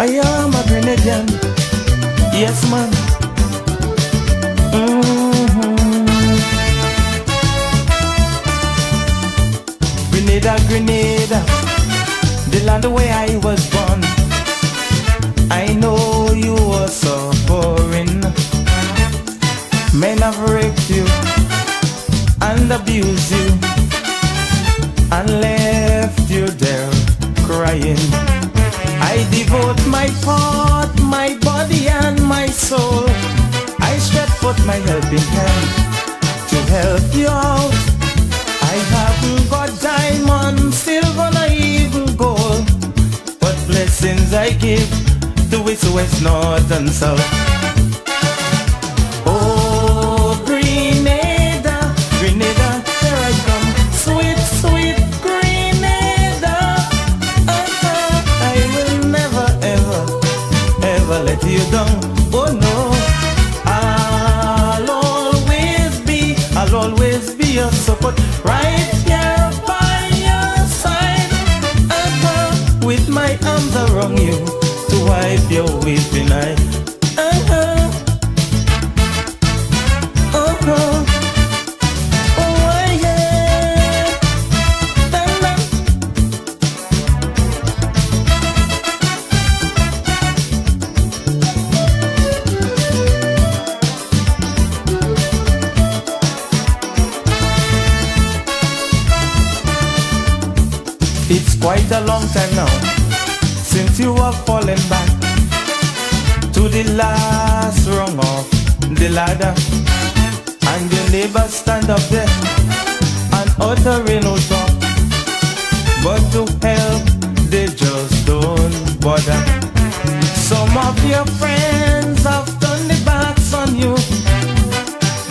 I am a Grenadian. Yes, man. Grenada, Grenada, the land where I was born. I know you were suffering. Men have raped you and abused you and left you there crying. I devote my heart, my body and my soul. I stretch forth my helping hand to help you out. I haven't got diamond, silver, nor even gold, but blessings I give to east, west, north and south. Oh, Grenada, Grenada, here I come, sweet, sweet Grenada. I will never, ever, ever let you down. Oh no, I'll always be your support, right here by your side, with my arms around you to wipe your weeping eye. It's quite a long time now since you have fallen back to the last rung of the ladder, and your neighbors stand up there and uttering no talk, but to help they just don't bother. Some of your friends have turned their backs on you.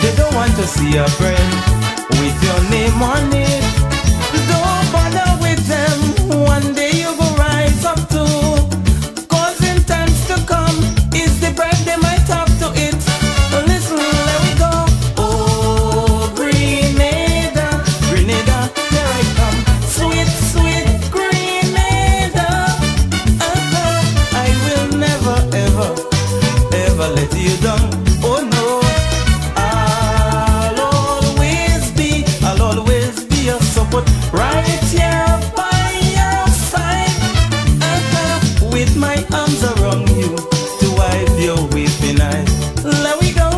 They don't want to see a friend with your name on it. Don't bother with them, one day you will rise up too. Cause in times to come, is the bread they might have to eat. Listen, let me go. Oh, Grenada, Grenada, here I come, sweet, sweet Grenada. I will never, ever, ever let you down. Oh no, I'll always be your support, right here by your side, with my arms around you to wipe your weeping eye. Let we go.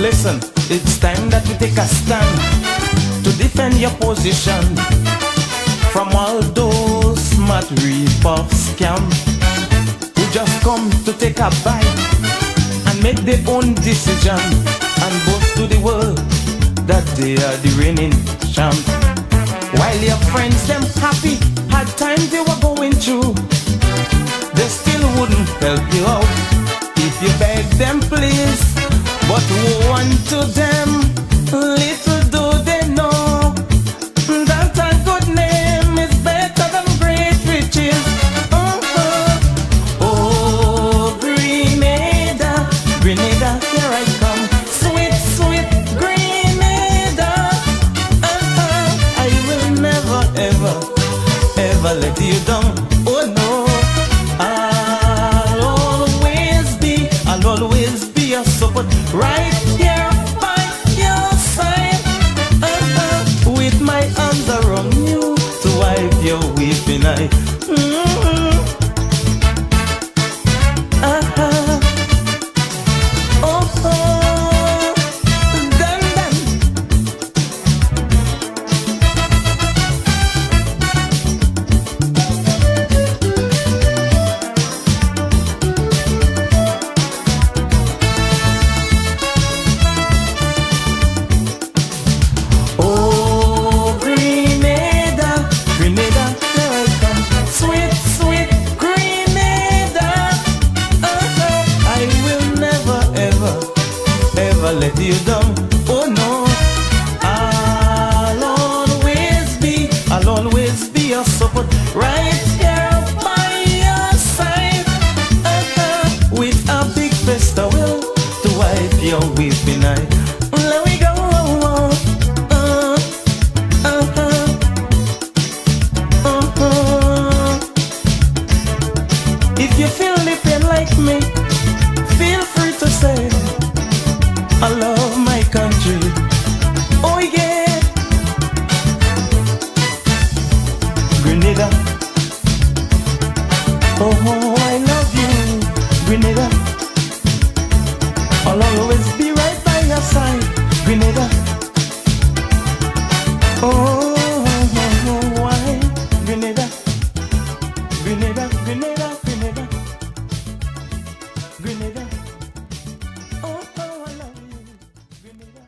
Listen, it's time that we take a stand to defend your position from all those smart rip-off scams who just come to take a bite and make their own decision and boast to the world that they are the reigning champ. While your friends them happy had times they were going through, they still wouldn't help you out if you beg them please. But woe unto them, little do they know that a good name is better than great riches. Oh, Grenada, Grenada, here I come, sweet, sweet Grenada. I will never, ever, ever let you down. Oh no, I'll always be your support, right here by your side, with my arms around you to wipe your weeping eye. let you down. Oh no, I'll always be your support, right here by your side. With a big festival to wipe your weeping eye. Let we go. If you feel the pain like me, feel free to say, I love my country. Oh yeah. Grenada. Oh, I love you, Grenada. I'll always be right by your side, Grenada. Oh, why, Grenada? Grenada, Grenada, Grenada. Grenada. Oh, I love you, Grenada.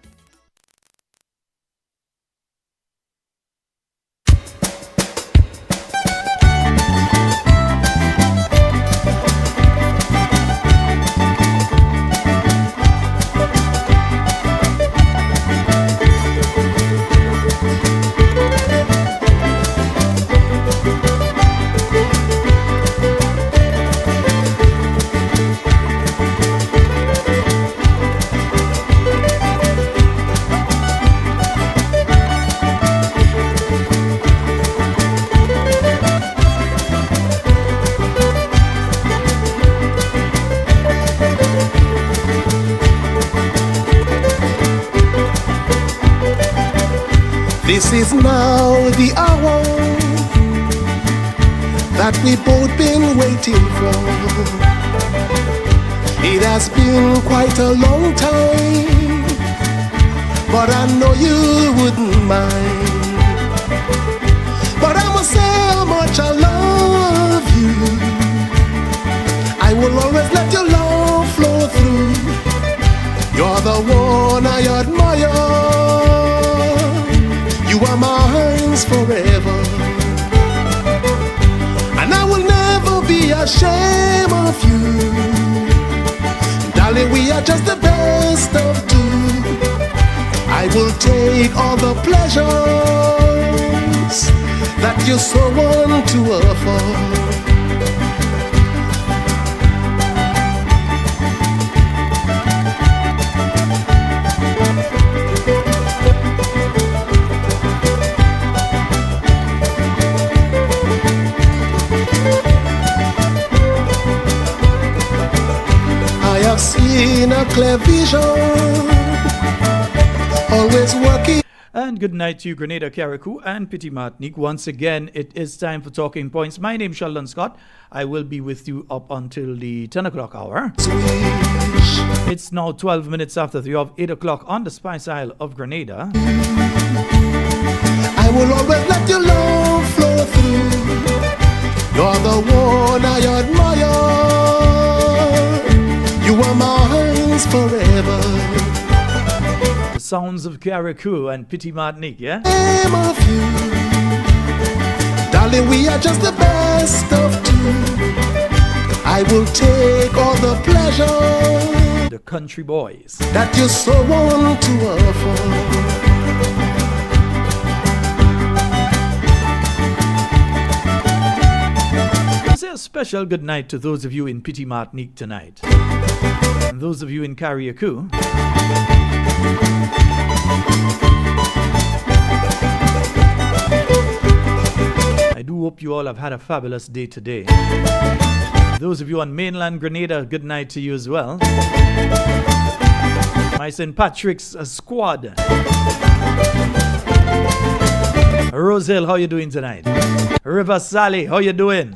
This is now the hour that we've both been waiting for. It has been quite a long time, but I know you wouldn't mind. But I must say how much I love you. I will always let your love flow through. You're the one I admire. You are mine forever, and I will never be ashamed of you. Darling, we are just the best of two. I will take all the pleasures that you so want to offer. In a clear vision, always working. And good night to you, Grenada, Carriacou, and Petit Martinique. Once again, it is time for Talking Points. My name is Sheldon Scott. I will be with you up until the 10 o'clock hour. It's now 12 minutes after the hour of 8 o'clock on the Spice Isle of Grenada. I will always let your love flow through. You're the one I admire. You are mine forever. The sounds of Carriacou and Petit Martinique, yeah? Name of you. Darling, we are just the best of two. I will take all the pleasure. The country boys that you so want to offer. Say a special good night to those of you in Petit Martinique tonight. And those of you in Carriacou, I do hope you all have had a fabulous day today. Those of you on mainland Grenada, good night to you as well. My St. Patrick's squad. Roselle, how you doing tonight? River Sally, how you doing?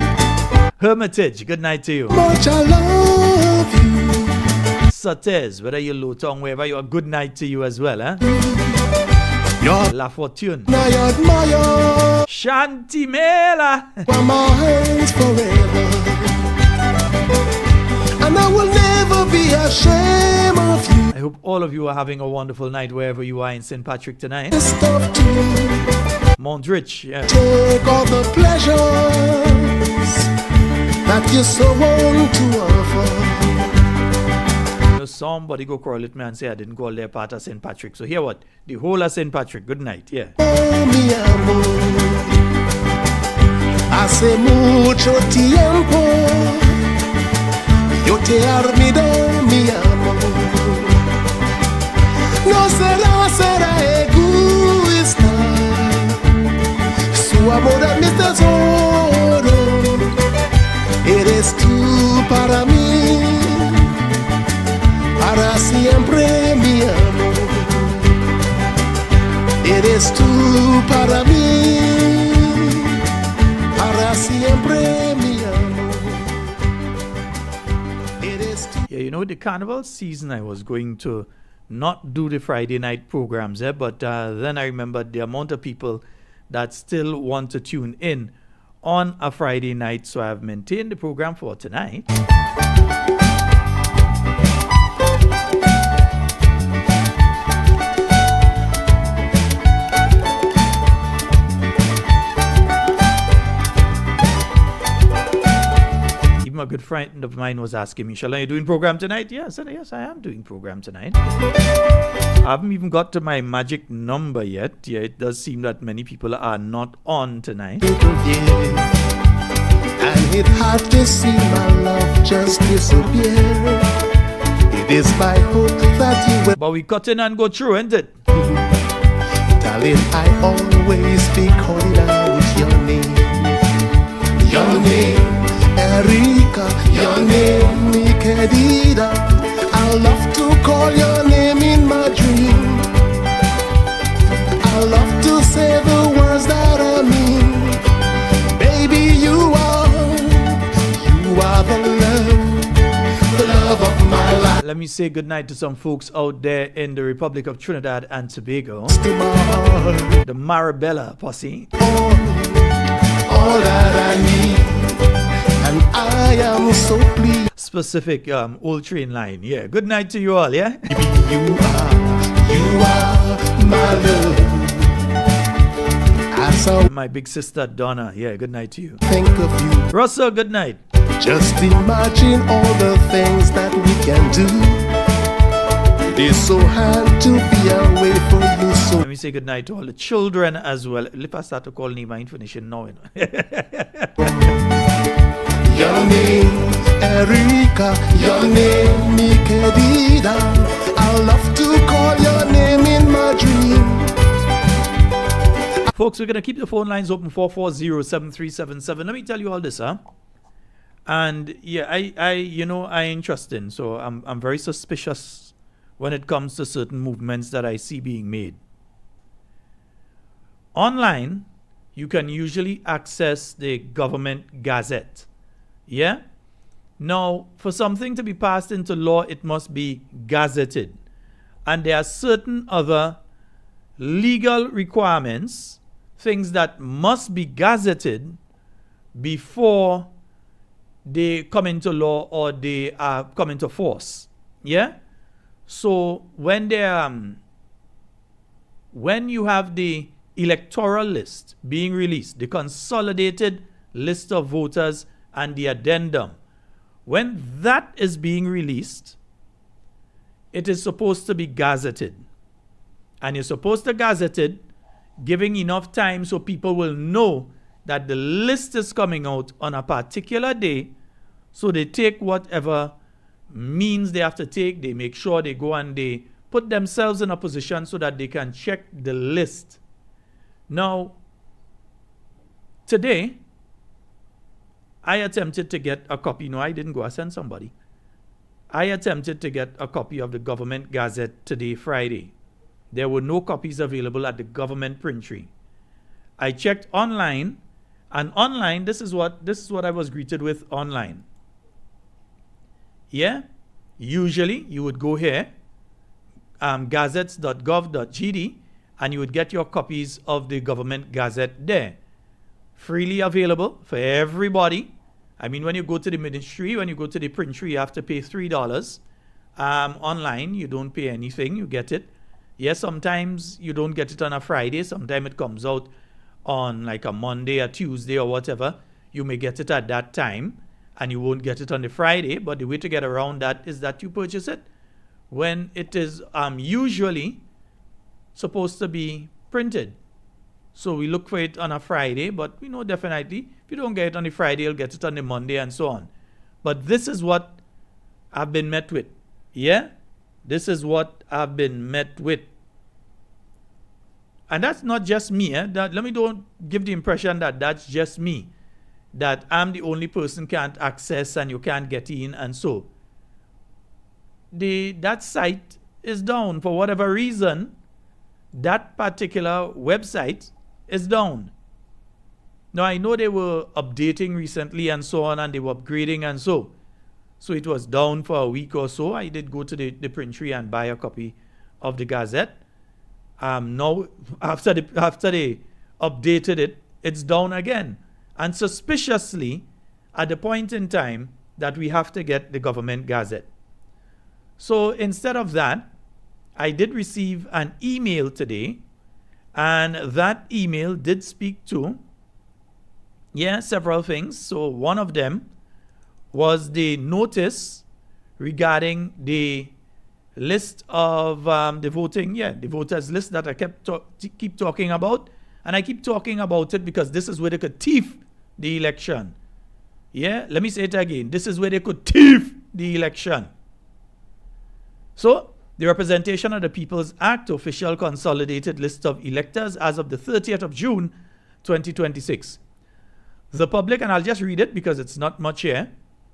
Hermitage, good night to you. Much I love you. Sautez, whether you low tongue, wherever you are, good night to you as well, eh? La Fortune. I admire. Shanti Mela. For my hands forever. And I will never be ashamed of you. I hope all of you are having a wonderful night wherever you are in St. Patrick tonight. Montrich, yeah. Take all the pleasures that you so want to offer. somebody go call it me and say I didn't call their part of St. Patrick. So here what? The whole of St. Patrick. Good night. Yeah. Oh, mi amor, hace mucho tiempo yo te he olvidado, mi amor. No será egoísta, su amor es mi tesoro. Eres tú para mí, para siempre, mi amor. Eres tú para mí, para siempre, mi amor. Eres tú. Yeah, you know, the carnival season, I was going to not do the Friday night programs, but then I remembered the amount of people that still want to tune in on a Friday night, so I've maintained the program for tonight. Even a good friend of mine was asking me, Shalom, are you doing program tonight? Yeah, I said, yes, I am doing program tonight. I haven't even got to my magic number yet. Yeah, it does seem that many people are not on tonight. And it hard to see my love just disappear. It is my hope that you will. But we cut in and go through, isn't it? Darling, I always be calling out your name. Your name, Erika. Your name, mi querida. I love to call your name in my dream. I love to say the words that I mean. Baby, you are the love of my life. Let me say goodnight to some folks out there in the Republic of Trinidad and Tobago. To my heart, The Marabella posse. all that I need, and I am so pleased. Specific old train line. Yeah, good night to you all, yeah? You are my love. As I My big sister Donna. Yeah, good night to you. think of you, Russell, good night. just imagine all the things that we can do. It is so hard to be away from you, so Let me say good night to all the children as well. If I start to call name, I finishing now. You know. your name, Erika, your name, mi querida. I love to call your name in my dream. Folks, we're going to keep the phone lines open 440-7377. Let me tell you all this, huh? And yeah, I ain't trusting. So I'm very suspicious when it comes to certain movements that I see being made. Online, you can usually access the government gazette. Yeah? Now, for something to be passed into law, it must be gazetted. And there are certain other legal requirements, things that must be gazetted before they come into law or they come into force. Yeah? So when you have the electoral list being released, the consolidated list of voters and the addendum, when that is being released, it is supposed to be gazetted. And you're supposed to gazette it, giving enough time so people will know that the list is coming out on a particular day, so they take whatever means they have to take. They make sure they go and they put themselves in a position so that they can check the list. Now, today, I attempted to get a copy. No, I didn't go. I sent somebody. I attempted to get a copy of the government gazette today, Friday. There were no copies available at the government printry. I checked online, and online, this is what I was greeted with online. Yeah, usually you would go here, gazettes.gov.gd, and you would get your copies of the government gazette there. Freely available for everybody. I mean, when you go to the ministry, when you go to the printry, you have to pay $3. Online, you don't pay anything, you get it. Yes, sometimes you don't get it on a Friday. Sometimes it comes out on like a Monday or Tuesday or whatever. You may get it at that time and you won't get it on the Friday. But the way to get around that is that you purchase it when it is usually supposed to be printed. So we look for it on a Friday, but we know definitely if you don't get it on the Friday, you'll get it on the Monday and so on. But this is what I've been met with. Yeah? This is what I've been met with. And that's not just me. Let me don't give the impression that that's just me. That I'm the only person can't access and you can't get in and so. That site is down for whatever reason. That particular website is down. Now I know they were updating recently and so on, and they were upgrading and so. So it was down for a week or so. I did go to the printery and buy a copy of the Gazette. Now after they updated it, it's down again. And suspiciously, at the point in time that we have to get the government Gazette. So instead of that, I did receive an email today, and that email did speak to, several things. So one of them was the notice regarding the list of the voters list that I keep talking about. And I keep talking about it because this is where they could thief the election. Yeah, let me say it again. This is where they could thief the election. So, the Representation of the People's Act official consolidated list of electors as of the 30th of June, 2026. The public, and I'll just read it because it's not much here,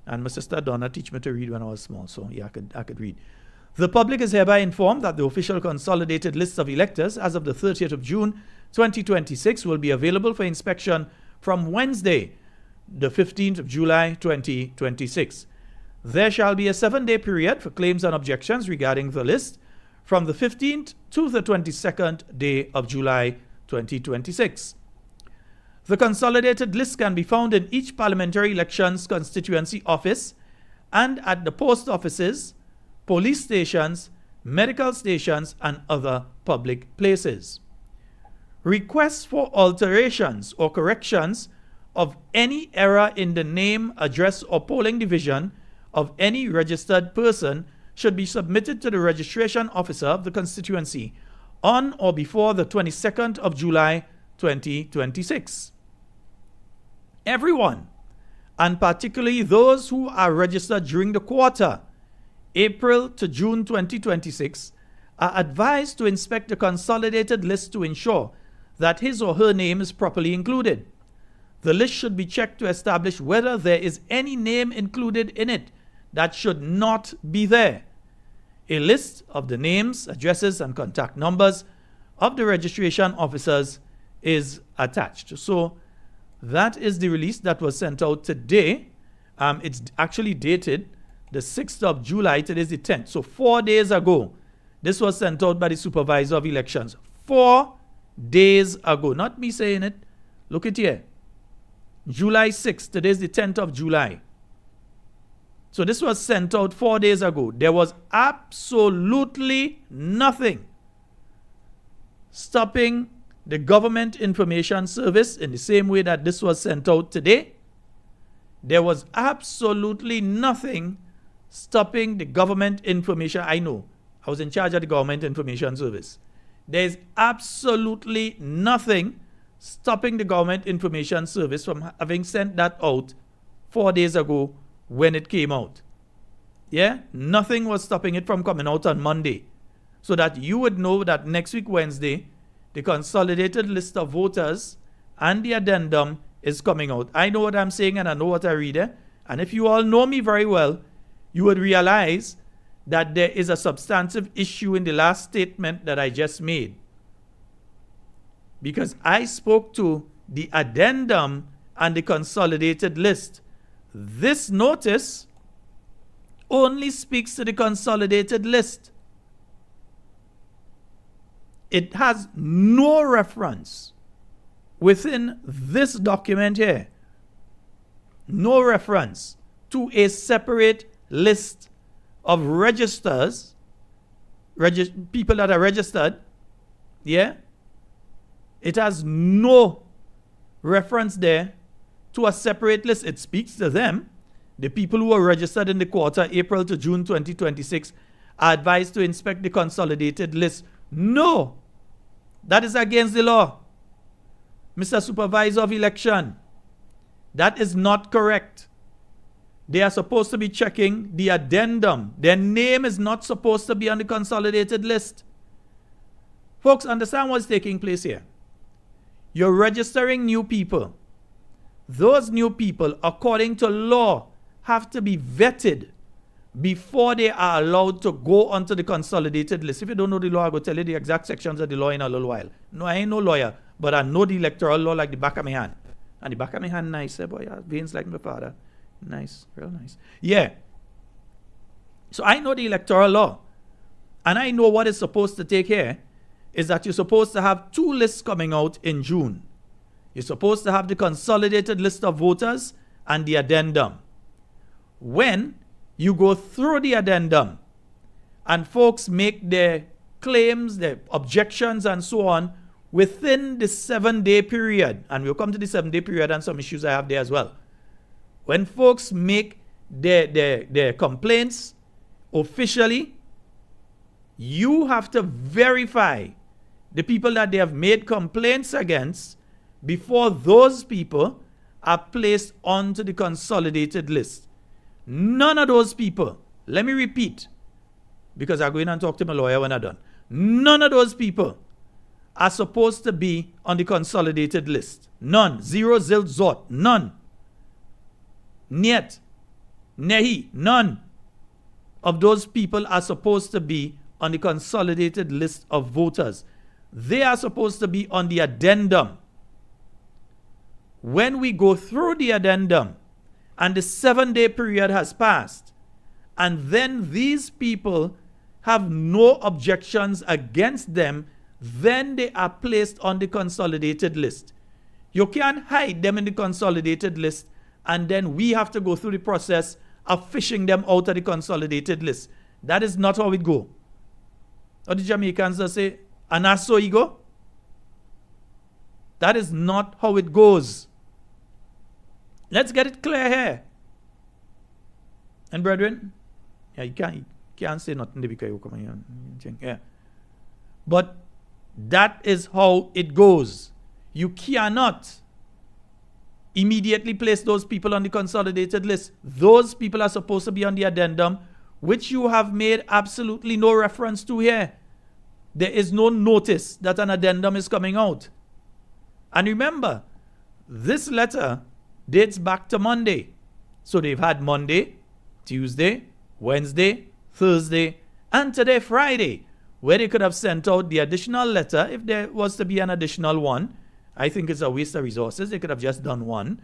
and my sister Donna teach me to read when I was small, so yeah, I could read. The public is hereby informed that the official consolidated list of electors as of the 30th of June, 2026 will be available for inspection from Wednesday, the 15th of July, 2026. There shall be a 7-day period for claims and objections regarding the list from the 15th to the 22nd day of July 2026. The consolidated list can be found in each parliamentary elections constituency office and at the post offices, police stations, medical stations, and other public places. Requests for alterations or corrections of any error in the name, address, or polling division of any registered person should be submitted to the registration officer of the constituency on or before the 22nd of July 2026. Everyone, and particularly those who are registered during the quarter, April to June 2026, are advised to inspect the consolidated list to ensure that his or her name is properly included. The list should be checked to establish whether there is any name included in it that should not be there. A list of the names, addresses, and contact numbers of the registration officers is attached. So that is the release that was sent out today. It's actually dated the 6th of July. Today is the 10th. So 4 days ago, this was sent out by the supervisor of elections. 4 days ago. Not me saying it. Look at here. July 6th. Today is the 10th of July. So this was sent out 4 days ago. There was absolutely nothing stopping the Government Information Service in the same way that this was sent out today. There was absolutely nothing stopping the Government Information. I know, I was in charge of the Government Information Service. There is absolutely nothing stopping the Government Information Service from having sent that out 4 days ago when it came out. Yeah, nothing was stopping it from coming out on Monday. So that you would know that next week, Wednesday, the consolidated list of voters and the addendum is coming out. I know what I'm saying and I know what I read. And if you all know me very well, you would realize that there is a substantive issue in the last statement that I just made. Because I spoke to the addendum and the consolidated list. This notice only speaks to the consolidated list. It has no reference within this document here. No reference to a separate list of registers, people that are registered. Yeah? It has no reference there to a separate list. It speaks to them, the people who are registered in the quarter, April to June 2026, are advised to inspect the consolidated list. No, that is against the law. Mr. Supervisor of Election, that is not correct. They are supposed to be checking the addendum. Their name is not supposed to be on the consolidated list. Folks, understand what's taking place here. You're registering new people. Those new people, according to law, have to be vetted before they are allowed to go onto the consolidated list. If you don't know the law, I'll go tell you the exact sections of the law in a little while. No, I ain't no lawyer, but I know the electoral law like the back of my hand. And the back of my hand, nice, boy. Veins like my father. Nice, real nice. Yeah. So I know the electoral law. And I know what is supposed to take here is that you're supposed to have 2 lists coming out in June. You're supposed to have the consolidated list of voters and the addendum. When you go through the addendum and folks make their claims, their objections and so on within the 7-day period, and we'll come to the 7-day period and some issues I have there as well. When folks make their complaints officially, you have to verify the people that they have made complaints against before those people are placed onto the consolidated list. None of those people, let me repeat, because I'll go in and talk to my lawyer when I'm done. None of those people are supposed to be on the consolidated list. None. Zero, zil, zot. None. Niet. Nehi. None of those people are supposed to be on the consolidated list of voters. They are supposed to be on the addendum. When we go through the addendum and the 7-day period has passed, and then these people have no objections against them, then they are placed on the consolidated list. You can't hide them in the consolidated list and then we have to go through the process of fishing them out of the consolidated list. That is not how it go. Or the Jamaicans just say, and that's so you go. That is not how it goes. Let's get it clear here. And brethren, yeah, you can't say nothing because you come here. Yeah. But that is how it goes. You cannot immediately place those people on the consolidated list. Those people are supposed to be on the addendum, which you have made absolutely no reference to here. There is no notice that an addendum is coming out. And remember, this letter dates back to Monday. So they've had Monday, Tuesday, Wednesday, Thursday, and today Friday, where they could have sent out the additional letter if there was to be an additional one. I think it's a waste of resources. They could have just done one,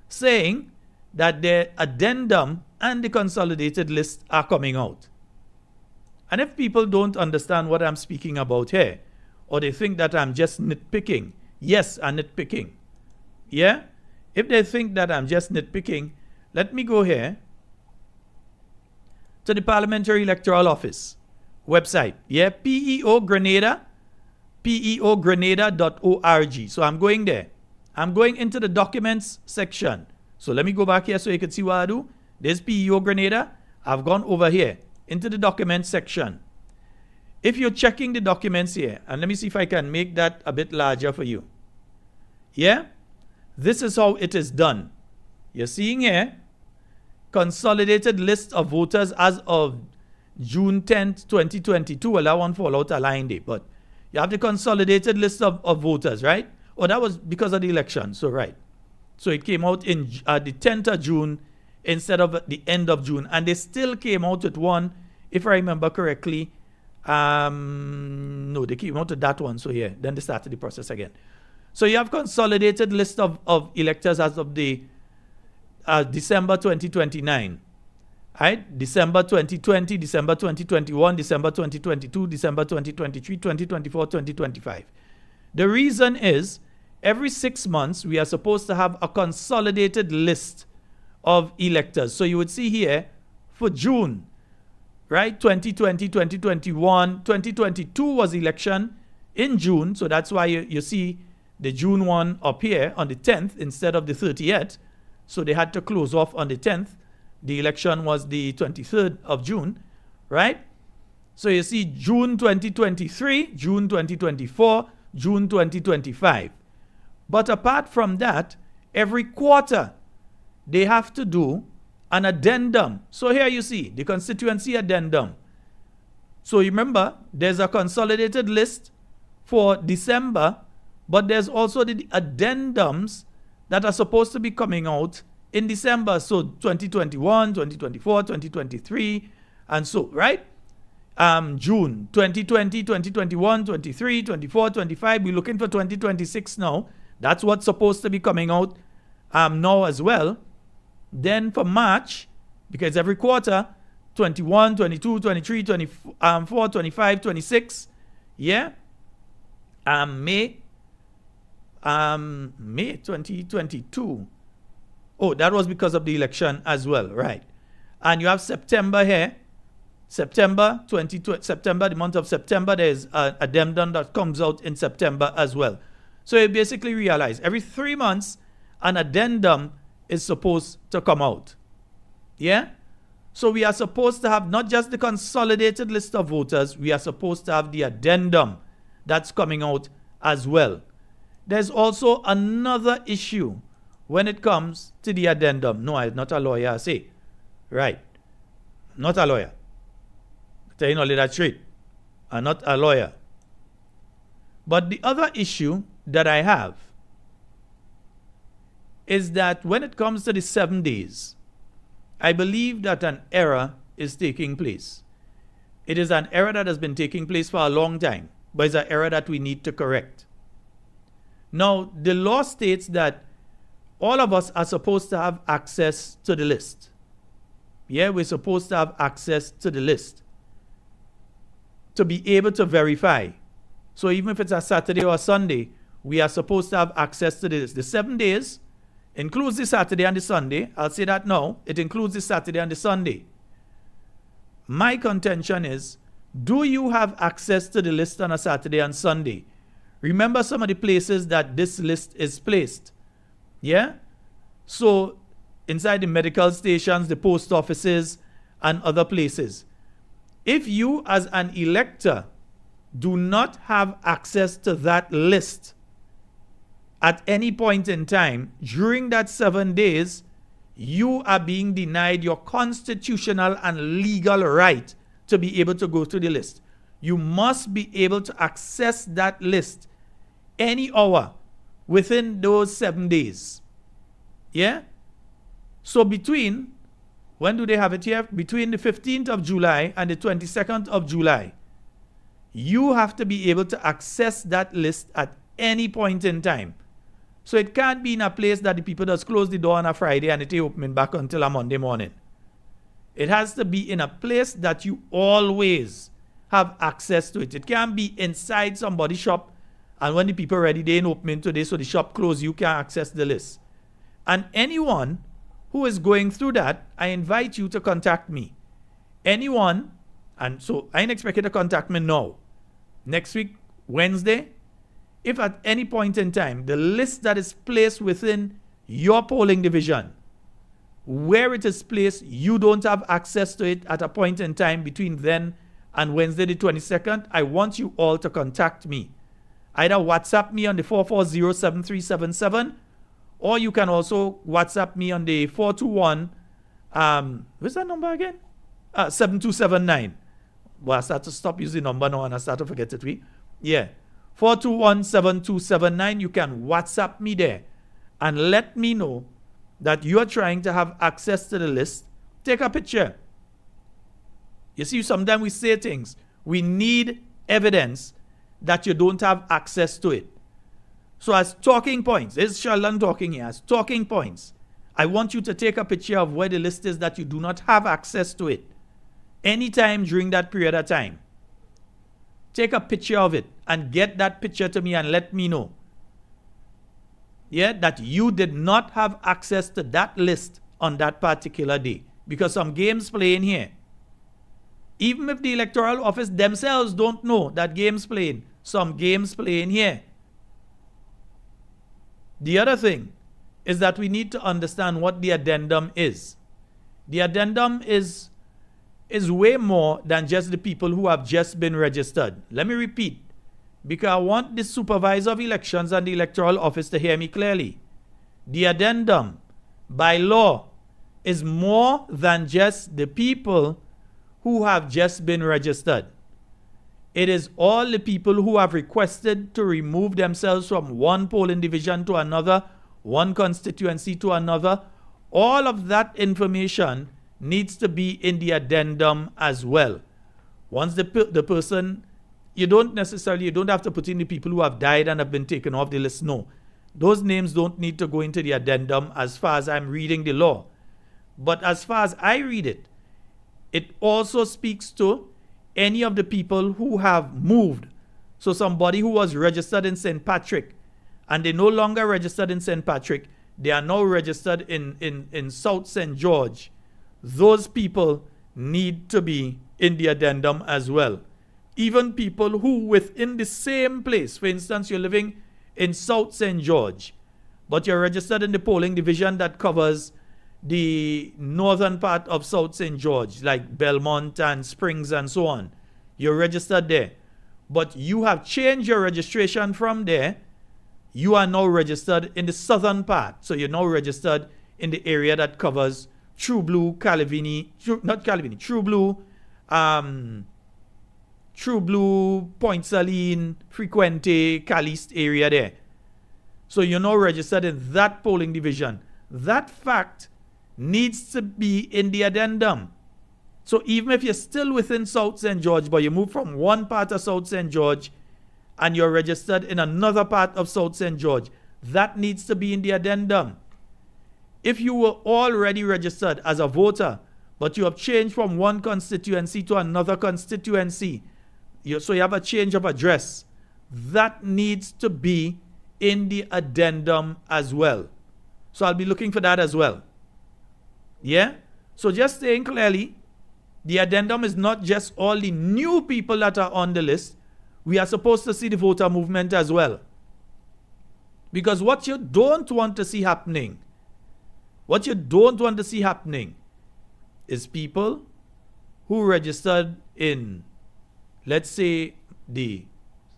saying that the addendum and the consolidated list are coming out. And if people don't understand what I'm speaking about here, or they think that I'm just nitpicking, yes, I'm nitpicking. Yeah? If they think that I'm just nitpicking, let me go here to the Parliamentary Electoral Office website. Yeah, PEO Grenada, peogrenada.org. So I'm going there. I'm going into the documents section. So let me go back here so you can see what I do. There's PEO Grenada. I've gone over here into the documents section. If you're checking the documents here, and let me see if I can make that a bit larger for you. Yeah? This is how it is done. You're seeing here, consolidated list of voters as of June 10th, 2022. Well, that one fall out a line day, but you have the consolidated list of voters, right? Oh, that was because of the election. So, right. So it came out in the 10th of June instead of the end of June. And they still came out with one, if I remember correctly. No, they came out with that one. So, yeah, then they started the process again. So you have consolidated list of electors as of the December 2029. Right? December 2020, December 2021, December 2022, December 2023, 2024, 2025. The reason is every 6 months we are supposed to have a consolidated list of electors. So you would see here for June, right? 2020, 2021, 2022 was election in June. So that's why you see the June one up here on the 10th instead of the 30th. So they had to close off on the 10th. The election was the 23rd of June, right? So you see June 2023, June 2024, June 2025. But apart from that, every quarter they have to do an addendum. So here you see the constituency addendum. So you remember, there's a consolidated list for December, but there's also the addendums that are supposed to be coming out in December. So 2021, 2024, 2023, and so, right? June 2020, 2021, 23, 24, 25. We're looking for 2026 now. That's what's supposed to be coming out now as well. Then for March, because every quarter, 21, 22, 23, 24, 25, 26, yeah. May 2022. Oh, that was because of the election as well, right? And you have September here. September, the month of September, there's an addendum that comes out in September as well. So you basically realize every 3 months, an addendum is supposed to come out. Yeah? So we are supposed to have not just the consolidated list of voters, we are supposed to have the addendum that's coming out as well. There's also another issue when it comes to the addendum. No, I'm not a lawyer, I say. Right. Not a lawyer. Tell you only that straight. I'm not a lawyer. But the other issue that I have is that when it comes to the 7 days, I believe that an error is taking place. It is an error that has been taking place for a long time, but it's an error that we need to correct. Now, the law states that all of us are supposed to have access to the list. Yeah, we're supposed to have access to the list to be able to verify. So even if it's a Saturday or a Sunday, we are supposed to have access to the list. The 7 days includes the Saturday and the Sunday. I'll say that now. It includes the Saturday and the Sunday. My contention is, do you have access to the list on a Saturday and Sunday? Remember some of the places that this list is placed. Yeah? So inside the medical stations, the post offices, and other places. If you as an elector do not have access to that list at any point in time during that 7 days, you are being denied your constitutional and legal right to be able to go through the list. You must be able to access that list any hour within those 7 days. Yeah? So between, when do they have it here? Between the 15th of July and the 22nd of July, you have to be able to access that list at any point in time. So it can't be in a place that the people just close the door on a Friday and it ain't opening back until a Monday morning. It has to be in a place that you always have access to it. It can't be inside somebody's shop and when the people ready, they ain't opening today, so the shop closed, you can't access the list. And anyone who is going through that, I invite you to contact me. Anyone, and so I ain't expected to contact me now. Next week, Wednesday, if at any point in time, the list that is placed within your polling division, where it is placed, you don't have access to it at a point in time between then and Wednesday the 22nd, I want you all to contact me. Either WhatsApp me on the 440-7377, or you can also WhatsApp me on the 421, what's that number again? 7279. Well, I start to stop using number now and I start to forget it. Yeah. 421-7279. You can WhatsApp me there and let me know that you are trying to have access to the list. Take a picture. You see, sometimes we say things. We need evidence that you don't have access to it. So as talking points, this is Sheldon talking here, as talking points, I want you to take a picture of where the list is that you do not have access to it. Anytime during that period of time. Take a picture of it and get that picture to me and let me know. Yeah, that you did not have access to that list on that particular day. Because some games playing here. Even if the electoral office themselves don't know that games playing, some games playing here. The other thing is that we need to understand what the addendum is. The addendum is is way more than just the people who have just been registered. Let me repeat, because I want the supervisor of elections and the electoral office to hear me clearly. The addendum, by law, is more than just the people who have just been registered. It is all the people who have requested to remove themselves from one polling division to another, one constituency to another. All of that information needs to be in the addendum as well. Once the person, you don't have to put in the people who have died and have been taken off the list. No. Those names don't need to go into the addendum as far as I'm reading the law. But as far as I read it, it also speaks to any of the people who have moved. So somebody who was registered in St. Patrick and they no longer registered in St. Patrick, they are now registered in South St. George. Those people need to be in the addendum as well. Even people who within the same place, for instance, you're living in South St. George, but you're registered in the polling division that covers the northern part of South St. George, like Belmont and Springs and so on. You're registered there. But you have changed your registration from there. You are now registered in the southern part. So you're now registered in the area that covers True Blue, True Blue, Point Saline, Frequente, Caliste area there. So you're now registered in that polling division. That fact needs to be in the addendum. So even if you're still within South St. George, but you move from one part of South St. George and you're registered in another part of South St. George, that needs to be in the addendum. If you were already registered as a voter, but you have changed from one constituency to another constituency, so you have a change of address, that needs to be in the addendum as well. So I'll be looking for that as well. Yeah? So just saying clearly, the addendum is not just all the new people that are on the list. We are supposed to see the voter movement as well. Because what you don't want to see happening, is people who registered in, let's say, the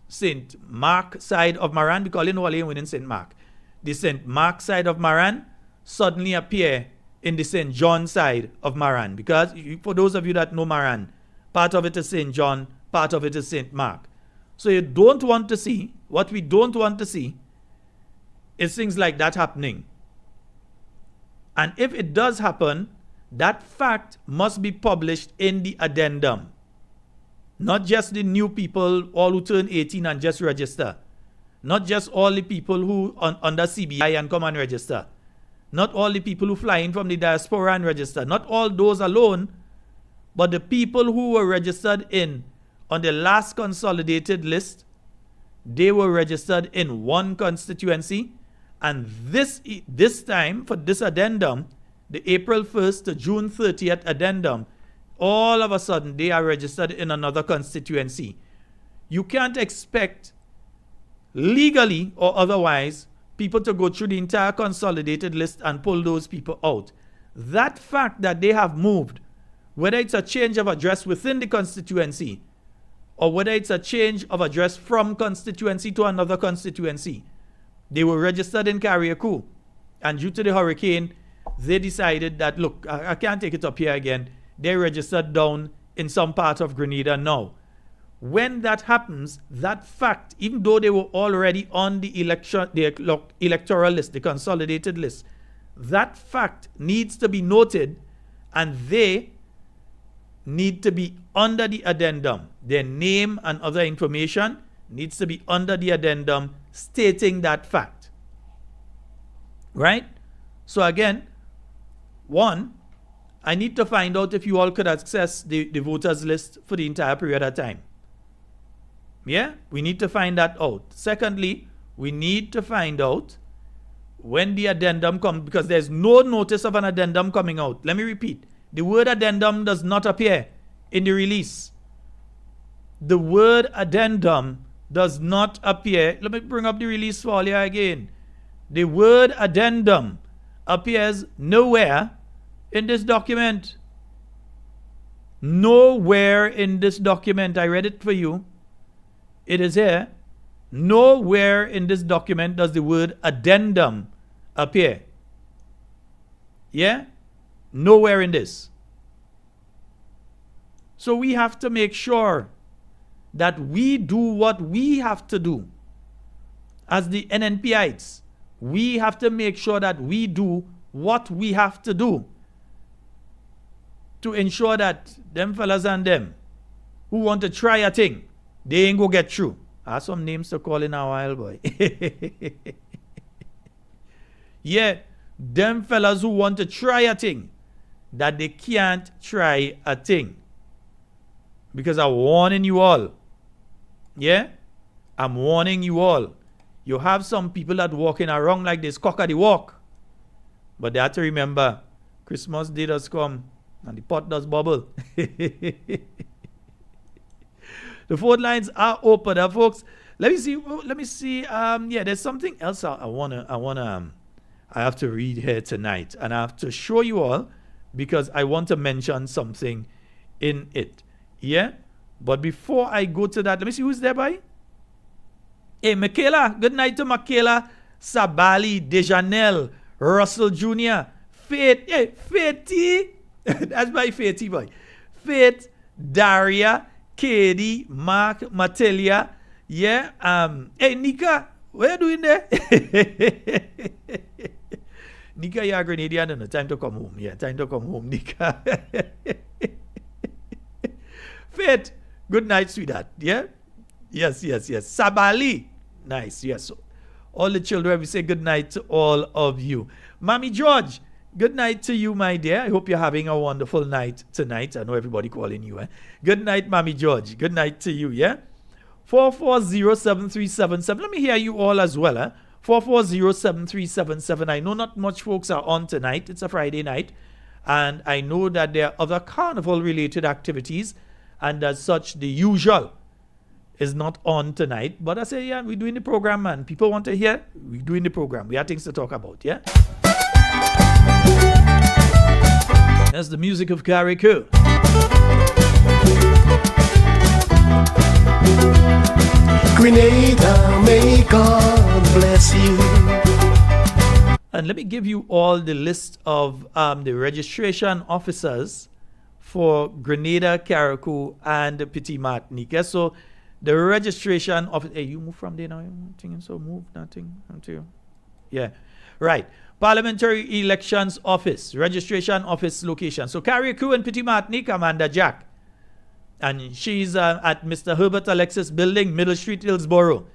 St. Mark side of Maran, because you know all within St. Mark. The St. Mark side of Maran suddenly appear in the St. John side of Maran. Because for those of you that know Maran, part of it is St. John, part of it is St. Mark. So you don't want to see, what we don't want to see is things like that happening. And if it does happen, that fact must be published in the addendum. Not just the new people, all who turn 18 and just register. Not just all the people who under CBI and come and register. Not all the people who fly in from the diaspora and register. Not all those alone, but the people who were registered on the last consolidated list, they were registered in one constituency. And this time, for this addendum, the April 1st to June 30th addendum, all of a sudden they are registered in another constituency. You can't expect, legally or otherwise, people to go through the entire consolidated list and pull those people out. That fact that they have moved, whether it's a change of address within the constituency or whether it's a change of address from constituency to another constituency, they were registered in Carriacou, and due to the hurricane, they decided that, look, I can't take it up here again. They registered down in some part of Grenada now. When that happens, that fact, even though they were already on the electoral list, the consolidated list, that fact needs to be noted, and they need to be under the addendum. Their name and other information needs to be under the addendum stating that fact. Right? So again, one, I need to find out if you all could access the voters list for the entire period of time. Yeah? We need to find that out. Secondly, we need to find out when the addendum comes, because there's no notice of an addendum coming out. Let me repeat. The word addendum does not appear in the release. The word addendum does not appear. Let me bring up the release for you again. The word addendum appears nowhere in this document. Nowhere in this document, I read it for you, it is here, nowhere in this document does the word addendum appear. Yeah? Nowhere in this. So we have to make sure that we do what we have to do. As the NNPites, we have to make sure that we do what we have to do to ensure that them fellas and them who want to try a thing, they ain't go get through. I have some names to call in a while, boy. Yeah, them fellas who want to try a thing, that they can't try a thing. Because I'm warning you all. Yeah? I'm warning you all. You have some people that walking around like this cock of the walk. But they have to remember, Christmas Day does come and the pot does bubble. The phone lines are open, folks. Let me see. Yeah, there's something else I have to read here tonight, and I have to show you all because I want to mention something in it. Yeah? But before I go to that, let me see who's there, by. Hey, Michaela. Good night to Michaela, Sabali, Dejanel, Russell Jr., Faith. Hey, Faithy. That's my Faithy, boy. Faith, Daria, Katie, Mark, Matelia. Yeah. Hey, Nika. What are you doing there? Nika, you're a Grenadian. No, time to come home. Yeah, time to come home, Nika. Faith, good night, sweetheart. Yeah? Yes. Sabali. Nice. Yes. All the children, we say good night to all of you. Mommy George, good night to you, my dear. I hope you're having a wonderful night tonight. I know everybody calling you. Good night, Mommy George. Good night to you, yeah? 440-7377. Let me hear you all as well. 440-7377. I know not much folks are on tonight. It's a Friday night. And I know that there are other carnival-related activities. And as such, the usual is not on tonight. But I say, yeah, we're doing the program, man. People want to hear, we're doing the program. We have things to talk about, yeah? That's the music of Carriacou. Grenada, may God bless you. And let me give you all the list of the registration officers for Grenada, Carriacou, and Petit Martinique. So the registration of hey, you move from there now. I'm thinking so move nothing until you. Yeah, right. Parliamentary Elections Office, registration office location. So Carriacou and Petit Martinique, Amanda Jack, and she's at Mr. Herbert Alexis Building, Middle Street, Hillsborough.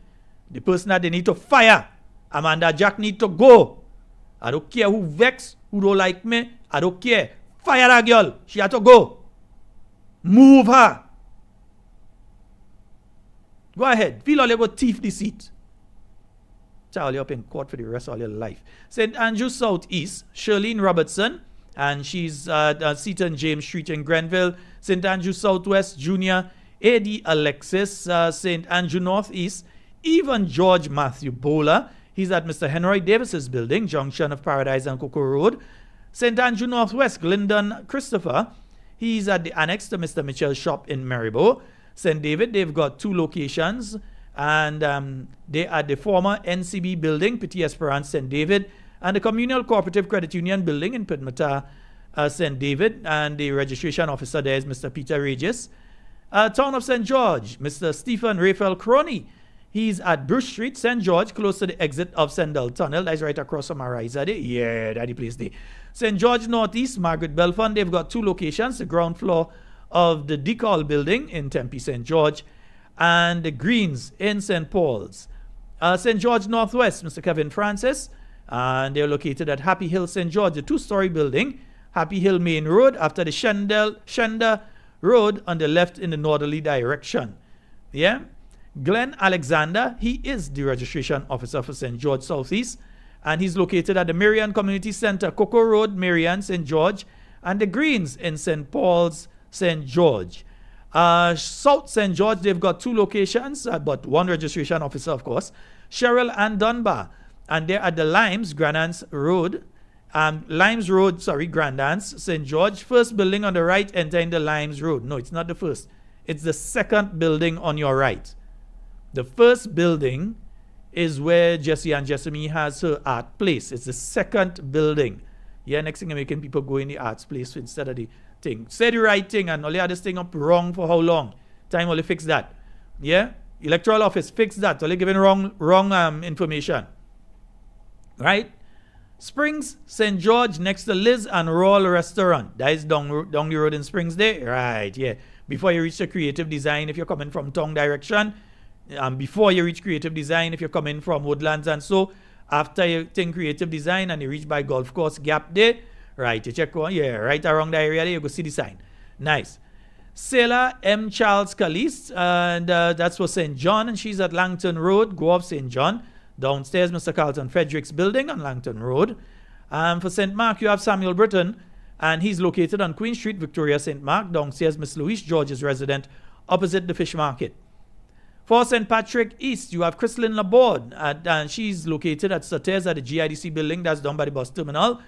The person that they need to fire, Amanda Jack, need to go. I don't care who vex, who don't like me. I don't care. Fire that girl. She had to go. Move her. Go ahead. Feel all your teeth deceit. Child, you're up in court for the rest of your life. St. Andrews Southeast, Shirlene Robertson, and she's at Seaton James Street in Grenville. St. Andrews Southwest, Junior, A.D. Alexis, St. Andrew Northeast, even George Matthew Bowler. He's at Mr. Henry Davis's building, junction of Paradise and Cocoa Road. St. Andrew Northwest, Glendon Christopher. He's at the annex to Mr. Mitchell's shop in Maribor. St. David, they've got two locations. And they are the former NCB building, Petit Esperance, St. David, and the Communal Cooperative Credit Union building in Pitmata, St. David. And the registration officer there is Mr. Peter Regis. Town of St. George, Mr. Stephen Raphael Crony. He's at Bruce Street, St. George, close to the exit of Sendell Tunnel. That's right across from Ariza there. Yeah, that's the place there. St. George Northeast, Margaret Belfond. They've got two locations, the ground floor of the Decol building in Tempe, St. George, and the Greens in St. Paul's. St. George Northwest, Mr. Kevin Francis. And they're located at Happy Hill, St. George, a two-story building. Happy Hill Main Road after the Shenda Road on the left in the northerly direction. Yeah? Glenn Alexander, he is the registration officer for St. George Southeast, and he's located at the Marian Community Center, Cocoa Road, Marian, St. George, and the Greens in St. Paul's, St. George. South St. George, they've got two locations, but one registration officer, of course, Cheryl and Dunbar, and they're at the Limes, Granance Road, Limes Road, Grandance, St. George, first building on the right, entering the Limes Road. No, it's not the first. It's the second building on your right. The first building is where Jessie and Jessamy has her art place. It's the second building. Yeah, next thing you're making people go in the arts place instead of the thing. Say the right thing and only had this thing up wrong for how long? Time only fix that. Yeah? Electoral office, fix that. Only giving wrong information. Right? Springs, St. George, next to Liz and Royal Restaurant. That is down the road in Springs there. Right, yeah. Before you reach the creative design, if you're coming from Tongue direction, before you reach creative design, if you're coming from Woodlands and so, after you think creative design and you reach by Golf Course Gap there, right, you check on, yeah, right around the area there, you go see the sign. Nice. Sailor M. Charles Caliste, and that's for St. John, and she's at Langton Road. Go up St. John. Downstairs, Mr. Carlton Frederick's building on Langton Road. For St. Mark, you have Samuel Britton, and he's located on Queen Street, Victoria, St. Mark. Downstairs, Miss Louise George's resident, opposite the fish market. For St. Patrick East, you have Chrislyn Laborde, and she's located at Sutter's at the GIDC building. That's down by the bus terminal.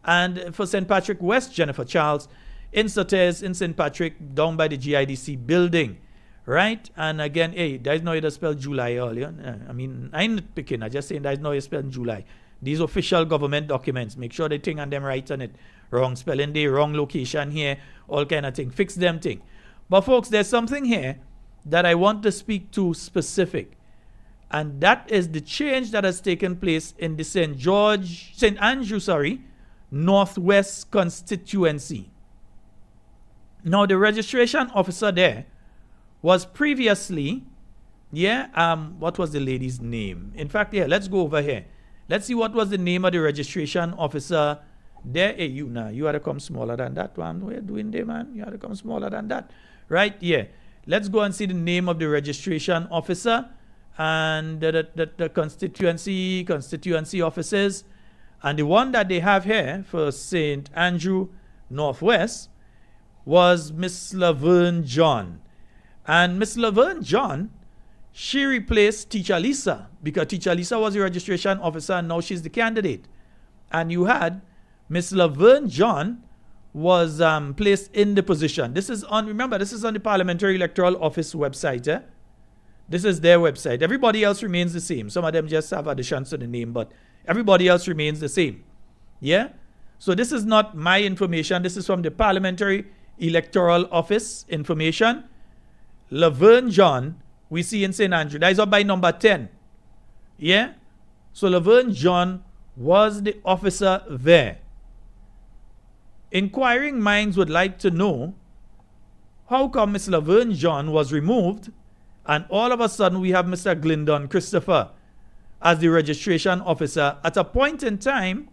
And for St. Patrick West, Jennifer Charles, in Sutter's, in St. Patrick, down by the GIDC building. Right? And again, hey, there's no way to spell July earlier. I mean, I'm not picking. I'm just saying there's no way to spell July. These official government documents, make sure they think and them right on it. Wrong spelling day, wrong location here, all kind of thing. Fix them thing. But folks, there's something here that I want to speak to specific. And that is the change that has taken place in the St. Andrew, Northwest constituency. Now, the registration officer there was previously, what was the lady's name? In fact, let's go over here. Let's see what was the name of the registration officer there. Hey, you had to come smaller than that one. What are you doing there, man? You had to come smaller than that. Right? Yeah. Let's go and see the name of the registration officer and the constituency officers. And the one that they have here for St. Andrew Northwest was Miss Laverne John. And Miss Laverne John, she replaced Teacher Lisa because Teacher Lisa was the registration officer and now she's the candidate. And you had Miss Laverne John was placed in the position. This is on the Parliamentary Electoral Office website. This is their website. Everybody else remains the same. Some of them just have additions to the name, but everybody else remains the same. Yeah? So this is not my information. This is from the Parliamentary Electoral Office information. Laverne John, we see in St. Andrew. That is up by number 10. Yeah? So Laverne John was the officer there. Inquiring minds would like to know how come Miss Laverne John was removed and all of a sudden we have Mr. Glindon Christopher as the registration officer at a point in time,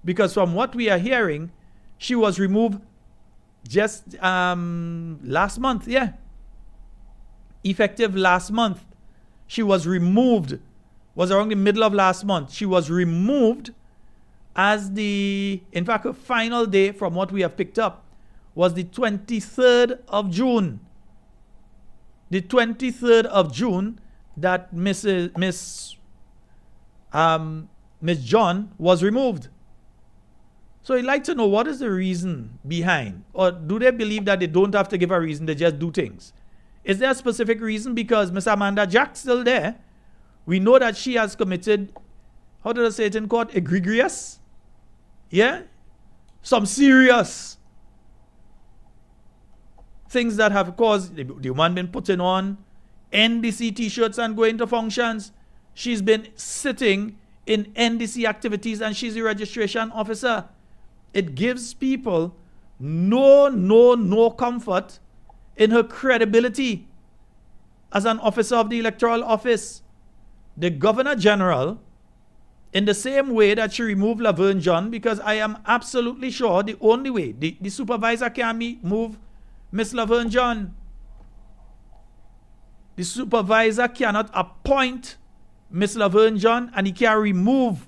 because from what we are hearing, she was removed just last month, effective last month. She was removed, was around the middle of last month. She was removed as her final day from what we have picked up was the 23rd of June. The 23rd of June that Miss John was removed. So I'd like to know what is the reason behind, or do they believe that they don't have to give a reason, they just do things? Is there a specific reason? Because Miss Amanda Jack's still there. We know that she has committed, how did I say it in court? Egregious? Yeah? Some serious things that have caused the woman been putting on NDC t-shirts and going to functions. She's been sitting in NDC activities and she's the registration officer. It gives people no comfort in her credibility as an officer of the electoral office. The Governor General, in the same way that she removed Laverne John, because I am absolutely sure the only way the supervisor can move Miss Laverne John. The supervisor cannot appoint Miss Laverne John and he can remove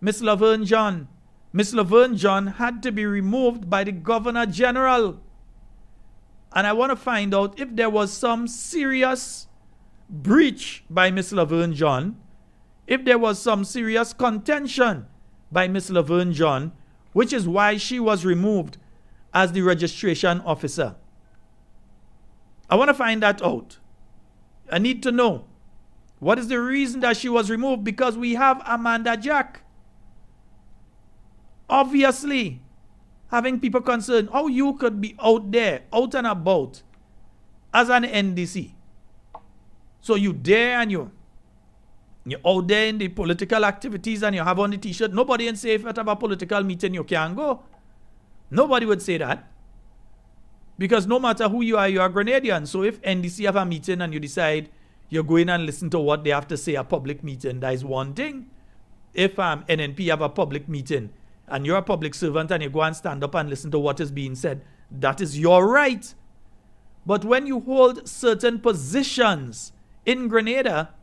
Miss Laverne John. Miss Laverne John had to be removed by the Governor General. And I want to find out if there was some serious breach by Miss Laverne John, if there was some serious contention by Miss Laverne John which is why she was removed as the registration officer. I want to find that out. I need to know. What is the reason that she was removed? Because we have Amanda Jack. Obviously, having people concerned how you could be out there, out and about, as an NDC. So you there and you're out there in the political activities and you have on the t-shirt. Nobody can say if you have a political meeting you can't go. Nobody would say that. Because no matter who you are Grenadian. So if NDC have a meeting and you decide you're going and listen to what they have to say, a public meeting, that is one thing. If NNP have a public meeting and you're a public servant and you go and stand up and listen to what is being said, that is your right. But when you hold certain positions in Grenada,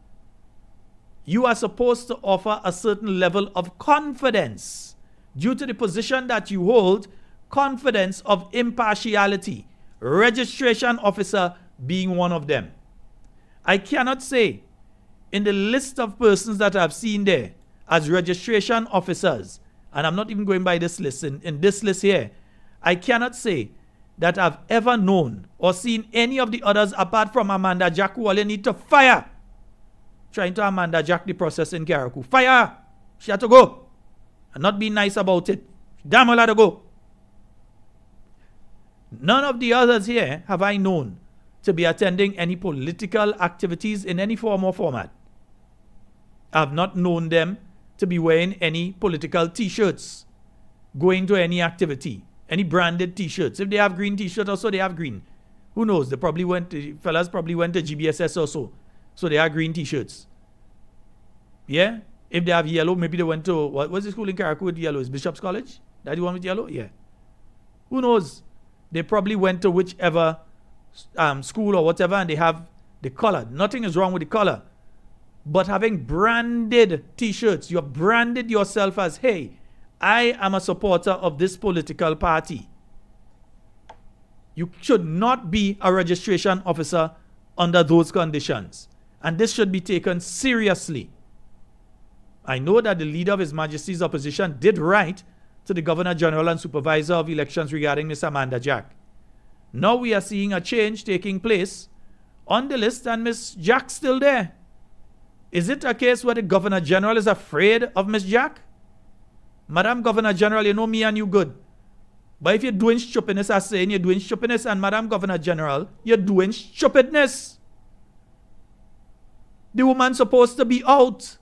you are supposed to offer a certain level of confidence. Due to the position that you hold, confidence of impartiality. Registration officer being one of them. I cannot say in the list of persons that I've seen there as registration officers, and I'm not even going by this list, in this list here, I cannot say that I've ever known or seen any of the others apart from Amanda Jack, who all you need to fire. Trying to Amanda Jack the process in Carriacou. Fire! She had to go. And not be nice about it. Damn well had to go. None of the others here have I known to be attending any political activities in any form or format. I have not known them to be wearing any political t-shirts, going to any activity, any branded t-shirts. If they have green t-shirts also, they have green. Who knows? They probably fellas probably went to GBSS also. So they have green t-shirts. Yeah? If they have yellow, maybe they went to, what's the school in Carriacou with yellow? Is Bishop's College? That the one with yellow? Yeah. Who knows? They probably went to whichever school or whatever and they have the color. Nothing is wrong with the color. But having branded t-shirts, you've branded yourself as, hey, I am a supporter of this political party. You should not be a registration officer under those conditions. And this should be taken seriously. I know that the leader of His Majesty's opposition did write to the Governor General and Supervisor of Elections regarding Miss Amanda Jack. Now we are seeing a change taking place on the list and Miss Jack's still there. Is it a case where the Governor General is afraid of Miss Jack? Madam Governor General, you know me and you good. But if you're doing stupidness, I'm saying you're doing stupidness, and Madam Governor General, you're doing stupidness. The woman's supposed to be out.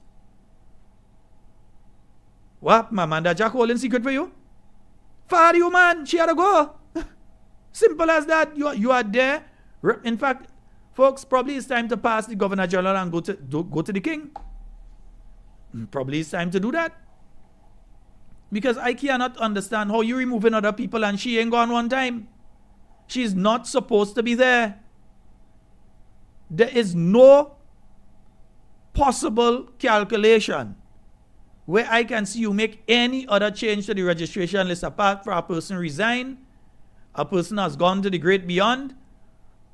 What? Amanda Jack holding secret for you? Fire you, man. She had to go. Simple as that. You are there. In fact, folks, probably it's time to pass the Governor General and go to the King. Probably it's time to do that. Because I cannot understand how you're removing other people and she ain't gone one time. She's not supposed to be there. There is no possible calculation where I can see you make any other change to the registration list apart from a person resign, a person has gone to the great beyond,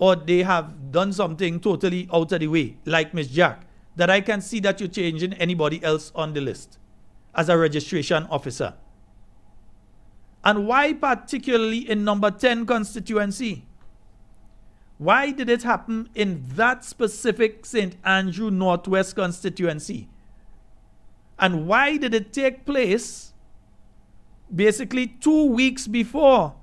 or they have done something totally out of the way, like Miss Jack, that I can see that you're changing anybody else on the list as a registration officer. And why particularly in number 10 constituency? Why did it happen in that specific St. Andrew Northwest constituency? And why did it take place basically 2 weeks before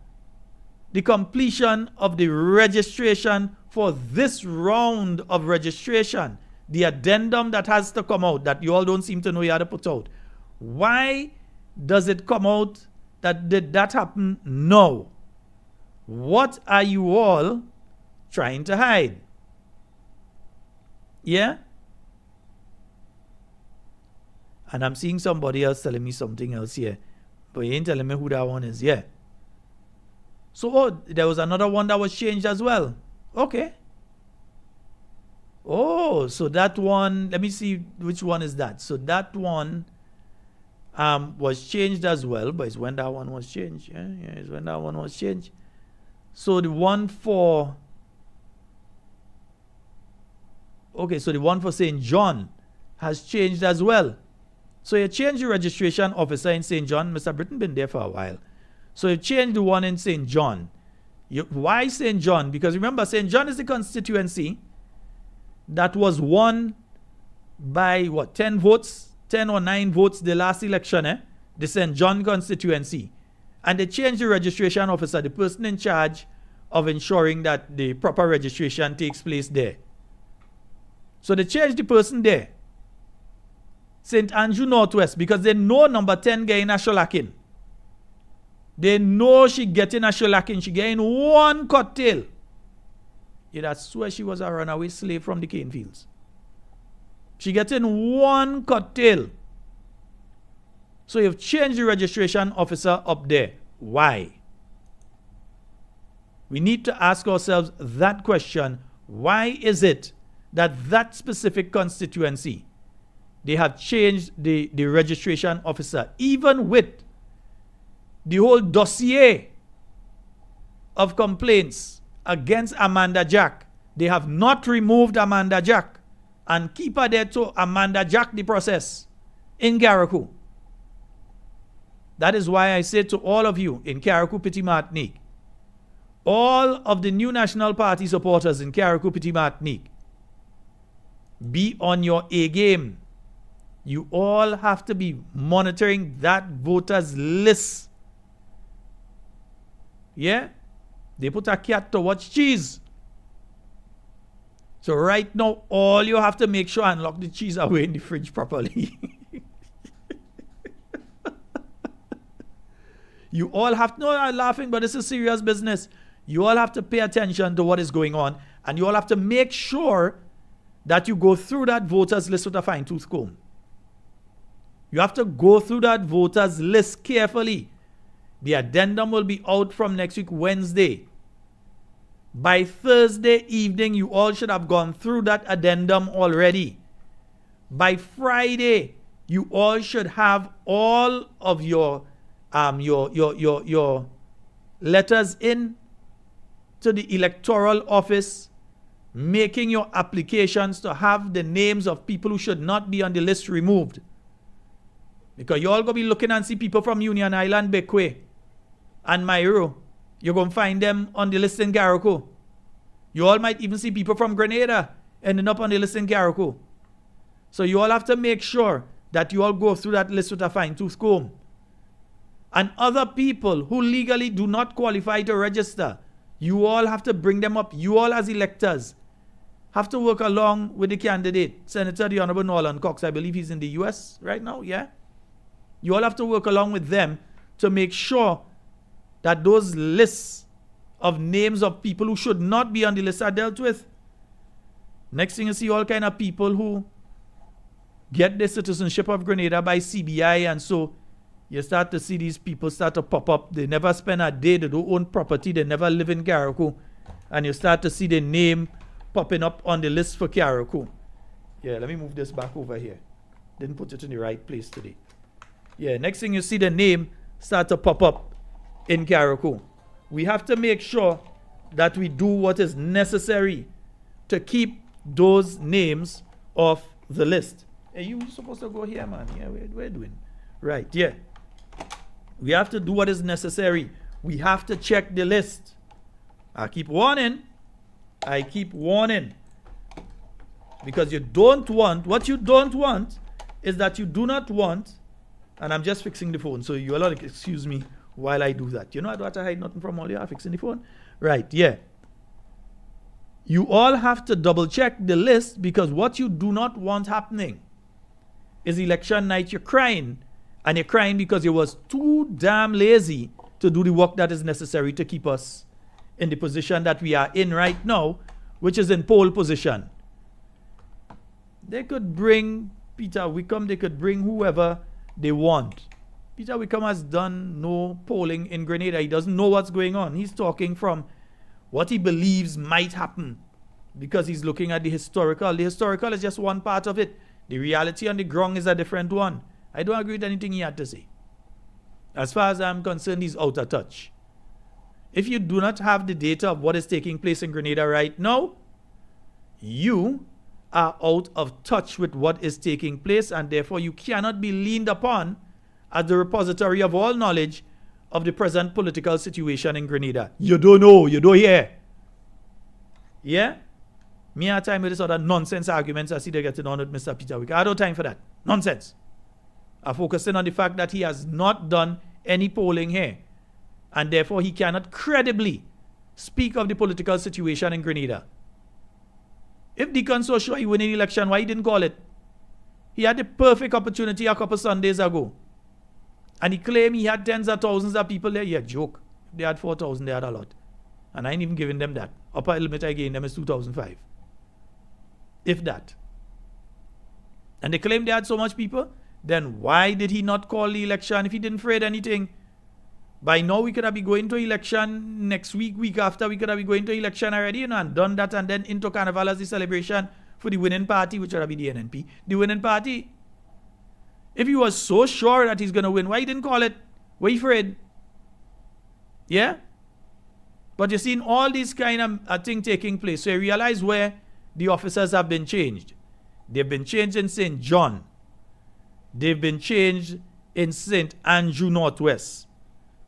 the completion of the registration for this round of registration? The addendum that has to come out that you all don't seem to know you had to put out. Why does it come out that did that happen now? What are you all trying to hide? Yeah? And I'm seeing somebody else telling me something else here. But you ain't telling me who that one is. Yeah. So, there was another one that was changed as well. Okay. Oh, so that one, let me see which one is that. So that one was changed as well, but it's when that one was changed. Yeah, it's when that one was changed. So the one for, okay, so the one for St. John has changed as well. So you change the registration officer in St. John. Mr. Britton been there for a while. So you change the one in St. John. Why St. John? Because remember, St. John is the constituency that was won by 10 votes, 10 or 9 votes the last election, the St. John constituency. And they changed the registration officer, the person in charge of ensuring that the proper registration takes place there. So they changed the person there, St. Andrew Northwest, because they know number 10 getting a shellacking. They know she getting a shellacking. She getting one cocktail. Yeah, that's where she was a runaway slave from the cane fields. She getting one cocktail. So you've changed the registration officer up there. Why? We need to ask ourselves that question. Why is it that that specific constituency, they have changed the registration officer, even with the whole dossier of complaints against Amanda Jack? They have not removed Amanda Jack and keep her there to Amanda Jack the process in Carriacou. That is why I say to all of you in Carriacou, Petit Martinique, all of the new National Party supporters in Carriacou, Petit Martinique, be on your A game. You all have to be monitoring that voters list. Yeah? They put a cat to watch cheese. So right now, all you have to make sure and lock the cheese away in the fridge properly. You all have to, no, I'm laughing, but this is serious business. You all have to pay attention to what is going on, and you all have to make sure that you go through that voters list with a fine-tooth comb. You have to go through that voters list carefully. The addendum will be out from next week, Wednesday. By Thursday evening, you all should have gone through that addendum already. By Friday, you all should have all of your letters in to the electoral office, making your applications to have the names of people who should not be on the list removed. Because you all going to be looking and see people from Union Island, Bequia, and Mairo. You're going to find them on the list in Carriacou. You all might even see people from Grenada ending up on the list in Carriacou. So you all have to make sure that you all go through that list with a fine-tooth comb. And other people who legally do not qualify to register, you all have to bring them up. You all as electors have to work along with the candidate, Senator the Honorable Nolan Cox. I believe he's in the US right now, yeah? You all have to work along with them to make sure that those lists of names of people who should not be on the list are dealt with. Next thing you see all kind of people who get the citizenship of Grenada by CBI, and so you start to see these people start to pop up. They never spend a day, they don't own property, they never live in Carriacou, and you start to see the name popping up on the list for Carriacou. Yeah, let me move this back over here. Didn't put it in the right place today. Yeah, next thing you see the name start to pop up in Carriacou. We have to make sure that we do what is necessary to keep those names off the list. Hey, you supposed to go here, man. Yeah, we're doing. Right, yeah. We have to do what is necessary. We have to check the list. I keep warning. Because you don't want, what you don't want is that you do not want, and I'm just fixing the phone, so you'll all excuse me while I do that. You know I don't have to hide nothing from all you are fixing the phone. Right, yeah. You all have to double check the list, because what you do not want happening is election night you're crying, and you're crying because you was too damn lazy to do the work that is necessary to keep us in the position that we are in right now, which is in pole position. They could bring Peter Wickham, they could bring whoever they want. Peter Wickham has done no polling in Grenada. He doesn't know what's going on. He's talking from what he believes might happen because he's looking at the historical. The historical is just one part of it. The reality on the ground is a different one. I don't agree with anything he had to say. As far as I'm concerned, he's out of touch. If you do not have the data of what is taking place in Grenada right now, you are out of touch with what is taking place, and therefore you cannot be leaned upon as the repository of all knowledge of the present political situation in Grenada. You don't know, you don't hear. Yeah? Me have time with this other nonsense arguments I see they getting on with Mr. Peter Wicker. I don't have time for that. Nonsense. I'm focusing on the fact that he has not done any polling here, and therefore he cannot credibly speak of the political situation in Grenada. If Deacon so sure he win an election, why he didn't call it? He had the perfect opportunity a couple Sundays ago. And he claimed he had tens of thousands of people there. Yeah, joke. If they had 4,000, they had a lot. And I ain't even giving them that. Upper limit I gave them is 2,005. If that. And they claim they had so much people. Then why did he not call the election if he didn't afraid anything? By now we could have been going to election next week, week after we could have been going to election already, and done that, and then into Carnival as the celebration for the winning party, which would be the NNP. The winning party. If he was so sure that he's going to win, why he didn't call it? Why he afraid? Yeah? But you're seeing all these kind of things taking place. So you realize where the officers have been changed. They've been changed in St. John. They've been changed in St. Andrew Northwest.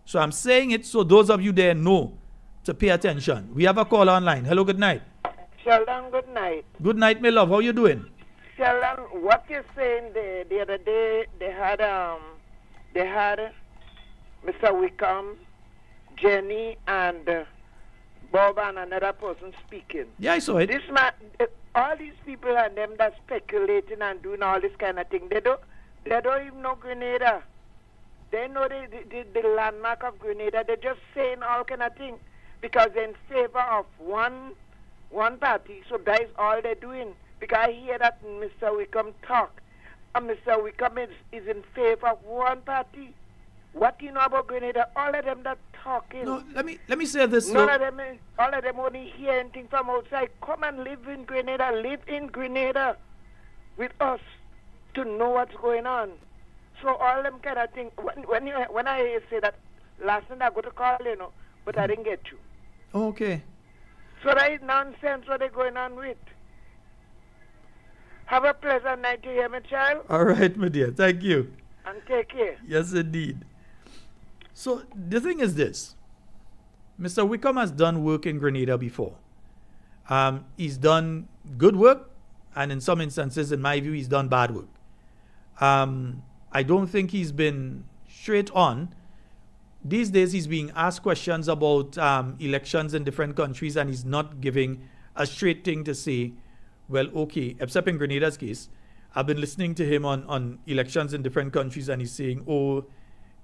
So I'm saying it so those of you there know to pay attention. We have a call online. Hello, good night. Sheldon, good night. Good night, my love. How you doing? Sheldon, what you're saying the other day, they had Mr. Wickham, Jenny, and Bob and another person speaking. Yeah, I saw it. This man, all these people and them that speculating and doing all this kind of thing, they don't even know Grenada. They know the landmark of Grenada. They're just saying all kind of things because they're in favor of one party. So that is all they're doing. Because I hear that Mr. Wickham talk. And Mr. Wickham is in favor of one party. What do you know about Grenada? All of them that talking. No, let me say this. None of them, all of them only hear anything from outside. Come and live in Grenada. Live in Grenada with us to know what's going on. So all them kind of things. When I say that, last night I got a call, but I didn't get you. Okay. So that is nonsense what they're going on with. Have a pleasant night to hear me, child. All right, my dear. Thank you. And take care. Yes, indeed. So the thing is this. Mr. Wickham has done work in Grenada before. He's done good work, and in some instances, in my view, he's done bad work. I don't think he's been straight on. These days, he's being asked questions about elections in different countries, and he's not giving a straight thing to say, well, okay, except in Grenada's case. I've been listening to him on elections in different countries, and he's saying, oh,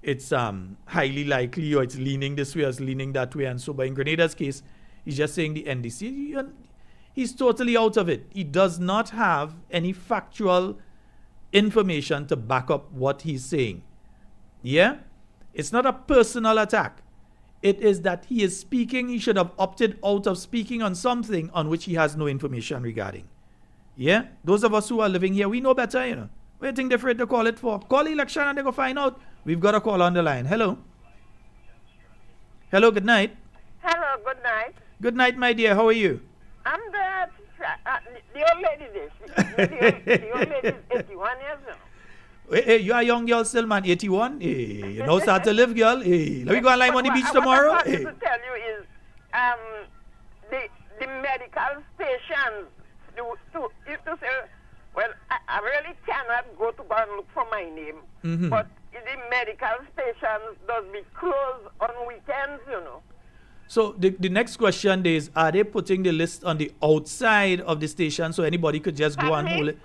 it's highly likely, or it's leaning this way, or it's leaning that way, and so. But in Grenada's case, he's just saying the NDC. He's totally out of it. He does not have any factual information to back up what he's saying. Yeah? It's not a personal attack. It is that he is speaking. He should have opted out of speaking on something on which he has no information regarding. Yeah? Those of us who are living here, we know better, What do you think they're afraid to call it for? Call the election and they go find out. We've got a call on the line. Hello. Hello, good night. Hello, good night. Good night, my dear. How are you? I'm the old lady this. The old lady is 81 years old. Hey, you are a young girl still, man. 81. Hey, you know, start to live, girl. Hey, let me go and lie on the beach tomorrow. What I wanted to tell you is the medical stations, to say, well, I really cannot go to go and look for my name, but the medical stations does be closed on weekends, So the next question is, are they putting the list on the outside of the station so anybody could just go and hold it?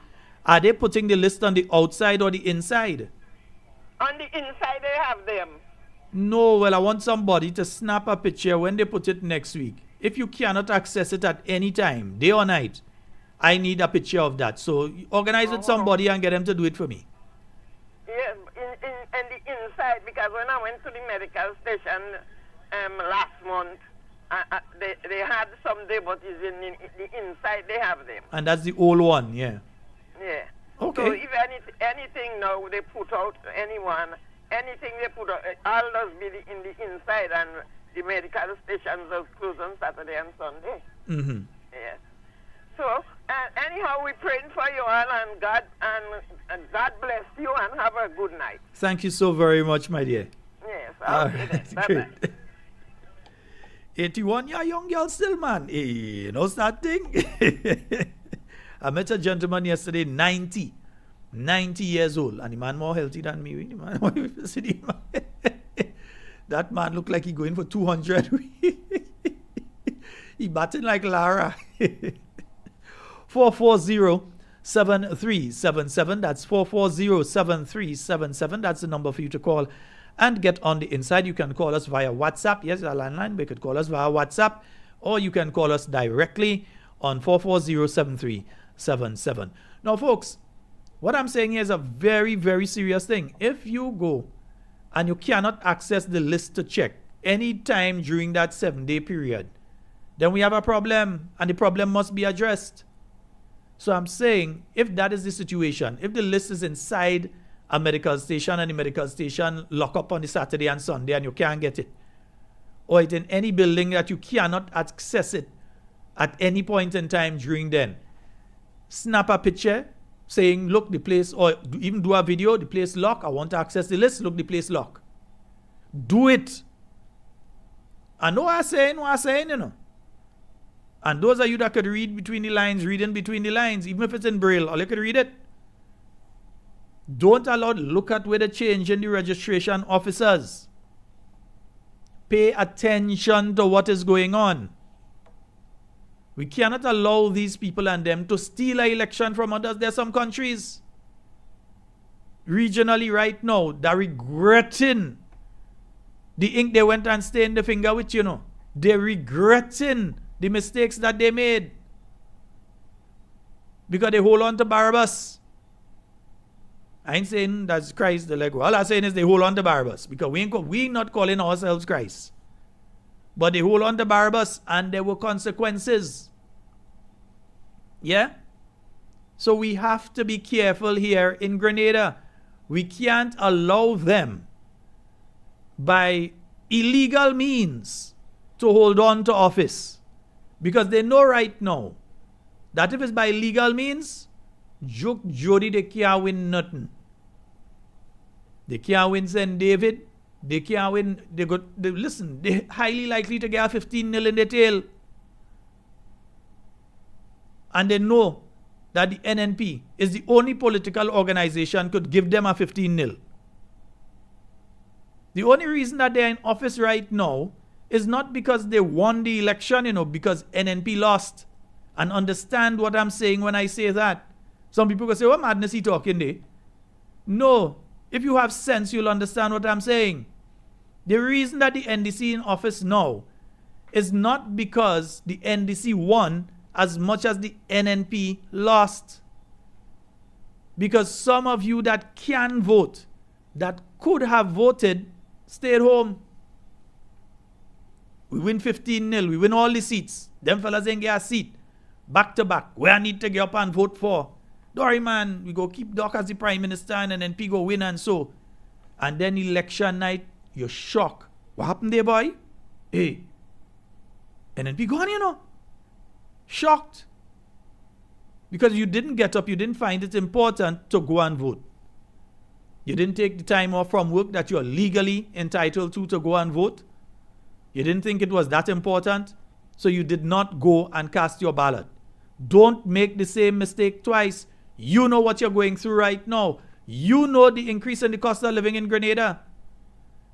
Are they putting the list on the outside or the inside? On the inside they have them. No, well, I want somebody to snap a picture when they put it next week. If you cannot access it at any time, day or night, I need a picture of that. So organize with somebody and get them to do it for me. Yes, in the inside, because when I went to the medical station last month, they had some there, but it's in the inside they have them. And that's the old one, yeah. Yeah. Okay. So if anything now they put out, anything they put out, all does be in the inside, and the medical stations are closed on Saturday and Sunday. Mm-hmm. Yes. So, anyhow, we're praying for you all, and God bless you, and have a good night. Thank you so very much, my dear. Yes, okay then. Bye-bye. 81, yeah, young girl still, man. Hey, you know that thing? I met a gentleman yesterday, 90 years old, and the man more healthy than me. The man, that man looked like he going for 200. He batting like Lara. 440-7377. That's 440-7377. That's the number for you to call and get on the inside. You can call us via WhatsApp. Yes, our landline. You could call us via WhatsApp, or you can call us directly on 440-7377. Now, folks, what I'm saying here is a very, very serious thing. If you go and you cannot access the list to check any time during that 7-day period, then we have a problem, and the problem must be addressed. So I'm saying, if that is the situation, if the list is inside a medical station and the medical station lock up on the Saturday and Sunday and you can't get it, or it's in any building that you cannot access it at any point in time during then, snap a picture saying, look, the place, or even do a video, the place lock, I want to access the list, look, the place lock. Do it. I know what I'm saying, you know. And those of you that could read between the lines, reading between the lines, even if it's in Braille, or you could read it. Don't allow, look at where the change in the registration officers. Pay attention to what is going on. We cannot allow these people and them to steal an election from others. There are some countries regionally right now that are regretting the ink they went and stained the finger with, you know. They're regretting the mistakes that they made because they hold on to Barabbas. I ain't saying that's Christ the leg. All I'm saying is they hold on to Barabbas because we not calling ourselves Christ. But they hold on to Barabbas and there were consequences. Yeah? So we have to be careful here in Grenada. We can't allow them by illegal means to hold on to office. Because they know right now that if it's by legal means, Jody, they can't win nothing. They can't win St. David. They can't win. Listen, they're highly likely to get a 15-0 in the tail. And they know that the NNP is the only political organization could give them a 15-0. The only reason that they're in office right now is not because they won the election, you know, because NNP lost. And understand what I'm saying when I say that. Some people will say, what madness he talking there? No. If you have sense, you'll understand what I'm saying. The reason that the NDC in office now is not because the NDC won as much as the NNP lost. Because some of you that can vote, that could have voted, stayed home. We win 15-0. We win all the seats. Them fellas ain't get a seat. Back to back. Where I need to get up and vote for. Dory, man, we go keep Doc as the Prime Minister and then NNP go win and so. And then election night, you're shocked. What happened there, boy? Hey. NNP gone, you know. Shocked. Because you didn't get up, you didn't find it important to go and vote. You didn't take the time off from work that you're legally entitled to go and vote. You didn't think it was that important, so you did not go and cast your ballot. Don't make the same mistake twice. You know what you're going through right now. You know the increase in the cost of living in Grenada.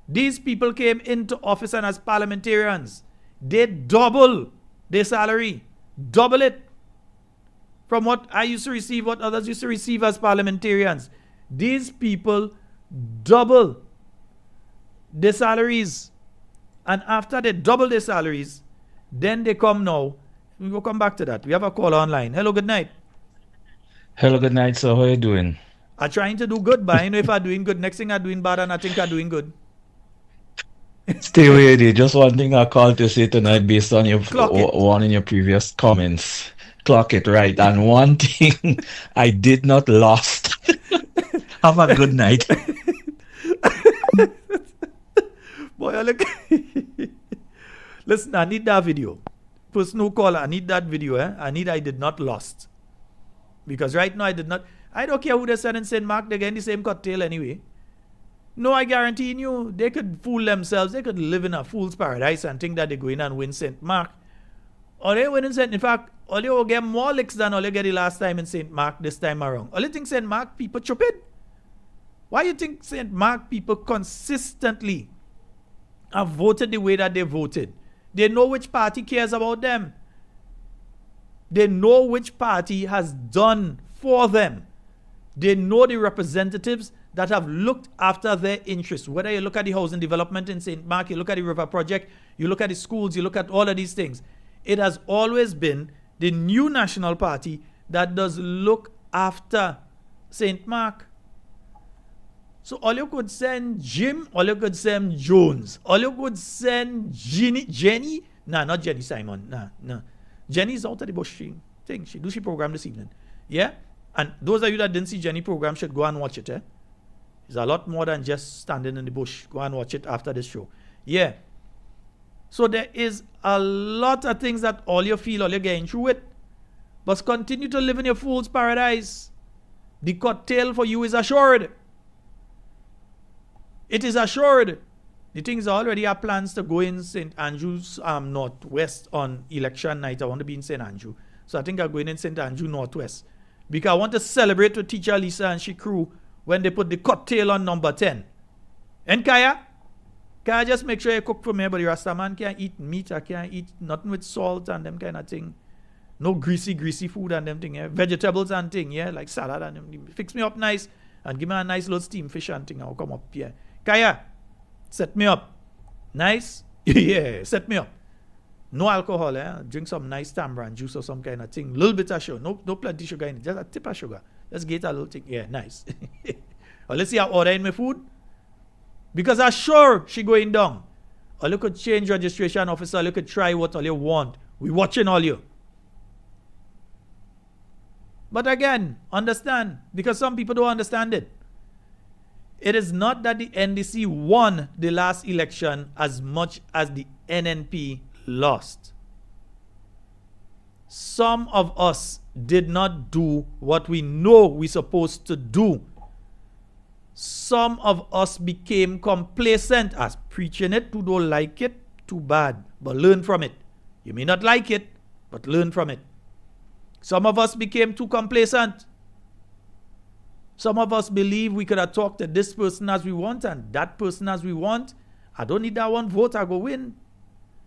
These people came into office and as parliamentarians, they double their salary. Double it. From what I used to receive, what others used to receive as parliamentarians. These people double their salaries. And after they double their salaries, then they come now. We will come back to that. We have a call online. Hello, good night. Hello, good night, sir. How are you doing? I'm trying to do good, but I know if I'm doing good. Next thing I'm doing bad and I think I'm doing good. Stay with you. Just one thing I called to say tonight based on your one in your previous comments. Clock it right. And one thing I did not lost. Have a good night. Boy, look. Listen, I need that video. person who called, I need that video. I did not lost. Because right now I don't care who they send in St. Mark, they're getting the same cocktail anyway. No, I guarantee you, they could fool themselves. They could live in a fool's paradise and think that they're going and win St. Mark. Or they win in St. In fact, or they will get more licks than all they get the last time in St. Mark this time around. Or you think St. Mark people stupid? Why you think St. Mark people consistently have voted the way that they voted? They know which party cares about them. They know which party has done for them. They know the representatives that have looked after their interests. Whether you look at the housing development in St. Mark, you look at the river project, you look at the schools, you look at all of these things. It has always been the new National Party that does look after St. Mark. So all you could send Jim, all you could send Jones, all you could send Jenny. Nah, not Jenny Simon. Nah. Jenny's out of the bush thing. She do she program this evening. Yeah? And those of you that didn't see Jenny program should go and watch it. It's a lot more than just standing in the bush. Go and watch it after this show. Yeah. So there is a lot of things that all you feel, all you're getting through it. But continue to live in your fool's paradise. The cocktail for you is assured. It is assured. The things already have plans to go in St. Andrews Northwest on election night. I want to be in St. Andrew. So I think I'm going in St. Andrew Northwest. Because I want to celebrate with Teacher Lisa and she crew when they put the cocktail on number 10. And Kaya just make sure you cook for me, but the Rasta man can't eat meat. I can't eat nothing with salt and them kind of thing. No greasy food and them thing. Yeah? Vegetables and thing, yeah, like salad and them. Fix me up nice and give me a nice little steamed fish and thing. I'll come up here. Yeah. Kaya, set me up. Nice? Yeah, set me up. No alcohol, drink some nice tamarind juice or some kind of thing. Little bit of sugar. No plenty sugar in it. Just a tip of sugar. Let's get a little thing. Yeah, nice. Or let's see I order in my food. Because I'm sure she going down. Or you could change registration officer. Or you could try what all you want. We watching all you. But again, understand. Because some people don't understand it. It is not that the NDC won the last election as much as the NNP lost. Some of us did not do what we know we're supposed to do. Some of us became complacent as preaching it. Who don't like it, too bad. But learn from it. You may not like it, but learn from it. Some of us became too complacent. Some of us believe we could have talked to this person as we want and that person as we want. I don't need that one vote, I go win.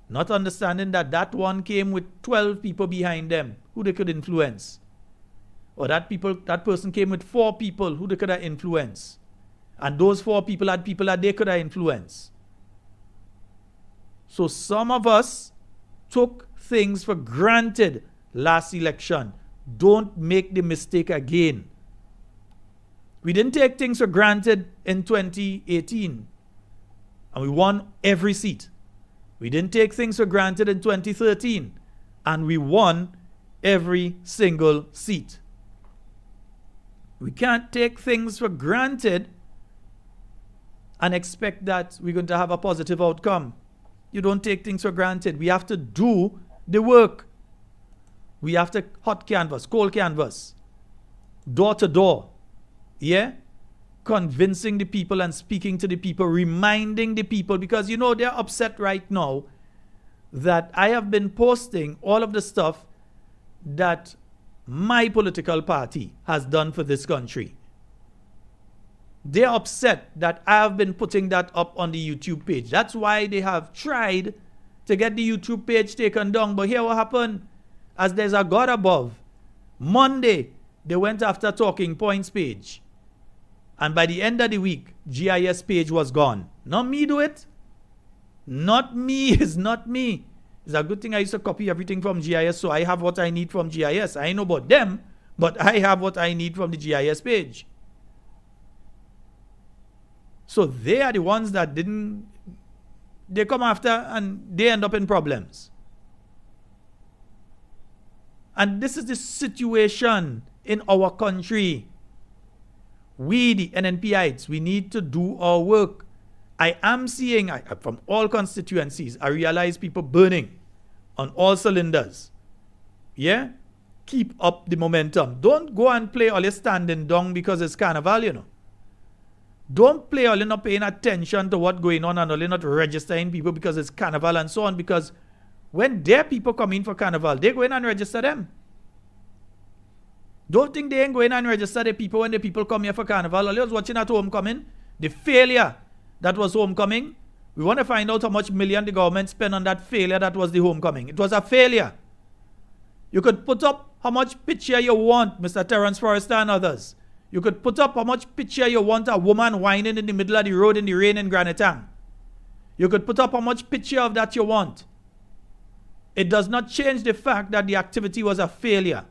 Not understanding that one came with 12 people behind them who they could influence. Or that person came with 4 people who they could have influenced. And those 4 people had people that they could have influenced. So some of us took things for granted last election. Don't make the mistake again. We didn't take things for granted in 2018. And we won every seat. We didn't take things for granted in 2013. And we won every single seat. We can't take things for granted and expect that we're going to have a positive outcome. You don't take things for granted. We have to do the work. We have to hot canvas, cold canvas, door to door. Yeah? Convincing the people and speaking to the people, reminding the people, because they're upset right now that I have been posting all of the stuff that my political party has done for this country. They're upset that I have been putting that up on the YouTube page. That's why they have tried to get the YouTube page taken down. But here what happened? As there's a God above, Monday, they went after Talking Points page. And by the end of the week, GIS page was gone. Not me do it. Not me. It's not me. It's a good thing I used to copy everything from GIS, so I have what I need from GIS. I know about them, but I have what I need from the GIS page. So they are the ones that they come after and they end up in problems. And this is the situation in our country. We, the NNPites, we need to do our work. I am seeing, from all constituencies, I realize people burning. on all cylinders. Yeah? Keep up the momentum. Don't go and play all your standing down because it's carnival, you know. Don't play all you're not paying attention to what's going on and all you're not registering people because it's carnival and so on, because when their people come in for carnival, they go in and register them. Don't think they ain't going and register the people when the people come here for carnival. All you're watching at homecoming, the failure that was homecoming. We want to find out how much million the government spent on that failure that was the homecoming. It was a failure. You could put up how much picture you want, Mr. Terence Forrester and others. You could put up how much picture you want a woman whining in the middle of the road in the rain in Granitang. You could put up how much picture of that you want. It does not change the fact that the activity was a failure.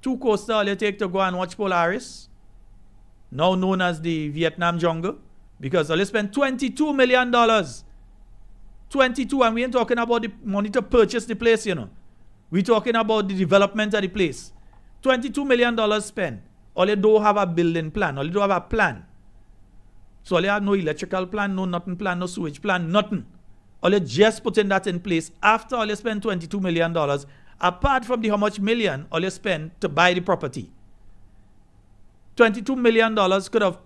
2 coaster all you take to go and watch Polaris, now known as the Vietnam Jungle, because all you spent $22 million. 22, and we ain't talking about the money to purchase the place, you know. We're talking about the development of the place. $22 million spent. All you don't have a building plan. All you don't have a plan. So all you have no electrical plan, no nothing plan, no sewage plan, nothing. All you just putting that in place after all you spend $22 million, apart from the how much million all you spend to buy the property. $22 million could have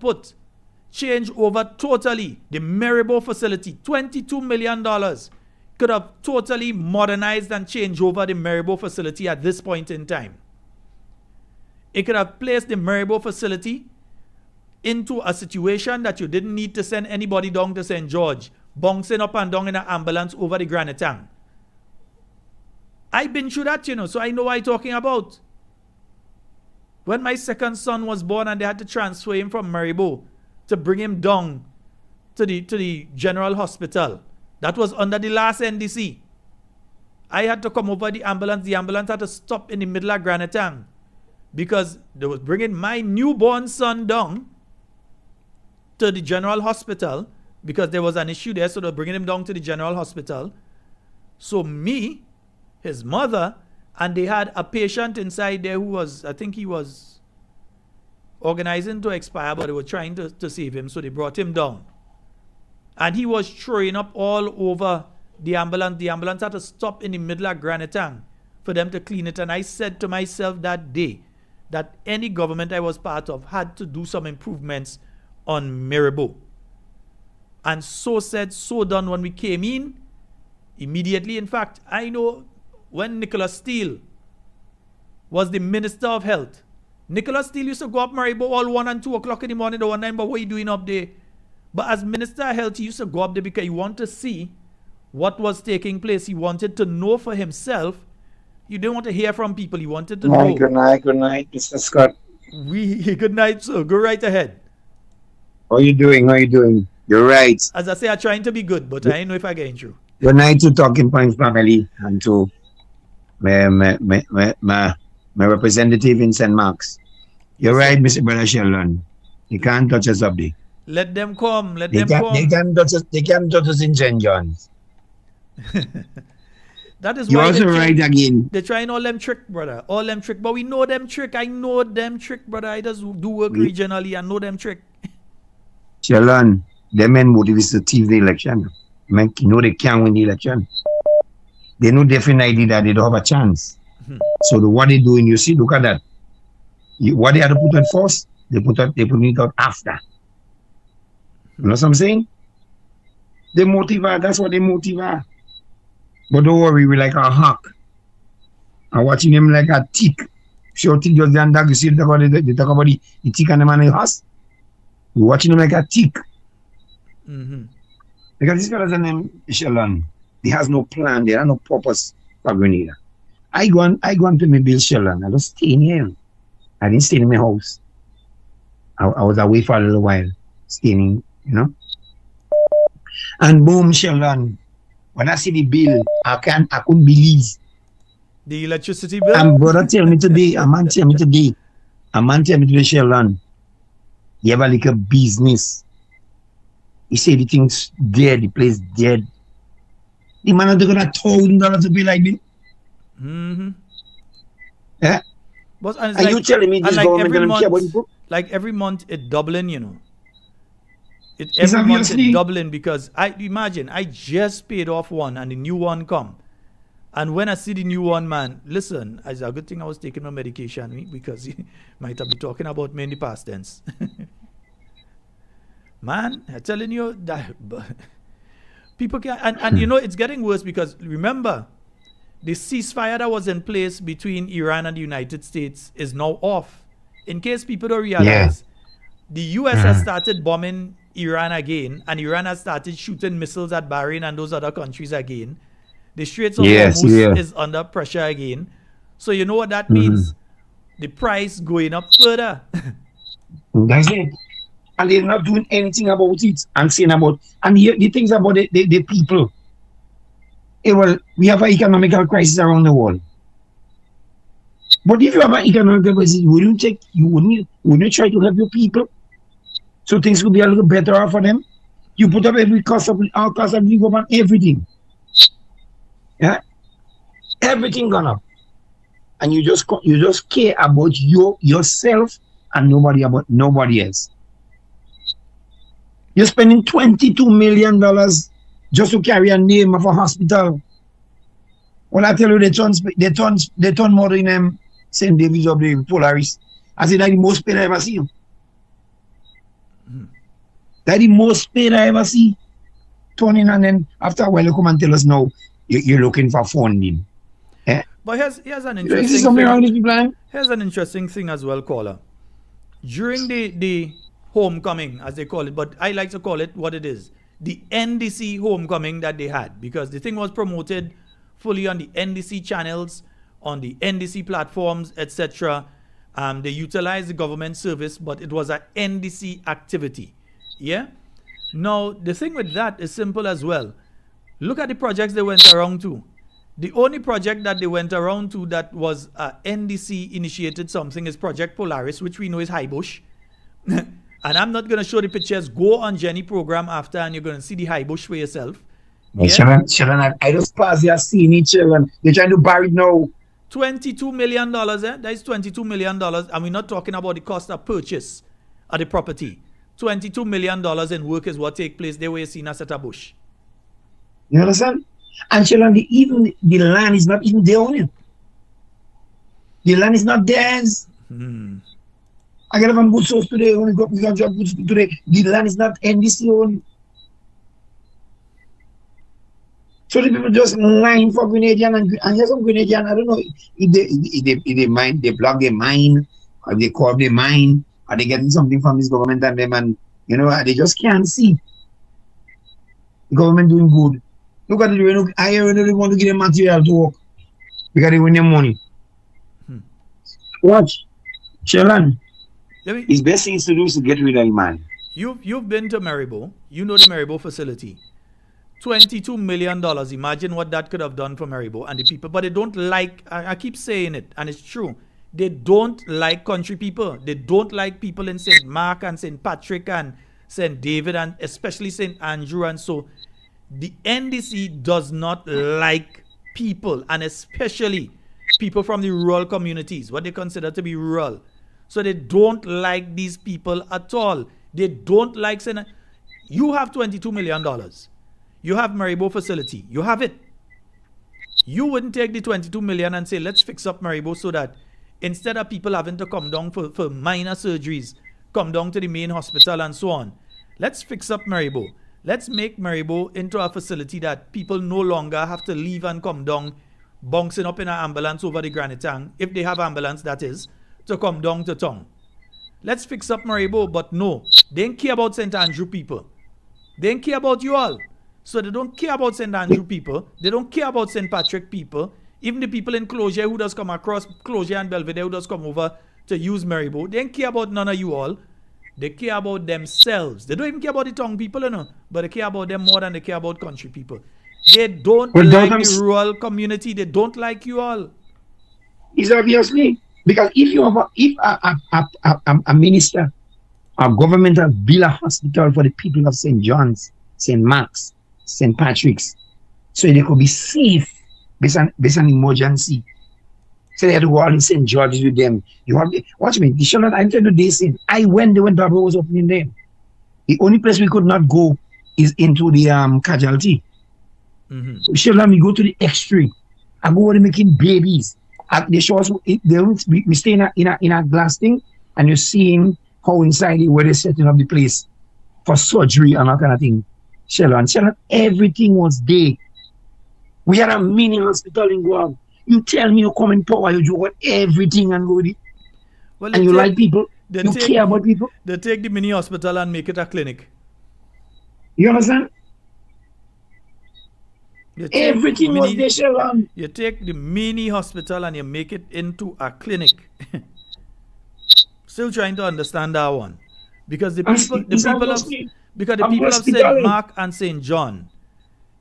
changed over totally the Maribo facility. $22 million could have totally modernized and changed over the Maribo facility at this point in time. It could have placed the Maribo facility into a situation that you didn't need to send anybody down to St. George, bouncing up and down in an ambulance over the Granitang. I've been through that, you know, so I know what I'm talking about. When my second son was born and they had to transfer him from Maribo to bring him down to the General Hospital, that was under the last NDC. I had to come over the ambulance. The ambulance had to stop in the middle of Granitang because they was bringing my newborn son down to the General Hospital because there was an issue there, so they were bringing him down to the General Hospital. So me, his mother, and they had a patient inside there who was, I think he was organizing to expire, but they were trying to save him, so they brought him down. And he was throwing up all over the ambulance. The ambulance had to stop in the middle of Granitang for them to clean it. And I said to myself that day that any government I was part of had to do some improvements on Maribo. And so said, so done. When we came in, immediately, in fact, I know when Nicholas Steele was the Minister of Health, Nicholas Steele used to go up Maribo all 1 and 2 o'clock in the morning to wonder, but what are you doing up there? But as Minister of Health, he used to go up there because he wanted to see what was taking place. He wanted to know for himself. He didn't want to hear from people. He wanted to know. Good night, Mr. Scott. Good night, sir. Go right ahead. How you doing? You're right. As I say, I'm trying to be good, but I don't know if I get through. Good night to Talking Points family and to my representative in St. Mark's. You're right, Mr. Brother Sheldon. You can't touch us up there. Let them come. They can touch us in St. John's. That is You're why also right again. they're trying all them trick, brother. All them trick. But we know them trick. I know them trick, brother. I just do work regionally and know them trick. Sheldon, them men motivates to thief the election. Men know they can't win the election. They know definitely that they don't have a chance. So what they doing, you see, look at that. What they had to put on first, they put it out after. You know what I'm saying? They motivate, that's what they motivate. But don't worry, we like a hawk. I'm watching them like a tick. Sure, tick just the under, you see, they talk about the tick and the man in the house. We're watching them like a tick. Because this fellow's name Sheldon, he has no plan, there are no purpose for Grenada. I go and pay my bill, Sheldon. I just stay in here. I didn't stay in my house. I was away for a little while, staying, you know. And boom, Sheldon. When I see the bill, I couldn't believe. The electricity bill? And brother tell me today, a man tell me today, Sheldon, you have a little business. He said the thing's dead, the place dead. The man had to get $1,000 to be like this. Yeah? But, and you telling me this like government doesn't care about the book? Like every month it doubling, you know. Every month it's obviously- doubling because I just paid off one and the new one come. And when I see the new one, man, listen, it's a good thing I was taking my medication because he might have been talking about me in the past tense. Man, I'm telling you that people can, and you know, it's getting worse because remember, the ceasefire that was in place between Iran and the United States is now off. In case people don't realize, the US has started bombing Iran again, and Iran has started shooting missiles at Bahrain and those other countries again. The Straits of Hormuz is under pressure again. So you know what that means? The price going up further. That's it. And they're not doing anything about it. And saying about, and here, the things about the people. Well, we have an economical crisis around the world. But if you have an economic crisis, wouldn't you try to help your people? So things could be a little better for them. You put up every cost of living on everything. Yeah, everything gone up, and you just care about yourself and nobody else. You're spending $22 million just to carry a name of a hospital. Well, I tell you, they turn more in St. David's of the Polaris. I say that's the most pain I ever see. That's the most pain I ever see. Turning, and then after a while you come and tell us now you're looking for funding. But here's an You see something wrong with these people? Here's an interesting thing as well, caller. During the homecoming, as they call it, but I like to call it what it is, the NDC homecoming that they had, because the thing was promoted fully on the NDC channels, on the NDC platforms, etc. They utilized the government service, but it was an NDC activity. Yeah? Now, the thing with that is simple as well. Look at the projects they went around to. The only project that they went around to that was NDC initiated something is Project Polaris, which we know is High Bush. And I'm not going to show the pictures. Go on Jenny program after and you're going to see the High Bush for yourself. Yeah? Sharon, I just pass here seeing it, Sharon. They're trying to bury it now. $22 million, that is $22 million. And we're not talking about the cost of purchase of the property. $22 million in work is what take place there where you see Nasetta Bush. You understand? And Sharon, the land is not even their own. The land is not theirs. I got a good source today. We got job goods today. The land is not NDC owned. So the people just lying for Grenadian and here's some Grenadian. I don't know if they mine, they block their mine, or they curb their mine, or they getting something from this government and them, and you know they just can't see the government doing good. Look at it. I really want to give them material to work because they win their money. Watch, Sheldon. His best thing to do is to get rid of him, man. You've been to Maribo. You know the Maribo facility. $22 million. Imagine what that could have done for Maribo and the people. But they don't like, I keep saying it, and it's true. They don't like country people. They don't like people in St. Mark and St. Patrick and St. David and especially St. Andrew. And so the NDC does not like people, and especially people from the rural communities, what they consider to be rural. So they don't like these people at all. They don't like saying, you have $22 million. You have Maribo facility. You have it. You wouldn't take the $22 million and say, let's fix up Maribo so that instead of people having to come down for minor surgeries, come down to the main hospital and so on. Let's fix up Maribo. Let's make Maribo into a facility that people no longer have to leave and come down, bouncing up in an ambulance over the Granite Tank, if they have ambulance, that is, to come down to town. Let's fix up Maribo, but no, they don't care about St. Andrew people. They don't care about you all. So they don't care about St. Andrew people. They don't care about St. Patrick people. Even the people in Closure who does come across Closure and Belvedere who does come over to use Maribo, they don't care about none of you all. They care about themselves. They don't even care about the tongue people, you know, but they care about them more than they care about country people. They don't like the rural community. They don't like you all. It's obviously because if you have a minister, a government has built a hospital for the people of St. John's, St. Mark's, St. Patrick's, so they could be safe based on emergency. So they had to go out in St. George's with them. You have watch me. The Charlotte, I'm telling you this thing. They went Barbara was opening them. The only place we could not go is into the casualty. Mm-hmm. So Sheldon, we go to the extreme. I go over there making babies. They show us we stay in a glass thing, and you're seeing how inside it where they're setting up the place for surgery and that kind of thing. Sheldon, everything was there. We had a mini hospital in Guam. You tell me you come in power, you do what everything and go there. Well, And you like people, you care about people. They take the mini hospital and make it a clinic. You understand? You take Everything was there, Sheldon. You take the mini hospital and you make it into a clinic. Still trying to understand that one. Because the people of St. Mark and St. John,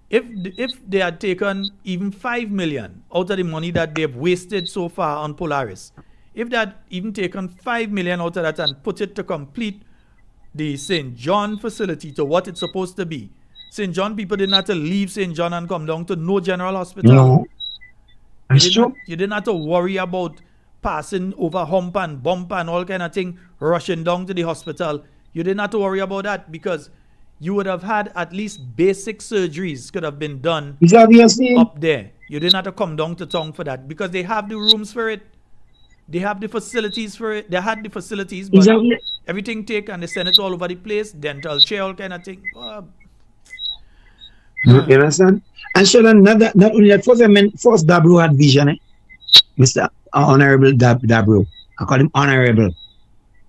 if they had taken even 5 million out of the money that they've wasted so far on Polaris, if they had even taken 5 million out of that and put it to complete the St. John facility to what it's supposed to be, St. John people didn't have to leave St. John and come down to no general hospital. No. That's true. You didn't have to worry about passing over hump and bump and all kind of thing, rushing down to the hospital. You didn't have to worry about that because you would have had at least basic surgeries could have been done up there. You didn't have to come down to town for that because they have the rooms for it. They have the facilities for it. They had the facilities, but everything take and they send it all over the place. Dental chair, all kind of thing. You understand? And Sheldon, not only that, first Dabro had vision, Mr. Honorable Dabro. I call him Honorable.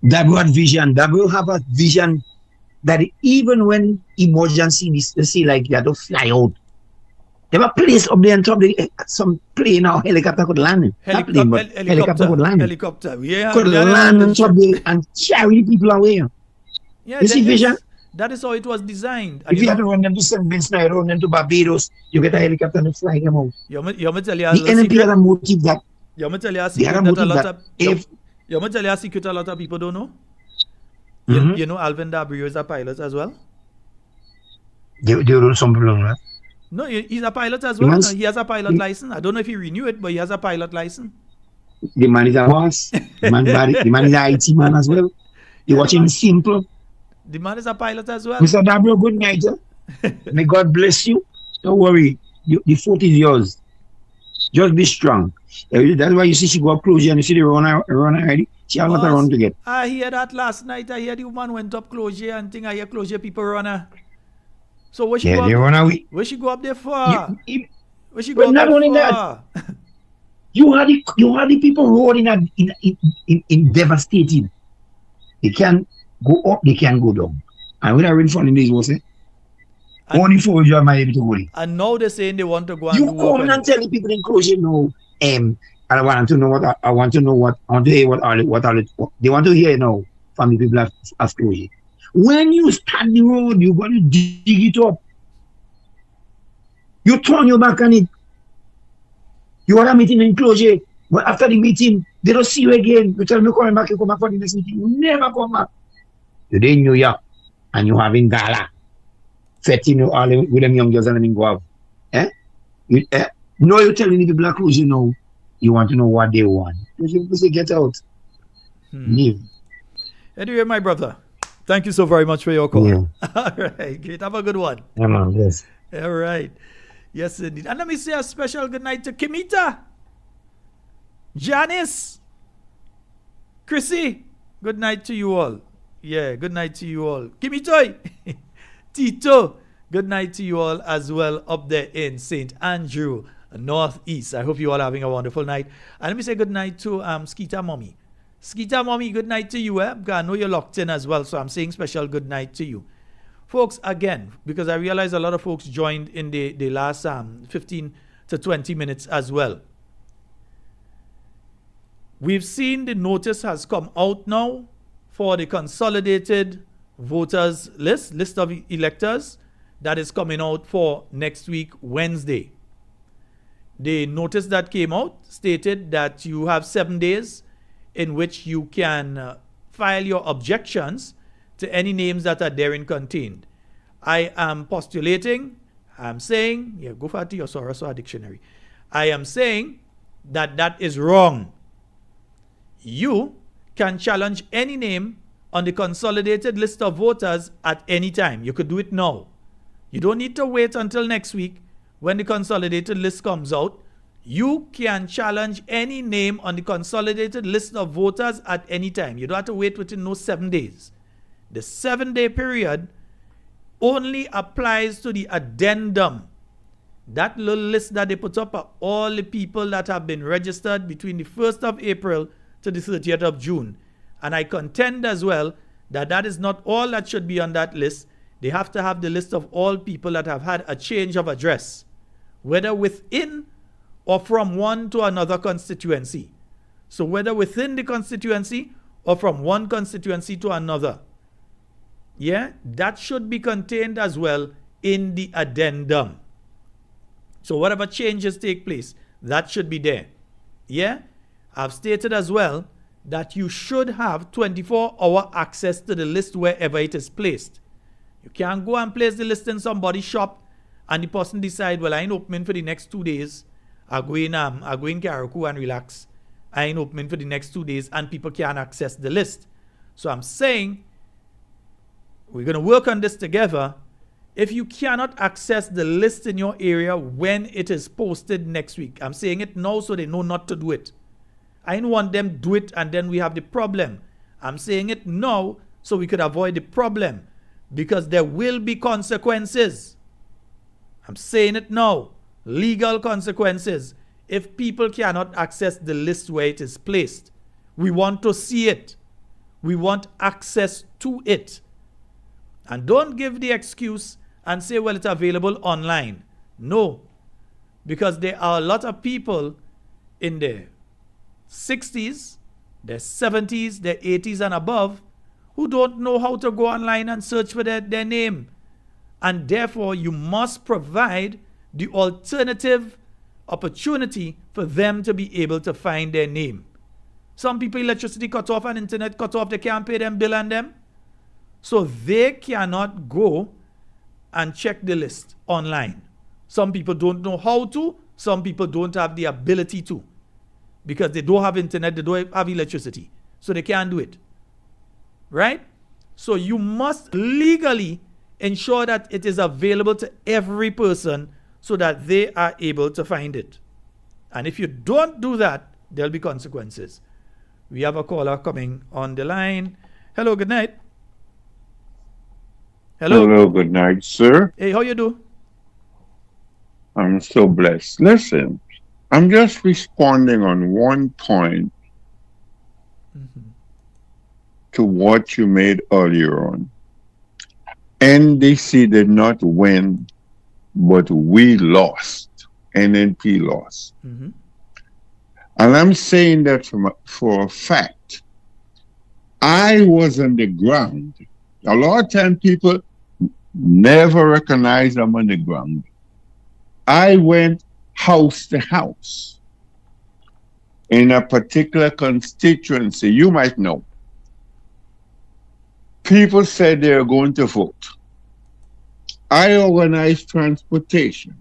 Dabro had vision. Dabro have a vision that even when emergency needs to see like that to fly out, they have a place up there on top of some plane or helicopter could land. Helicopter could land. Yeah. Could land on top there and carry the people away. Yeah, you see vision? That is how it was designed. If you had to run them to St. Vincent, run them to Barbados, you get a helicopter and fly them out. You want me tell you the NNP had a motive that. You want me tell you a secret that a lot of you want me tell you a secret a lot of people don't know? Mm-hmm. You know Alvin Dabrio is a pilot as well? They wrote something wrong, right? No, he's a pilot as well. He has a pilot license. I don't know if he renewed it, but he has a pilot license. The man is a boss. The man is an IT man as well. You watch him simple. The man is a pilot as well. Mr. Dabro, good night. May God bless you. Don't worry. The foot is yours. Just be strong. That's why you see she go up closure and you see the runner already. She has not a run to get. I hear that last night. I hear the woman went up closure and think I hear closure people runner. So what she go they up, run away. Where she go up there for? Where she go up not there only for? That. You had the people rolling in devastated. They can go up, they can go down. And when I read from this was it? Only 4 you are able to go in. And now they're saying they want to go and you come and tell the people in closure no. I want to know what they want to hear now from the people of closure. When you start the road, you're going to dig it up. You turn your back on it. You want a meeting in closure, but after the meeting, they don't see you again. You tell me coming back, you come back for the next meeting. You never come back. You're in New York and you're having gala. Fetting you all with them young girls and them go out. No, you're telling the people at closure now, you want to know what they want. You say, get out. Leave. Anyway, my brother, thank you so very much for your call. Yeah. All right, great. Have a good one. Yeah, man, yes. All right. Yes, indeed. And let me say a special good night to Kimita, Janice, Chrissy. Good night to you all. Yeah, good night to you all. Kimitoy, Tito. Good night to you all as well up there in St. Andrew, Northeast. I hope you all are having a wonderful night. And let me say good night to Skeeter Mommy. Skeeter Mommy, good night to you. Because I know you're locked in as well, so I'm saying special good night to you. Folks, again, because I realize a lot of folks joined in the last 15 to 20 minutes as well. We've seen the notice has come out now for the consolidated voters list of electors that is coming out for next week, Wednesday. The notice that came out stated that you have 7 days in which you can file your objections to any names that are therein contained. I am postulating, I'm saying, go for your Soros dictionary. I am saying that is wrong. You can challenge any name on the consolidated list of voters at any time. You could do it now. You don't need to wait until next week when the consolidated list comes out. You can challenge any name on the consolidated list of voters at any time. You don't have to wait within those 7 days. The 7-day period only applies to the addendum. That little list that they put up are all the people that have been registered between the 1st of April to the 30th of June. And I contend as well that that is not all that should be on that list. They have to have the list of all people that have had a change of address, whether within or from one to another constituency. So whether within the constituency or from one constituency to another. Yeah, that should be contained as well in the addendum. So whatever changes take place, that should be there. Yeah, I've stated as well that you should have 24-hour access to the list wherever it is placed. You can't go and place the list in somebody's shop and the person decide, well, I ain't opening for the next 2 days. I go in Carriacou and relax. I ain't opening for the next 2 days and people can't access the list. So I'm saying we're going to work on this together. If you cannot access the list in your area when it is posted next week, I'm saying it now so they know not to do it. I don't want them to do it and then we have the problem. I'm saying it now so we could avoid the problem because there will be consequences. I'm saying it now. Legal consequences if people cannot access the list where it is placed. We want to see it. We want access to it. And don't give the excuse and say, well, it's available online. No, because there are a lot of people in their 60s, their 70s, their 80s and above who don't know how to go online and search for their name. And therefore, you must provide the alternative opportunity for them to be able to find their name. Some people, electricity cut off and internet cut off, they can't pay them bill and them. So they cannot go and check the list online. Some people don't know how to, some people don't have the ability to, because they don't have internet, they don't have electricity. So they can't do it. Right? So you must legally ensure that it is available to every person so that they are able to find it. And if you don't do that, there'll be consequences. We have a caller coming on the line. Hello, good night. Hello, good night, sir. Hey, how you do? I'm so blessed. Listen, I'm just responding on one point to what you made earlier on. NDC did not win, but we lost. NNP lost. And I'm saying that for a fact. I was on the ground. A lot of times people never recognize I'm on the ground. I went house to house in a particular constituency. You might know. People said they're going to vote. I organized transportation.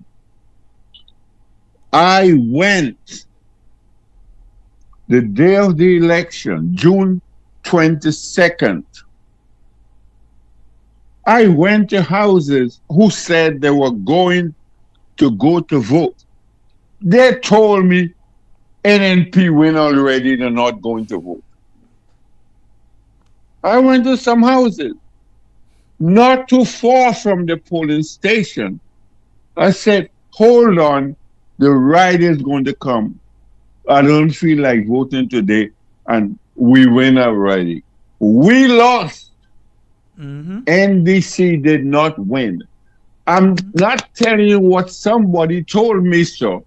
I went the day of the election, June 22nd. I went to houses who said they were going to go to vote. They told me NNP win already, they're not going to vote. I went to some houses, not too far from the polling station. I said, hold on, the ride is going to come. I don't feel like voting today, and we win already. We lost. NDC did not win. I'm not telling you what somebody told me, sir.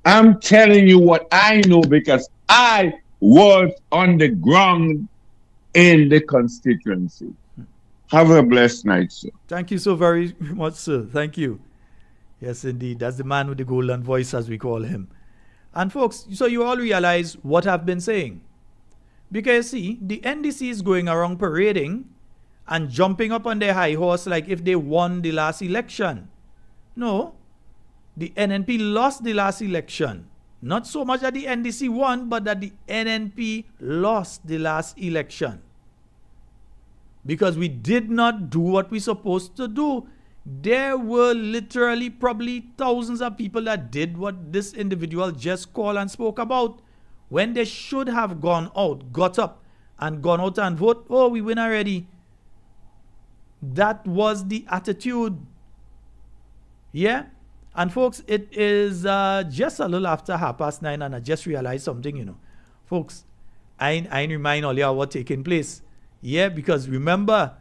I'm telling you what I know because I was on the ground in the constituency. Have a blessed night, sir. Thank you so very much, sir. Thank you. Yes, indeed. That's the man with the golden voice, as we call him. And folks, so you all realize what I've been saying. Because see, the NDC is going around parading and jumping up on their high horse like if they won the last election. No, the NNP lost the last election. Not so much that the NDC won, but that the NNP lost the last election. because we did not do what we're supposed to do. There were literally probably thousands of people that did what this individual just called and spoke about, when they should have gone out, got up, and gone out and vote. Oh, we win already. That was the attitude. Yeah? And folks, it is just a little after 9:30, and I just realized something, Folks, I remind all y'all what taking place. Yeah, because remember,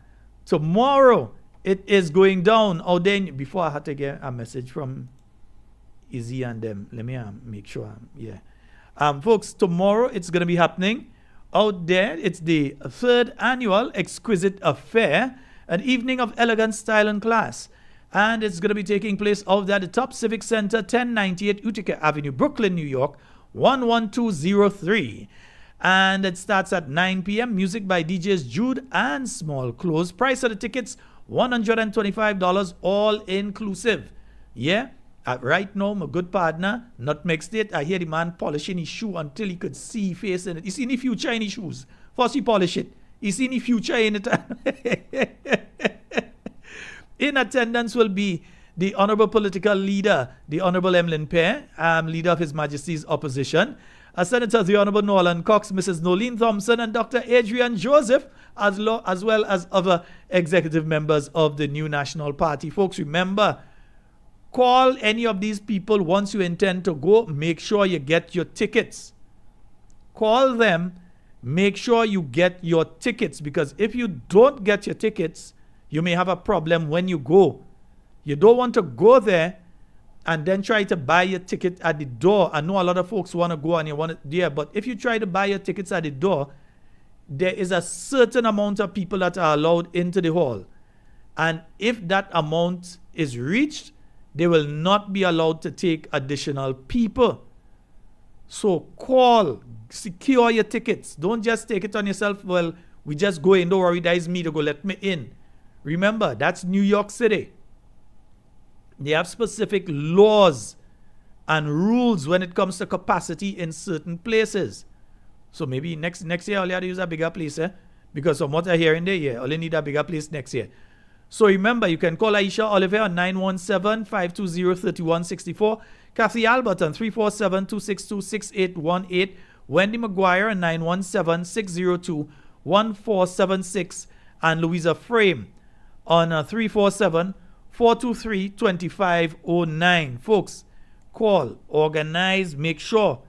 tomorrow it is going down. Oh, then, before I had to get a message from Izzy and them. Let me make sure. Yeah. Folks, tomorrow it's going to be happening out there. It's the 3rd annual Exquisite Affair, an evening of elegant style and class. And it's going to be taking place out there at the Top Civic Center, 1098 Utica Avenue, Brooklyn, New York, 11203. And it starts at 9 p.m. Music by DJs Jude and Small Clothes. Price of the tickets, $125, all inclusive. Yeah? Right now, my good partner, Nutmeg State, I hear the man polishing his shoe until he could see his face in it. He see any future in his shoes. First he polish it. He see any future in it. In attendance will be the Honorable Political Leader, the Honorable Emlyn Pear, Leader of His Majesty's Opposition, Senator the Honorable Nolan Cox, Mrs. Nolene Thompson, and Dr. Adrian Joseph, as well as other executive members of the New National Party. Folks, remember, call any of these people once you intend to go. Make sure you get your tickets. Call them. Make sure you get your tickets, because if you don't get your tickets, you may have a problem when you go. You don't want to go there and then try to buy your ticket at the door. I know a lot of folks want to go and you want it there, but if you try to buy your tickets at the door, there is a certain amount of people that are allowed into the hall. And if that amount is reached, they will not be allowed to take additional people. So call, secure your tickets. Don't just take it on yourself. Well, we just go in, don't worry, that is me to go, let me in. Remember, that's New York City. They have specific laws and rules when it comes to capacity in certain places. So maybe next year, all you have to use a bigger place, because from what I hear in there, yeah, all you need a bigger place next year. So remember, you can call Aisha Oliver on 917-520-3164, Kathy Albert on 347-262-6818, Wendy McGuire on 917-602-1476, and Louisa Frame on 347-423-2509. Folks, call, organize, make sure,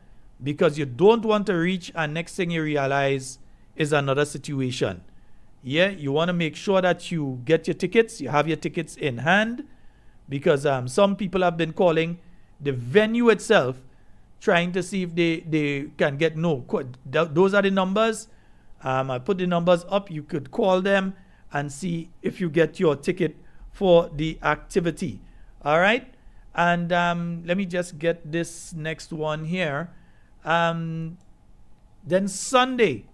because you don't want to reach, and next thing you realize is another situation. Yeah, you want to make sure that you get your tickets, you have your tickets in hand, because some people have been calling the venue itself, trying to see if they can get those are the numbers. I put the numbers up. You could call them and see if you get your ticket for the activity. All right? And let me just get this next one here. Then Sunday.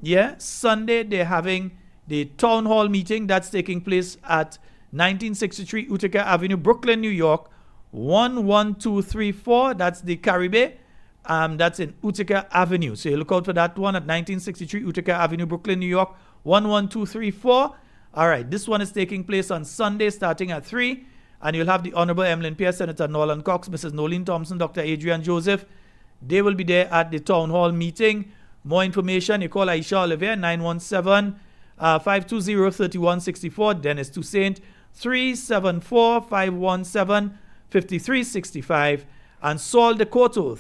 Yeah, Sunday they're having the town hall meeting that's taking place at 1963 Utica Avenue, Brooklyn, New York, 11234. That's the Caribe. That's in Utica Avenue. So you look out for that one at 1963 Utica Avenue, Brooklyn, New York, 11234. All right, this one is taking place on Sunday starting at 3. And you'll have the Honorable Emlyn Pear, Senator Nolan Cox, Mrs. Nolene Thompson, Dr. Adrian Joseph. They will be there at the town hall meeting. More information, you call Aisha Oliver, 917-520-3164. Dennis Toussaint, 374-517-5365. And Saul Decoto,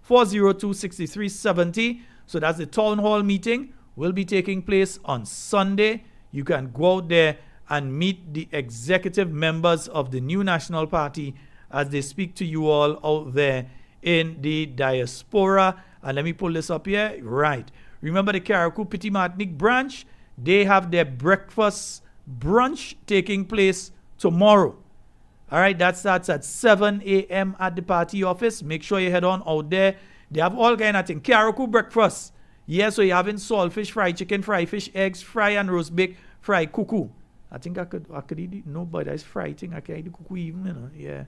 315-402-6370. So that's the town hall meeting. Will be taking place on Sunday. You can go out there and meet the executive members of the New National Party as they speak to you all out there in the diaspora. And let me pull this up here. Right. Remember the Carriacou Petit Martinique branch? They have their breakfast brunch taking place tomorrow. All right. That starts at 7 a.m. at the party office. Make sure you head on out there. They have all kind of things. Carriacou breakfast. Yeah, so you're having saltfish, fried chicken, fried fish, eggs, fry and roast bake, fried cuckoo. I think I could eat it. No, but that's fried thing. I can't eat the cuckoo even, Yeah.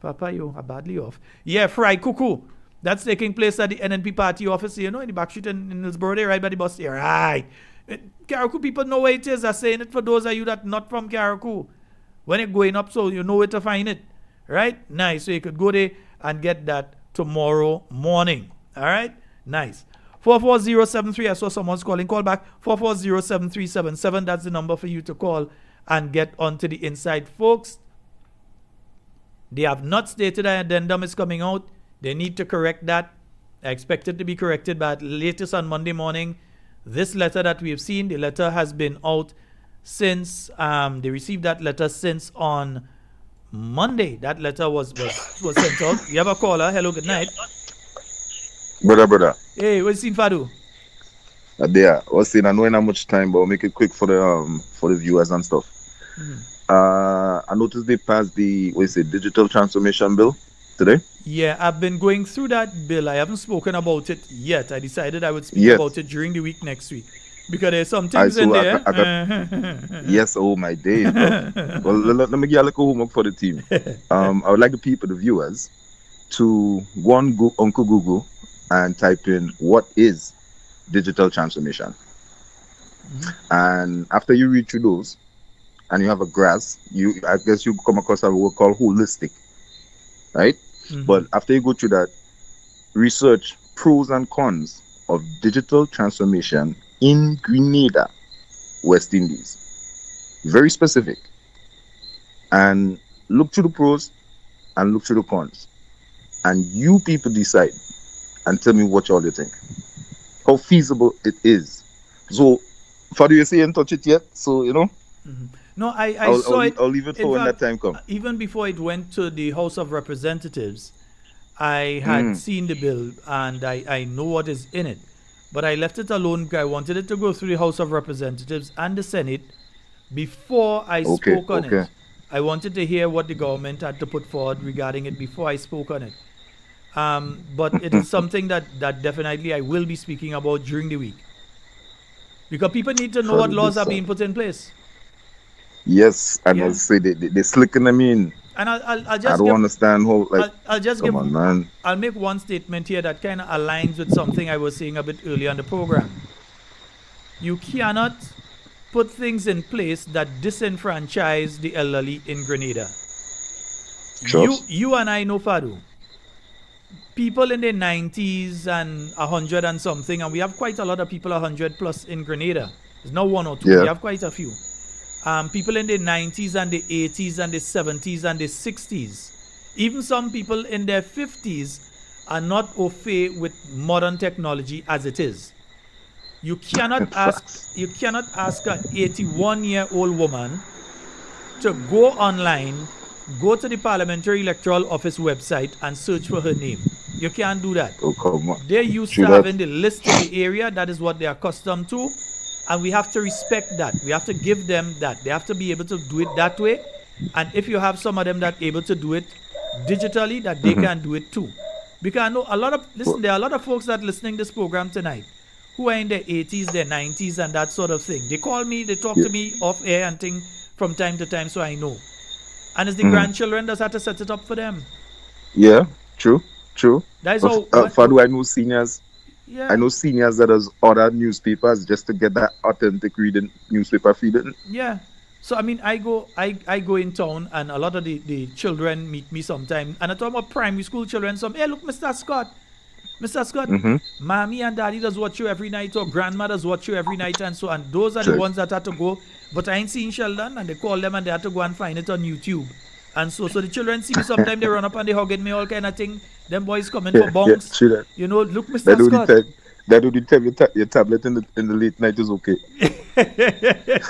Papa, you are badly off. Yeah, fried cuckoo. That's taking place at the NNP party office, in the back street in Hillsborough, right by the bus there. Right. Carriacou people know where it is. I'm saying it for those of you that not from Carriacou. When you're going up, so you know where to find it. Right? Nice. So you could go there and get that tomorrow morning. All right? Nice. 44073. I saw someone's calling. Call back. 4407377. That's the number for you to call and get onto the inside, folks. They have not stated an addendum is coming out. They need to correct that. I expect it to be corrected by at latest on Monday morning. This letter that we have seen, the letter has been out since they received that letter since on Monday. That letter was sent out. You have a caller. Hello, good night. Brother. Hey, what's in Fadu? There. I was saying I know not much time, but I'll make it quick for the viewers and stuff. I noticed they passed the digital transformation bill today. Yeah, I've been going through that bill. I haven't spoken about it yet. I decided I would speak about it during the week next week. Because there's some things in there. Yes, oh my days. Well, let me get a little homework for the team. I would like the viewers, to go on Uncle Google and type in what is digital transformation. And after you read through those, and you have a grasp, I guess you come across a word called holistic, right? But after you go through that, research pros and cons of digital transformation in Grenada, West Indies. Very specific. And look through the pros and look through the cons. And you people decide and tell me what y'all you think. How feasible it is. So, Fadu, you say you ain't touch it yet, so, you know? No, I saw it. I'll leave it for when that time comes. Even before it went to the House of Representatives, I had seen the bill and I know what is in it. But I left it alone because I wanted it to go through the House of Representatives and the Senate before I spoke on it. I wanted to hear what the government had to put forward regarding it before I spoke on it. But it is something that definitely I will be speaking about during the week. Because people need to know what laws are being put in place. Yes, and I'll say they slicking them in. And I'll just I don't understand how, like, I'll make one statement here that kind of aligns with something I was saying a bit earlier on the program. You cannot put things in place that disenfranchise the elderly in Grenada. You and I know, Fadu, people in their 90s and 100 and something, and we have quite a lot of people 100 plus in Grenada. There's not one or two, we have quite a few. People in their 90s and the 80s and the 70s and the 60s. Even some people in their 50s are not au fait with modern technology as it is. You cannot ask an 81-year-old woman to go online, go to the Parliamentary Electoral Office website and search for her name. You can't do that. Oh, come on. They're used to having the list in the area. That is what they are accustomed to. And we have to respect that. We have to give them that. They have to be able to do it that way. And if you have some of them that are able to do it digitally, that they can do it too. Because I know there are a lot of folks that are listening to this program tonight who are in their 80s, their 90s, and that sort of thing. They call me, they talk to me off air and things from time to time, so I know. And it's the grandchildren that have to set it up for them. Yeah, true. That is how. Fadu, I know seniors. Yeah. I know seniors that has ordered newspapers just to get that authentic reading newspaper feeding. Yeah. So I mean, I go in town, and a lot of the children meet me sometime, and I talk about primary school children. Some, hey, look, Mr. Scott, mommy and daddy does watch you every night, or grandma does watch you every night, and so on. Those are the ones that had to go. But I ain't seen Sheldon, and they call them, and they had to go and find it on YouTube. And so the children see me sometimes, they run up and they hug me, all kind of thing. Them boys coming for bongs. You know, look, Mr. Scott. That would tell your tablet in the late night is okay. I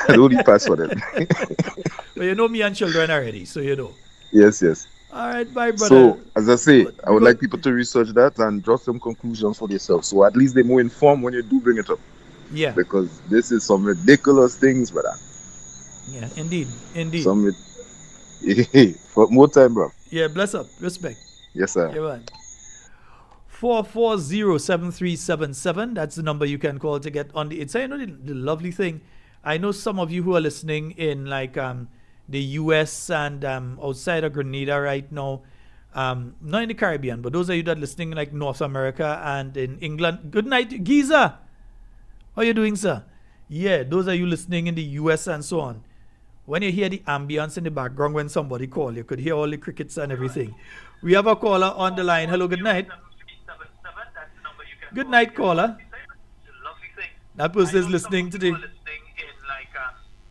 don't need password it. But you know me and children already, so you know. Yes. All right, bye, brother. So, as I say, I would like people to research that and draw some conclusions for themselves. So at least they're more informed when you do bring it up. Yeah. Because this is some ridiculous things, brother. Yeah, indeed. For more time, bro. Yeah, bless up. Respect. Yes, sir. Yeah, man. 440-7377. That's the number you can call to get on the. It's you know the lovely thing. I know some of you who are listening in like the US and outside of Grenada right now. Not in the Caribbean, but those of you that are listening in like North America and in England. Good night, Giza. How you doing, sir? Yeah, those are you listening in the US and so on. When you hear the ambience in the background when somebody call, you could hear all the crickets and everything. We have a caller on the line. Hello, good night. Good night, caller. That person is listening to the...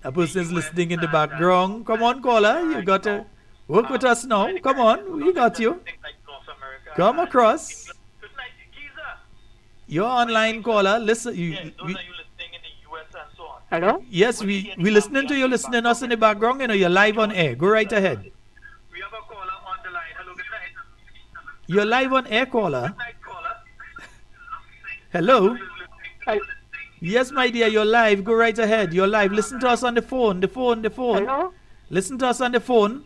That person is listening in the background. Come on, caller. You got to work with us now. Come on. We got you. Come across. You're online, caller. Listen. Hello? Yes, we listening to you, listening to us in the background. You know, you're live on air. Go right ahead. We have a caller on the line. Hello, good night. You're live on air, caller. Hello? Yes, my dear, you're live. Go right ahead. You're live. Listen to us on the phone. The phone. Hello? Listen to us on the phone.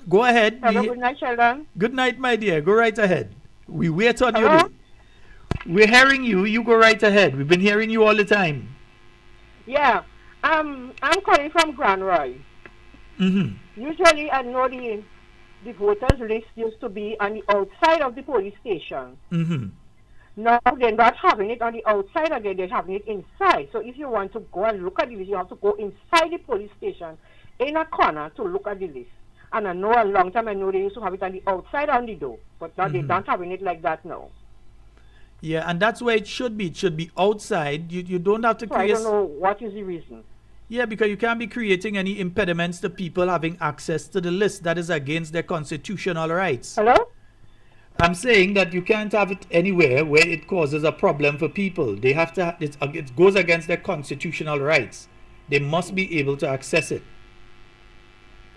Go ahead. Hello, good night, Sheldon. Good night, my dear. Go right ahead. We wait on you. We're hearing you. You go right ahead. We've been hearing you all the time. Yeah. I'm calling from Grand Roy. Mm-hmm. Usually, I know the voters list used to be on the outside of the police station. Mm-hmm. Now they're not having it on the outside again, they're having it inside. So if you want to go and look at the list, you have to go inside the police station in a corner to look at the list. And I know a long time, I know they used to have it on the outside on the door, but now they're not having it like that now. Yeah, and that's where it should be. It should be outside. You don't have to create... I don't know what is the reason. Yeah, because you can't be creating any impediments to people having access to the list. That is against their constitutional rights. Hello? I'm saying that you can't have it anywhere where it causes a problem for people. They have to. It goes against their constitutional rights. They must be able to access it.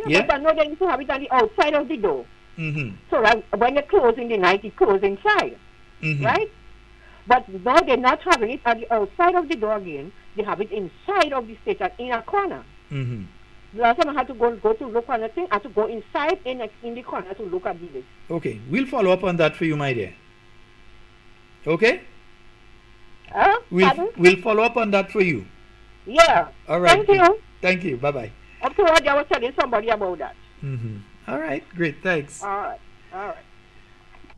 Yeah? But I know they used to have it on the outside of the door. Mm-hmm. So that when they close in the night, it closes inside. Mm-hmm. Right? But now they're not having it on the outside of the door again. They have it inside of the station in a corner. Mm-hmm. Last time I had to go to look on the thing, I had to go inside in the corner to look at the list. Okay, we'll follow up on that for you, my dear. Okay? We'll follow up on that for you. Yeah. All right. Thank you. Thank you. Bye-bye. Afterwards, I was telling somebody about that. Mm-hmm. All right. Great. Thanks. All right.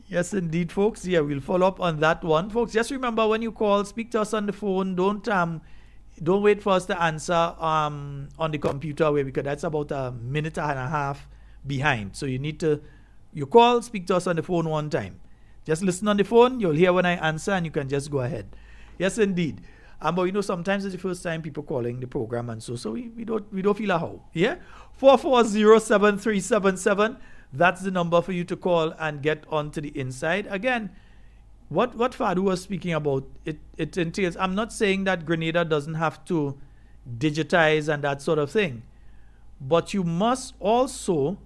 Yes, indeed, folks. Yeah, we'll follow up on that one. Folks, just remember when you call, speak to us on the phone. Don't wait for us to answer on the computer because that's about a minute and a half behind. So you call, speak to us on the phone one time. Just listen on the phone, you'll hear when I answer and you can just go ahead. Yes, indeed. But sometimes it's the first time people calling the program and so we don't feel a how. Yeah? 440-7377. That's the number for you to call and get onto the inside. Again, what Fadu was speaking about, it entails, I'm not saying that Grenada doesn't have to digitize and that sort of thing. But you must also,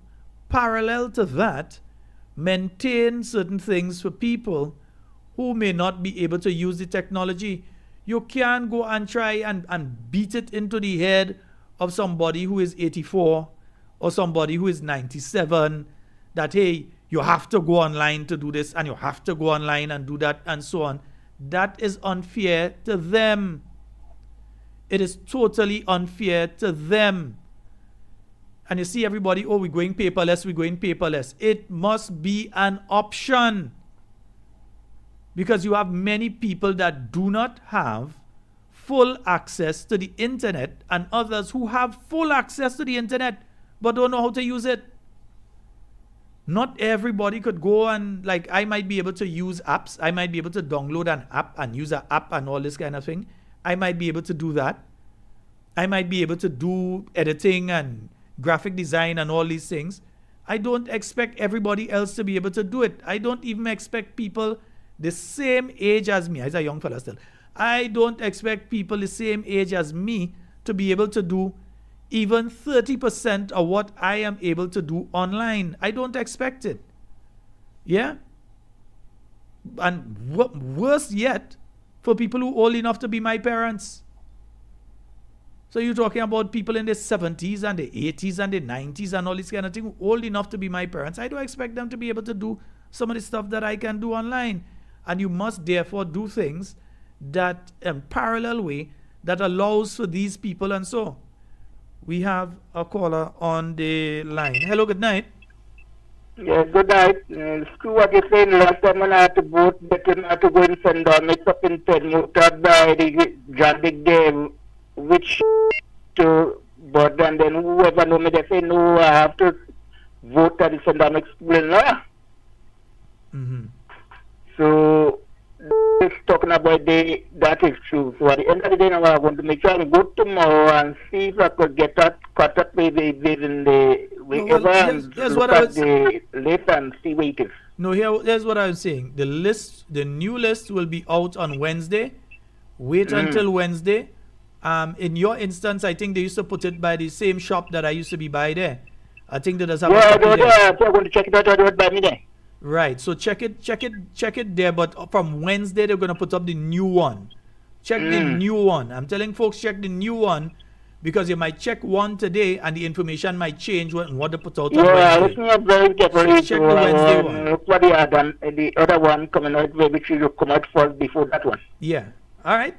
parallel to that, maintain certain things for people who may not be able to use the technology. You can't go and try and beat it into the head of somebody who is 84 or somebody who is 97 that, hey, you have to go online to do this and you have to go online and do that and so on. That is unfair to them. It is totally unfair to them. And you see everybody, we're going paperless. It must be an option. Because you have many people that do not have full access to the internet and others who have full access to the internet but don't know how to use it. Not everybody could go and, I might be able to use apps. I might be able to download an app and use an app and all this kind of thing. I might be able to do that. I might be able to do editing and graphic design and all these things. I don't expect everybody else to be able to do it. I don't even expect people the same age as me. I'm a young fella still. I don't expect people the same age as me to be able to do even 30% of what I am able to do online. I don't expect it. Yeah? And worse yet, for people who are old enough to be my parents. So you're talking about people in their 70s and the 80s and the 90s and all this kind of thing, old enough to be my parents. I don't expect them to be able to do some of the stuff that I can do online. And you must therefore do things that parallel way that allows for these people and so. We have a caller on the line. Hello, good night. Yeah, good night. Screw what you saying last time when I had to vote, but I had to go and send down mix up in 10 motor by the John Big Game which to, but and then whoever know me, they say, no, I have to vote at the St. Dominic School in Lawyer. So, it's talking about that is true. So, at the end of the day, now I want to make sure I go tomorrow and see if I could get that caught up with the list and see where it is. No, here's what I'm saying. The new list will be out on Wednesday. Wait until Wednesday. In your instance, I think they used to put it by the same shop that I used to be by there. I think that does have a copy there. I'm going to check it out. I'll do it by me there. Right. So check it there. But from Wednesday, they're going to put up the new one. Check the new one. I'm telling folks, check the new one, because you might check one today and the information might change what they put out on Wednesday. Listen up very carefully. Check the Wednesday one. Look what they had done. The other one coming out, maybe you come out first before that one. Yeah. All right.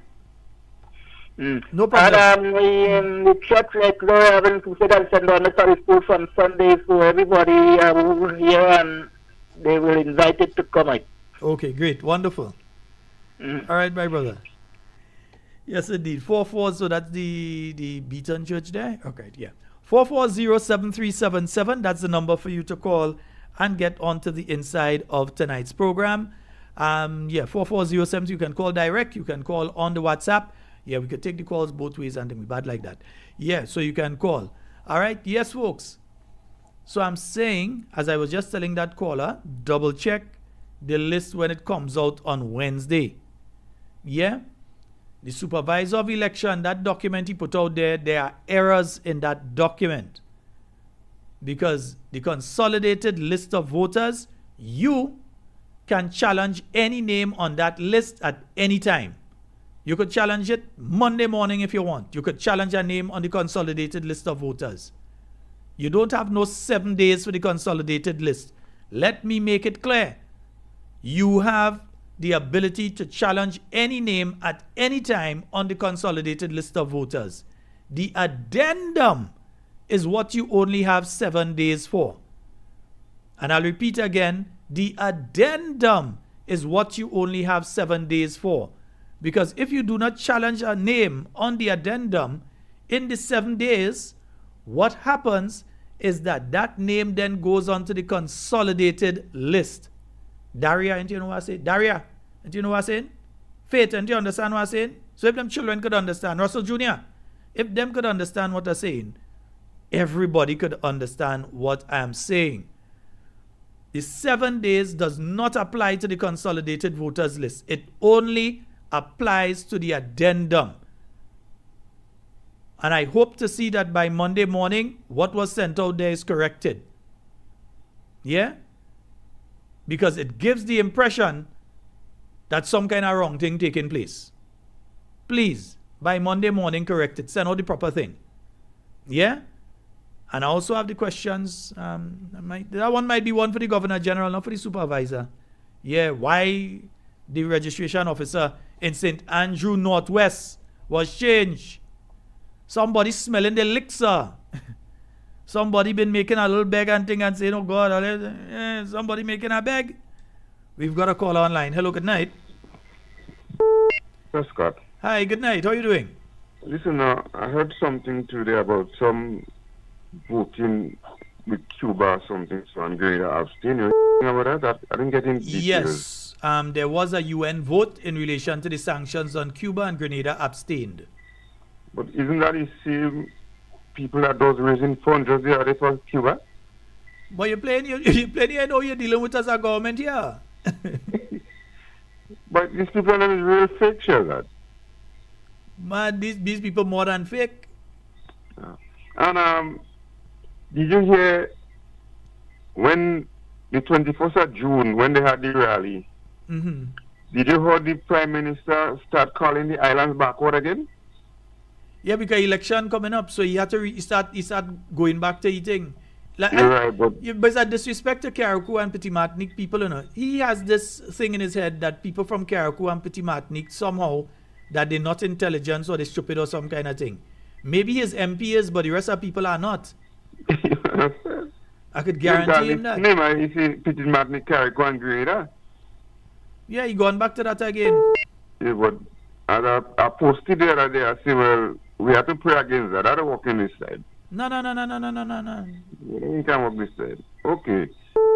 No problem. And the church, like, they're having to say that St. Dominic School from Sunday, so everybody over here, and they will invite it to come out. Okay, great. Wonderful. All right, my brother. Yes, indeed. 44, so that's the Beaton Church there? Okay, yeah. 440-7377, that's the number for you to call and get onto the inside of tonight's program. 440-73, you can call direct, you can call on the WhatsApp. Yeah, we could take the calls both ways and then we bad like that. Yeah, so you can call. All right, yes, folks. So I'm saying, as I was just telling that caller, double check the list when it comes out on Wednesday. Yeah? The supervisor of election, that document he put out there are errors in that document. Because the consolidated list of voters, you can challenge any name on that list at any time. You could challenge it Monday morning if you want. You could challenge a name on the consolidated list of voters. You don't have no 7 days for the consolidated list. Let me make it clear. You have the ability to challenge any name at any time on the consolidated list of voters. The addendum is what you only have 7 days for. And I'll repeat again, the addendum is what you only have 7 days for. Because if you do not challenge a name on the addendum in the 7 days, what happens is that name then goes on to the consolidated list. Daria, and you know what I say? Daria, and you know what I'm saying? Faith, and you understand what I'm saying? So if them children could understand, Russell Jr., if them could understand what I'm saying, everybody could understand what I'm saying. The 7 days does not apply to the consolidated voters list. It only applies to the addendum. And I hope to see that by Monday morning, what was sent out there is corrected. Yeah? Because it gives the impression that some kind of wrong thing taking place. Please, by Monday morning, correct it. Send out the proper thing. Yeah? And I also have the questions. That one might be one for the Governor General, not for the supervisor. Yeah, why the registration officer in St. Andrew Northwest was changed. Somebody smelling the elixir. Somebody been making a little bag and thing and saying, oh God, somebody making a bag. We've got a call online. Hello, good night. Yes, Scott. Hi, good night. How are you doing? Listen, I heard something today about some voting with Cuba or something, so I'm going to abstain. You know about that? I didn't get in details. Yes. There was a UN vote in relation to the sanctions on Cuba, and Grenada abstained. But isn't that the same people that does raising funds just the other for Cuba? But you're playing, I know you're dealing with as a government here. But these people are real fake, Sheldon. Man, these people more than fake. Yeah. And did you hear when the 21st of June, when they had the rally, did you hear the Prime Minister start calling the islands backward again? Yeah, because election coming up, so he had to he start going back to eating. Like, You're right, but it's a disrespect to Carriacou and Petit Martinique people, you know. He has this thing in his head that people from Carriacou and Petit Martinique somehow that they're not intelligent or they're stupid or some kind of thing. Maybe his MP is, but the rest of people are not. I could guarantee him that. He said Petit Martinique, Carriacou and Grenada. Yeah, he gone back to that again. Yeah, but I posted the other day, I say, well, we have to pray against that. I don't work in this side. No. You can work this side. Okay.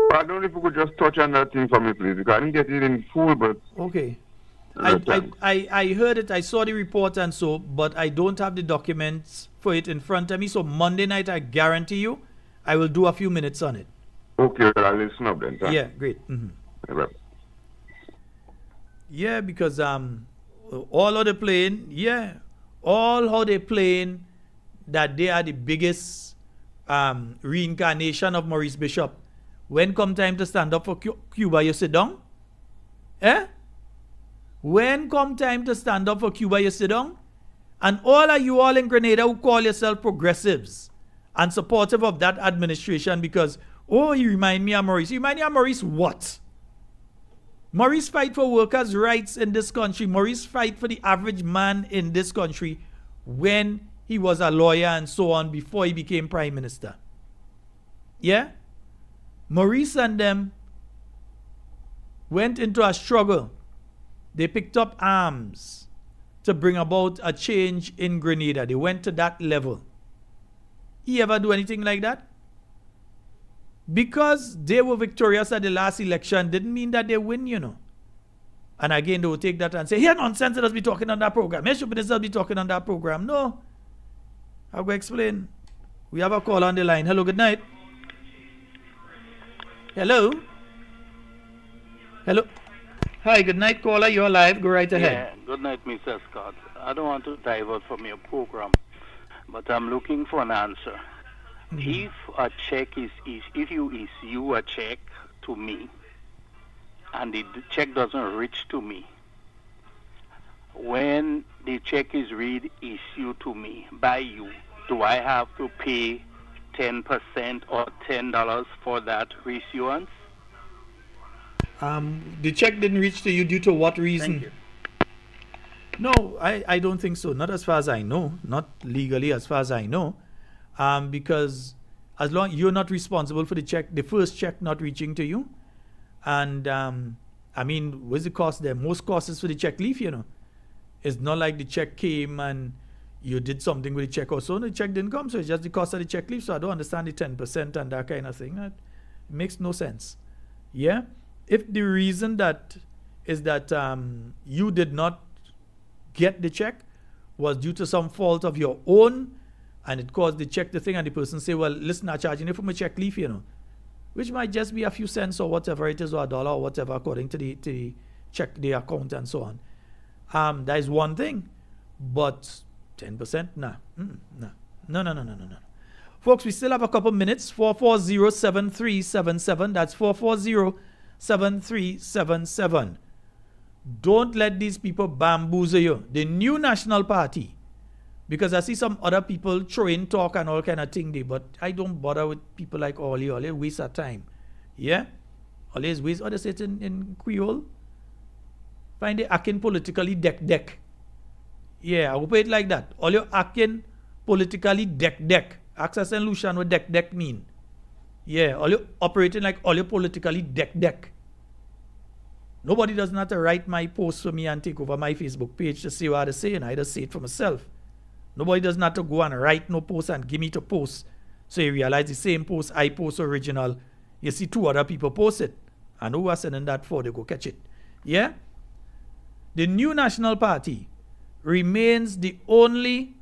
But I don't know if you could just touch on that thing for me, please, because I didn't get it in full, but... Okay. I heard it, I saw the report and so, but I don't have the documents for it in front of me. So Monday night, I guarantee you, I will do a few minutes on it. Okay, I'll listen up then. Yeah, great. Right. Yeah, because all of the playing, all how they playing that they are the biggest reincarnation of Maurice Bishop. When come time to stand up for Cuba, you sit down? When come time to stand up for Cuba, you sit down? And all of you all in Grenada who call yourself progressives and supportive of that administration because, you remind me of Maurice. You remind me of Maurice what? Maurice fight for workers' rights in this country. Maurice fight for the average man in this country when he was a lawyer and so on before he became prime minister. Yeah? Maurice and them went into a struggle. They picked up arms to bring about a change in Grenada. They went to that level. He ever do anything like that? Because they were victorious at the last election didn't mean that they win, you know. And again, they will take that and say, here nonsense, let us be talking on that program. Here should be talking on that program. No. I'll go explain. We have a call on the line. Hello, good night. Hello. Hello. Hi, good night, caller. You're live. Go right ahead. Yeah, good night, Mr. Scott. I don't want to divert from your program, but I'm looking for an answer. If a check if you issue a check to me and the check doesn't reach to me, when the check is issued to me by you, do I have to pay 10% or $10 for that reissuance? The check didn't reach to you due to what reason? Thank you. No, I don't think so. Not as far as I know. Not legally as far as I know. Because as long you're not responsible for the first check not reaching to you. And I mean, what's the cost there? Most costs is for the check leaf, you know. It's not like the check came and you did something with the check or so. The check didn't come, so it's just the cost of the check leaf. So I don't understand the 10% and that kind of thing. It makes no sense. Yeah? If the reason that is that you did not get the check was due to some fault of your own and it caused the check the thing and the person say, well, listen, I'm charging you for my check leaf, you know, which might just be a few cents or whatever it is or $1 or whatever according to the check, the account and so on. That is one thing, but 10%? Nah. No. Folks, we still have a couple minutes. 440-7377. That's 440-7377. Don't let these people bamboozle you. The New National Party, because I see some other people throwing talk and all kind of thing there, but I don't bother with people like Ollie. Ollie waste our time. Yeah? Always waste, what they say it in Creole? Find the acting politically deck. Yeah, I will put it like that. All your acting politically deck. Access and Lucian what deck mean. Yeah, all you operating like all your politically deck. Nobody does not write my post for me and take over my Facebook page to see what I say, and I just say it for myself. Nobody does not to go and write no post and give me to post. So you realize the same post I post original, you see two other people post it. I know who are sending that for, they go catch it. Yeah? The New National Party remains the only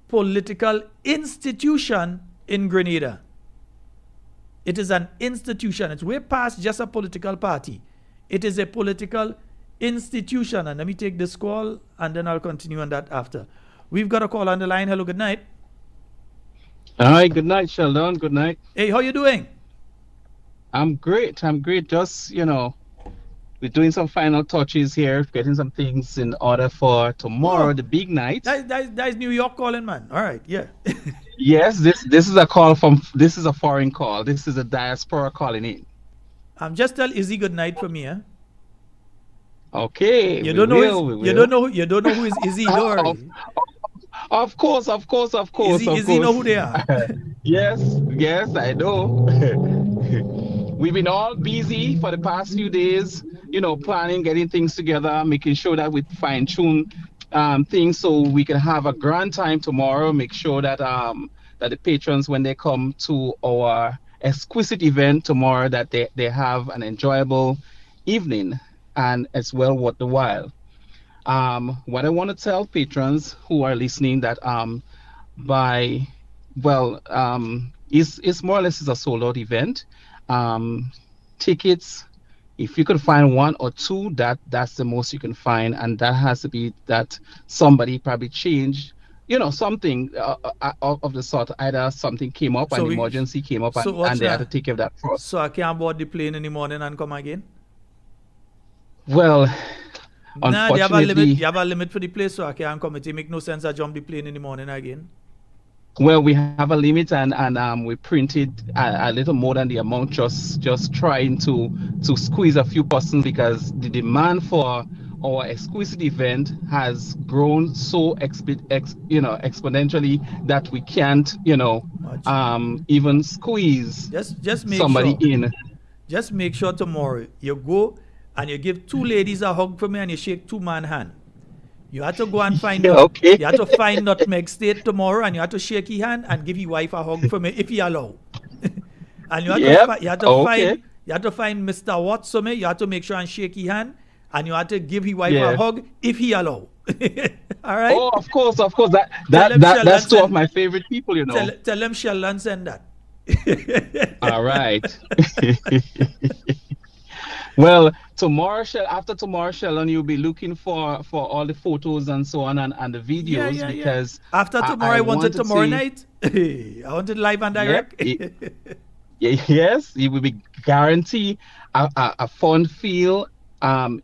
political institution in Grenada. It is an institution. It's way past just a political party. It is a political institution. And let me take this call and then I'll continue on that after. We've got a call on the line. Hello, good night. Hi, good night, Sheldon. Good night. Hey, how you doing? I'm great. Just, we're doing some final touches here, getting some things in order for tomorrow, the big night. That is New York calling, man. All right, yeah. Yes, this is a foreign call. This is a diaspora calling in. Just tell Izzy good night for me, eh? Okay. You don't know who is Izzy, don't worry. Of course. Izzy know who they are. Yes, I know. We've been all busy for the past few days, planning, getting things together, making sure that we fine-tune things so we can have a grand time tomorrow. Make sure that that the patrons, when they come to our exquisite event tomorrow, that they have an enjoyable evening and as well worth the while. What I want to tell patrons who are listening that it's more or less is a sold out event. Tickets, if you could find one or two, that's the most you can find, and that has to be that somebody probably changed, something of the sort. Either something came up, an emergency came up, and they had to take care of that first. So I can't board the plane in the morning and come again? Well, nah, unfortunately, you have a limit for the place, so I can't come. It make no sense I jump the plane in the morning again. Well, we have a limit, and we printed a little more than the amount, just trying to squeeze a few persons, because the demand for our exquisite event has grown so exponentially that we can't even squeeze just make somebody sure, in. Just make sure tomorrow you go and you give two ladies a hug for me and you shake two man hand. You have to go and find You have to find Nutmeg State tomorrow, and you have to shake his hand and give your wife a hug for me if he allow. And you have to find Mr. Watts for me. You have to make sure and shake his hand, and you have to give his wife a hug if he allow. All right? Oh, of course. That's two of my favorite people, Tell them Sheldon send that. All right. Well, after tomorrow, Sheldon, you'll be looking for all the photos and so on and the videos, because after tomorrow, I want it tomorrow night. I want it live and direct. Yes, it will be guaranteed a fun feel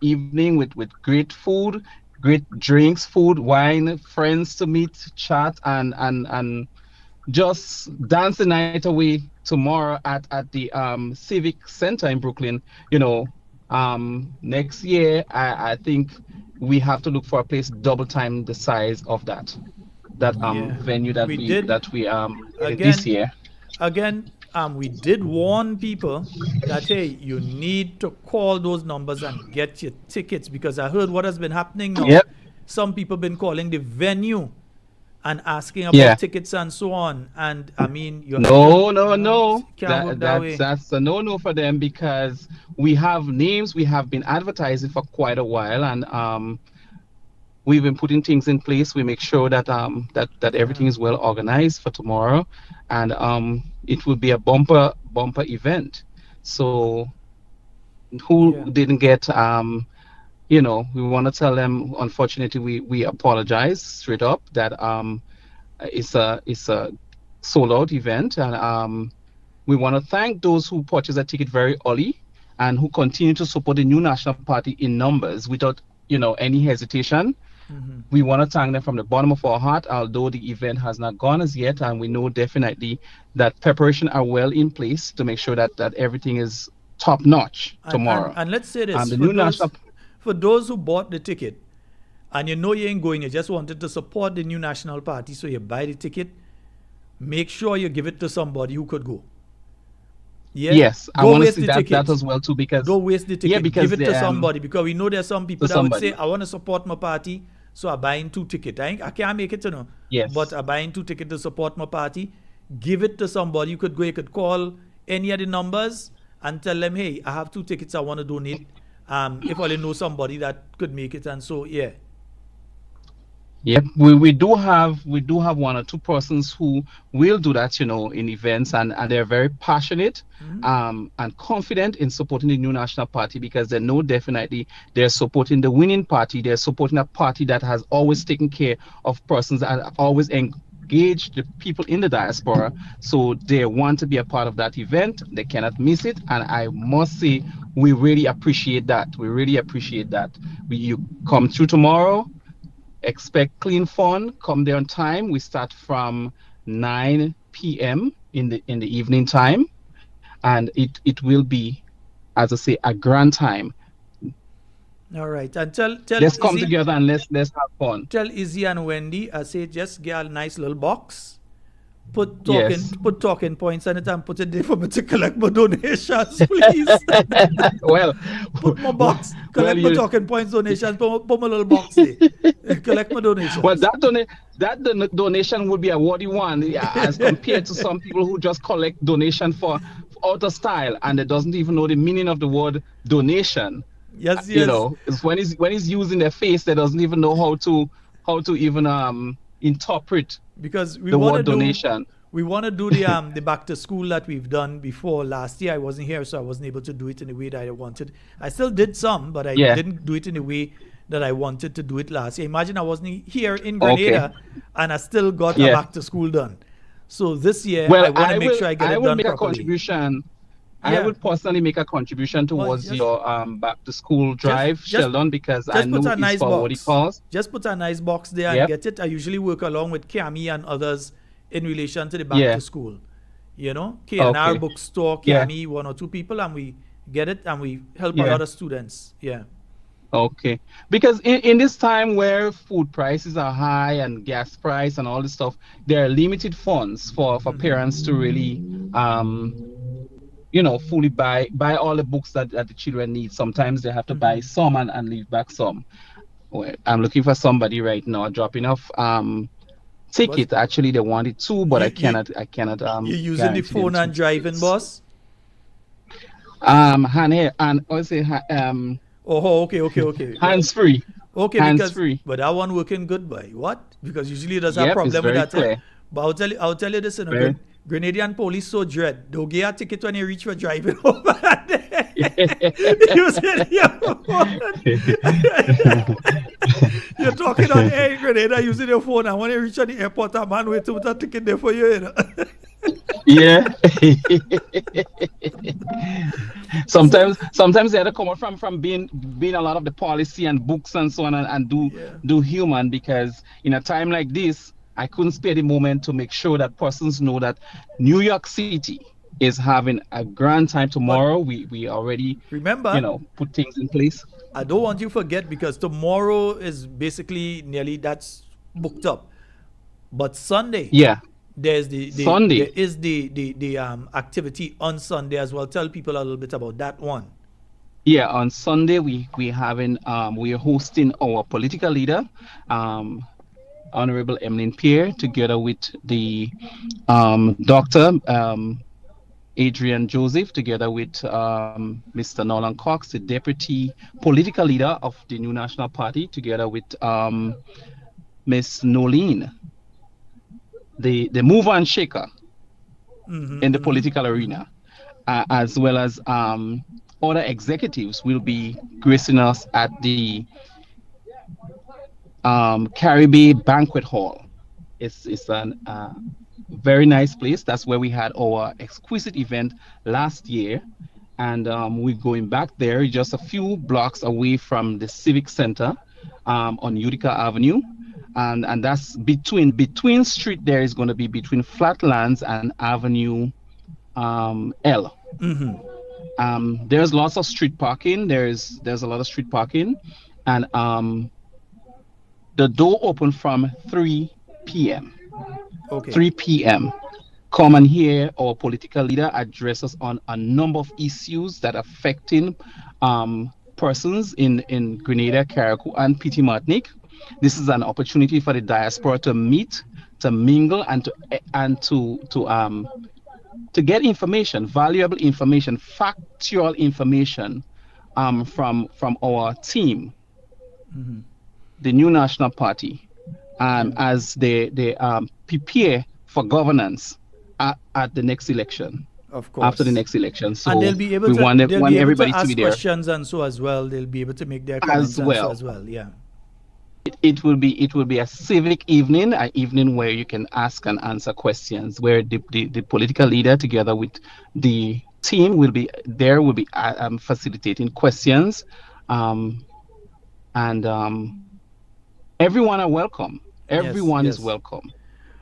evening with great food, great drinks, food, wine, friends to meet, chat, and just dance the night away tomorrow at the Civic Center in Brooklyn. Next year, I think we have to look for a place double time the size of that venue that we did this year. Again, we did warn people that, hey, you need to call those numbers and get your tickets, because I heard what has been happening now. Yep. Some people been calling the venue and asking about tickets and so on. And I mean, no. That's a no for them, because we have names. We have been advertising for quite a while, and we've been putting things in place. We make sure that that everything is well organized for tomorrow, and it will be a bumper event. So who didn't get we want to tell them, unfortunately, we apologize straight up that it's a sold out event, and we want to thank those who purchased a ticket very early and who continue to support the New National Party in numbers without any hesitation. Mm-hmm. We want to thank them from the bottom of our heart, although the event has not gone as yet, and we know definitely that preparation are well in place to make sure that everything is top notch tomorrow. And let's say this, for those who bought the ticket and you ain't going, you just wanted to support the New National Party, so you buy the ticket, make sure you give it to somebody who could go. Yeah? Yes, I want to see that as well too, because don't waste the ticket. Give it to somebody, because we know there's some people that would say, I want to support my party, so I'm buying 2 tickets. I can't make it, Yes. But I'm buying 2 tickets to support my party. Give it to somebody. You could go, you could call any of the numbers and tell them, hey, I have 2 tickets I want to donate. If only know somebody that could make it, and so Yep, we do have 1 or 2 persons who will do that, in events, and they're very passionate, and confident in supporting the New National Party, because they know definitely they're supporting the winning party. They're supporting a party that has always taken care of persons, that always engage the people in the diaspora. So they want to be a part of that event. They cannot miss it, and I must say we really appreciate that. You come through tomorrow. Expect clean fun. Come there on time. We start from 9 p.m. in the evening time, and it will be, as I say, a grand time. All right, and tell let's come together and let's have fun. Tell Izzy and Wendy, I say, just get a nice little box put Yes. talking points on it and put it there for me to collect my donations, please. Well, put my box, collect well, my talking points donations, put my little box there. Collect my donations. Well, that donation would be a worthy one, as compared to some people who just collect donation for out of style and they doesn't even know the meaning of the word donation. Yes, You know, it's when he's using their face, they doesn't even know how to even interpret because we the want word donation. We want to do the back to school that we've done before. Last year I wasn't here, so I wasn't able to do it in the way that I wanted. I still did some, but I didn't do it in the way that I wanted to do it last year. Imagine I wasn't here in Grenada and I still got a back to school done. So this year I want to make sure I get it done properly. I will make a contribution. I would personally make a contribution towards your back to school drive, Sheldon, because I know it's for what it costs. Just put a nice box there and get it. I usually work along with Cami and others in relation to the back to school. You know, K&R bookstore, Cami, 1 or 2 people, and we get it and we help a lot of students. Yeah. Okay. Because in this time where food prices are high and gas price and all this stuff, there are limited funds for parents to really fully buy all the books that the children need. Sometimes they have to buy some and leave back some. I'm looking for somebody right now dropping off ticket. Actually, they wanted 2, but I cannot. You're using the phone and driving, boss? Okay. Hands free. Okay, hands free. But that one working good, boy. What? Because usually there's a problem with that. Clear. But I'll tell you this, Grenadian police so dread. They'll get a ticket when you reach for driving over there. You're talking on air in Grenada using your phone, and when you reach at the airport, a man waiting with a ticket there for you. Yeah. Sometimes they had to come out from being a lot of the policy and books and so on and do human, because in a time like this, I couldn't spare the moment to make sure that persons know that New York City is having a grand time tomorrow. We already put things in place. I don't want you to forget, because tomorrow is basically that's booked up. But Sunday, there's Sunday. There is the activity on Sunday as well. Tell people a little bit about that one. Yeah, on Sunday we are hosting our political leader, Honorable Emmeline Pierre, together with the Dr. Adrian Joseph, together with Mr. Nolan Cox, the deputy political leader of the New National Party, together with Miss Nolene, the mover and shaker in the political arena, as well as other executives will be gracing us at the Caribbean Banquet Hall. It's a very nice place. That's where we had our exquisite event last year, and we're going back there just a few blocks away from the Civic Center on Utica Avenue, and that's between street. There is going to be between Flatlands and Avenue L. There's lots of street parking. There's a lot of street parking, and the door open from 3 p.m. Okay. 3 p.m. Come and hear our political leader address us on a number of issues that are affecting persons in Grenada, Carriacou, and Petit Martinique. This is an opportunity for the diaspora to meet, to mingle, and to get information, valuable information, factual information from our team. The New National Party, as they prepare for governance at the next election. Of course. After the next election, so and they'll be able to want everybody to be there. Questions and so as well. They'll be able to make their comments as well. Yeah. It will be a civic evening, an evening where you can ask and answer questions, where the political leader together with the team will be facilitating questions, and everyone are welcome. Everyone is welcome.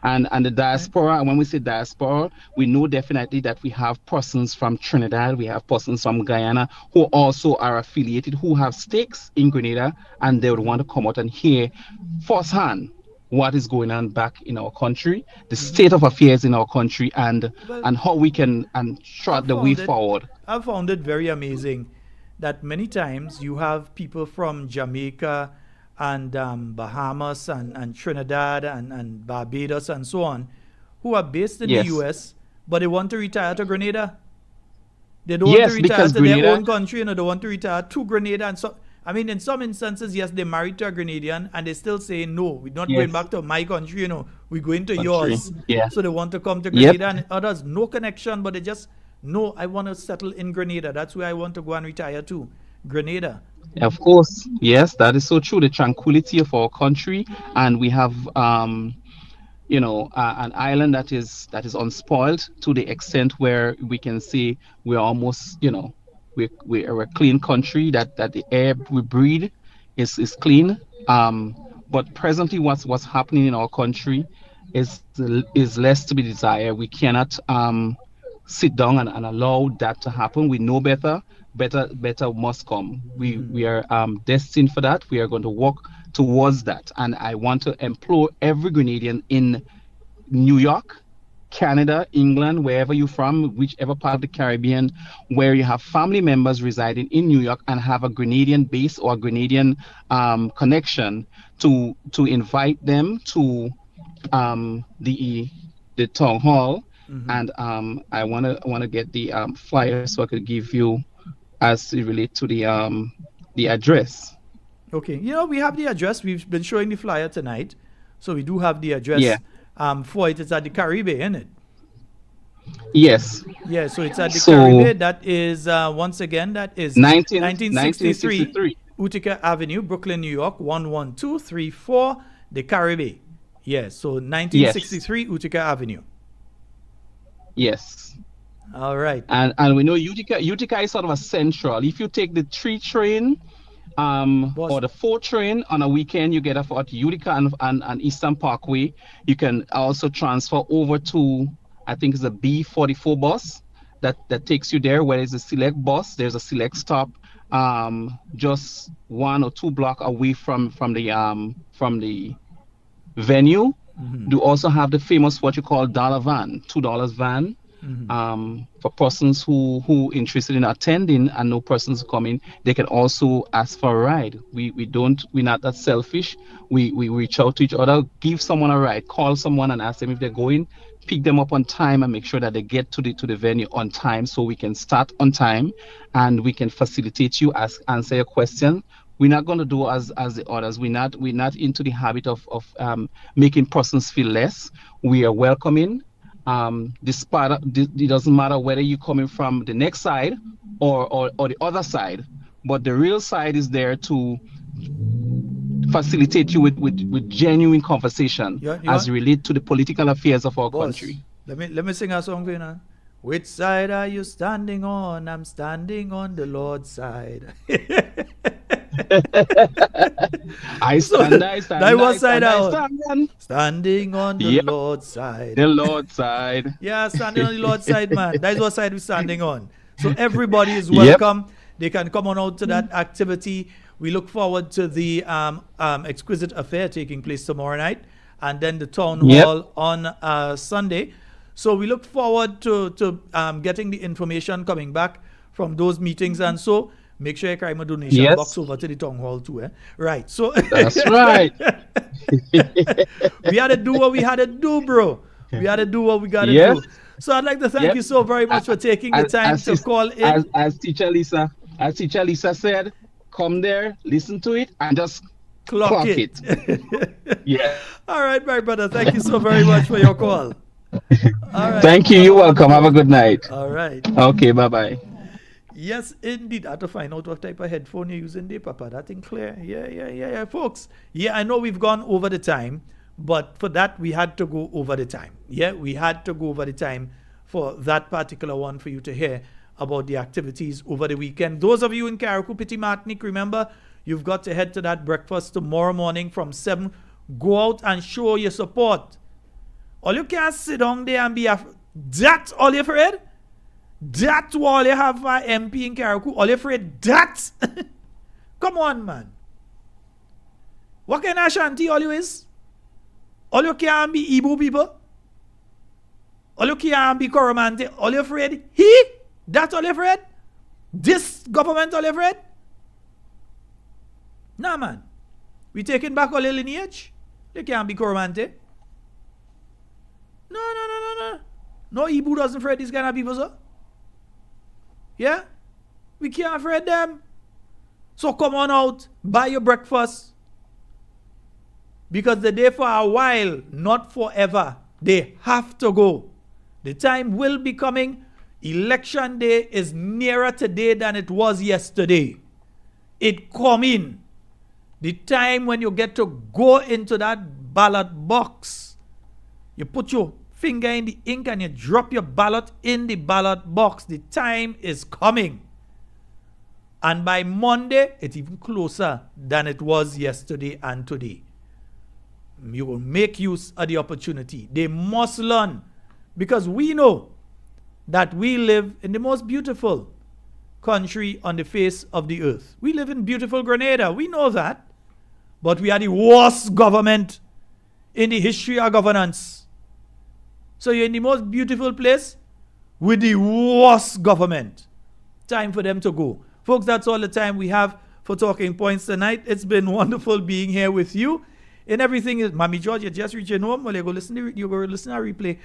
And the diaspora, and when we say diaspora, we know definitely that we have persons from Trinidad, we have persons from Guyana who also are affiliated, who have stakes in Grenada, and they would want to come out and hear firsthand what is going on back in our country, the state of affairs in our country, and how we can chart the way forward. I found it very amazing that many times you have people from Jamaica and Bahamas and Trinidad and Barbados and so on who are based in the U.S., but they want to retire to Grenada. They don't want to retire to their own country, they want to retire to Grenada. And so, I mean, in some instances, yes, they're married to a Grenadian and they still say, no, we're not going back to my country, we're going to yours. Yeah. So they want to come to Grenada, and others, no connection, but they just, no, I want to settle in Grenada. That's where I want to go and retire to, Grenada. Of course, yes, that is so true. The tranquility of our country, and we have, an island that is unspoiled to the extent where we can say we're almost, we're a clean country. That the air we breathe is clean. But presently, what's happening in our country is less to be desired. We cannot sit down and allow that to happen. We know better. Better must come. We are destined for that. We are going to work towards that. And I want to implore every Grenadian in New York, Canada, England, wherever you're from, whichever part of the Caribbean, where you have family members residing in New York and have a Grenadian base or a Grenadian connection, to invite them to the town hall. And I want to get the flyer so I could give you as it relates to the address. Okay, we have the address. We've been showing the flyer tonight, so we do have the address. For it. It's at the Caribe, isn't it? Yes. Yeah, so it's at the Caribe. That is once again, that is 1963 Utica Avenue, Brooklyn, New York 11234, the Caribe. Yes, so 1963 Utica Avenue. Yes. All right. And we know Utica is sort of a central. If you take the 3 train or the 4 train on a weekend, you get off at Utica and Eastern Parkway. You can also transfer over to, I think it's a B44 bus that takes you there, where there's a select bus. There's a select stop just 1 or 2 blocks away from the venue. You also have the famous what you call dollar van, $2 van. For persons who interested in attending and no persons coming, they can also ask for a ride. We're not that selfish. We reach out to each other, give someone a ride, call someone and ask them if they're going, pick them up on time and make sure that they get to the venue on time, so we can start on time and we can facilitate you, answer your question. We're not going to do as the others. We're not into the habit of making persons feel less. We are welcoming. It doesn't matter whether you're coming from the next side or the other side, but the real side is there to facilitate you with genuine conversation as relate to the political affairs of our country. Let me sing a song for you now. Which side are you standing on? I'm standing on the Lord's side. I stand. That was side out. Standing on the Lord's side. The Lord's side. Yeah, standing on the Lord's side, man. That's what side we're standing on. So everybody is welcome. They can come on out to that activity. We look forward to the exquisite affair taking place tomorrow night, and then the town hall on Sunday. So we look forward to getting the information coming back from those meetings, and so make sure you carry my donation box over to the town hall too. Right. So that's right. We had to do what we had to do, bro. We had to do what we got to do. So I'd like to thank you so very much for taking the time to call in. As Teacher Lisa said, come there, listen to it, and just clock it. Yeah. All right, my brother. Thank you so very much for your call. All right. Thank you. You're welcome. Have a good night. All right. Okay. Bye-bye. Yes, indeed. I have to find out what type of headphone you're using there, Papa. That thing clear. Yeah, folks. Yeah, I know we've gone over the time, but for that, we had to go over the time. Yeah, we had to go over the time for that particular one for you to hear about the activities over the weekend. Those of you in Carriacou, Petit Martinique, remember, you've got to head to that breakfast tomorrow morning from 7. Go out and show your support. All you can't sit down there and be afraid. That's all you're afraid? That's all you have for MP in Carriacou? All you're afraid? That? Come on, man. What kind of Ashanti all you is? All you can't be Igbo people. All you can't be Coromante. All you afraid? That's all you afraid? This government all you afraid? Nah, man. We taking back all your lineage. You can't be Coromante. No. No Igbo doesn't afraid these kind of people, sir. Yeah? We can't afraid them. So come on out, buy your breakfast. Because the day for a while, not forever, they have to go. The time will be coming. Election day is nearer today than it was yesterday. It coming. The time when you get to go into that ballot box, you put your finger in the ink and you drop your ballot in the ballot box. The time is coming. And by Monday, it's even closer than it was yesterday and today. You will make use of the opportunity. They must learn. Because we know that we live in the most beautiful country on the face of the earth. We live in beautiful Grenada. We know that. But we are the worst government in the history of governance. So you're in the most beautiful place with the worst government. Time for them to go. Folks, that's all the time we have for Talking Points tonight. It's been wonderful being here with you. And everything is, Mommy George, you just reaching home. Well, you go listen to a replay.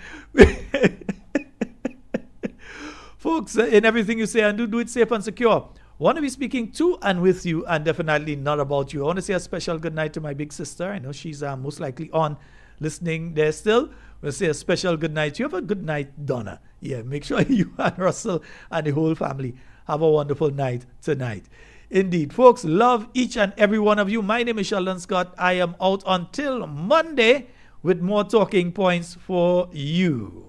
Folks, in everything you say and do it safe and secure. Want to be speaking to and with you, and definitely not about you. I want to say a special good night to my big sister. I know she's most likely on listening there still. We'll say a special good night. You have a good night, Donna. Yeah, make sure you and Russell and the whole family have a wonderful night tonight. Indeed, folks, love each and every one of you. My name is Sheldon Scott. I am out until Monday with more Talking Points for you.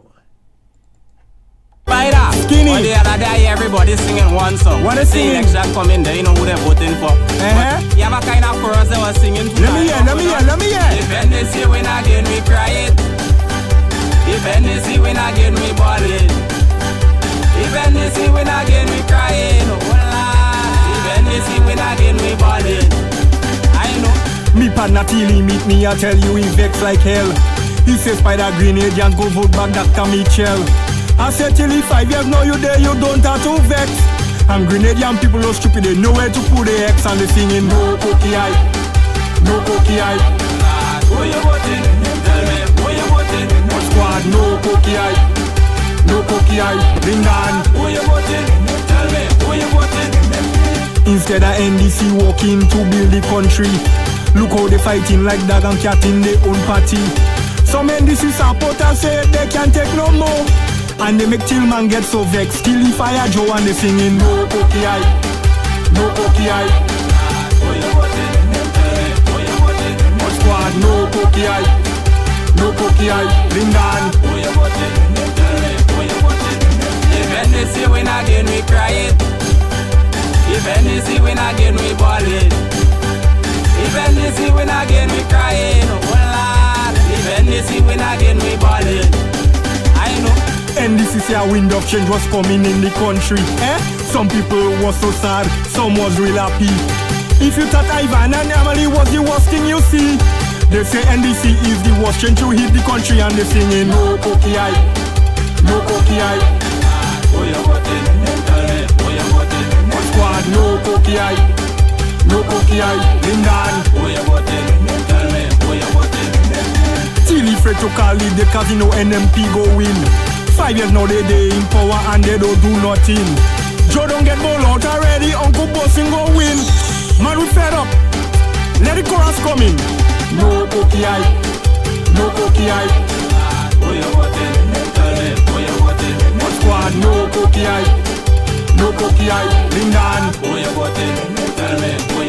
Spider, Skinny. On the other day, everybody singing one song. What is singing? The election coming, they know who they're voting for. You have a kind of chorus they were singing. Let me hear. If NDC win again, we cry it. If NDC win again, we ball it. If NDC win again, we cry it. If win again, we ball it. I know. Me partner Tilly meet me, I tell you he vex like hell. He says Spider Grenadians go vote back Dr. Mitchell. I said Tilly 5 years now you there, you don't have to vex. And Grenadian people are stupid, they know where to put the X and they singing no cookie eye. No cookie eye. Who you voting? Tell me, who you voting? What squad? No cookie eye. No cookie eye. Bring on. Who you voting? Tell me, who you voting? Instead of NDC walking to build the country, look how they fighting like dog and cat in their own party. Some NDC supporters say they can't take no more, and they make Tillman get so vexed. Till he fire Joe and they singing no cookie eye, no cookie eye. Who you voting? Tell me, who you voting? What squad? No cookie eye, no cookie eye. Bring on. Who you voting? Tell me, who you voting? If NDC win again, we cry it. If NDC win again, we ball it. If NDC win again, we cry it. Oh Lord. If NDC win again, we ball it. I know. NDC say a wind of change was coming in the country. Some people was so sad, some was real happy. If you thought Ivan and Emily was the worst thing you see, they say NDC is the worst change to hit the country, and they singing no cookie eye, no cookie eye. Who you voting? Tell me, who you voting? Squad, no cookie eye, no cookie eye. Bring on. Who you voting? Tell me, who you voting? Tilly afraid to call it the casino NMP go win. 5 years now they in power and they don't do nothing. Joe don't get ball out already, Uncle Bossing go win. Man, we fed up. Let the chorus come in. No cookie eye, no cookie eye. Who you voting? Tell me, who you voting? What squad? No cookie eye, no cookie eye. Bring on. Who you voting? Tell me, who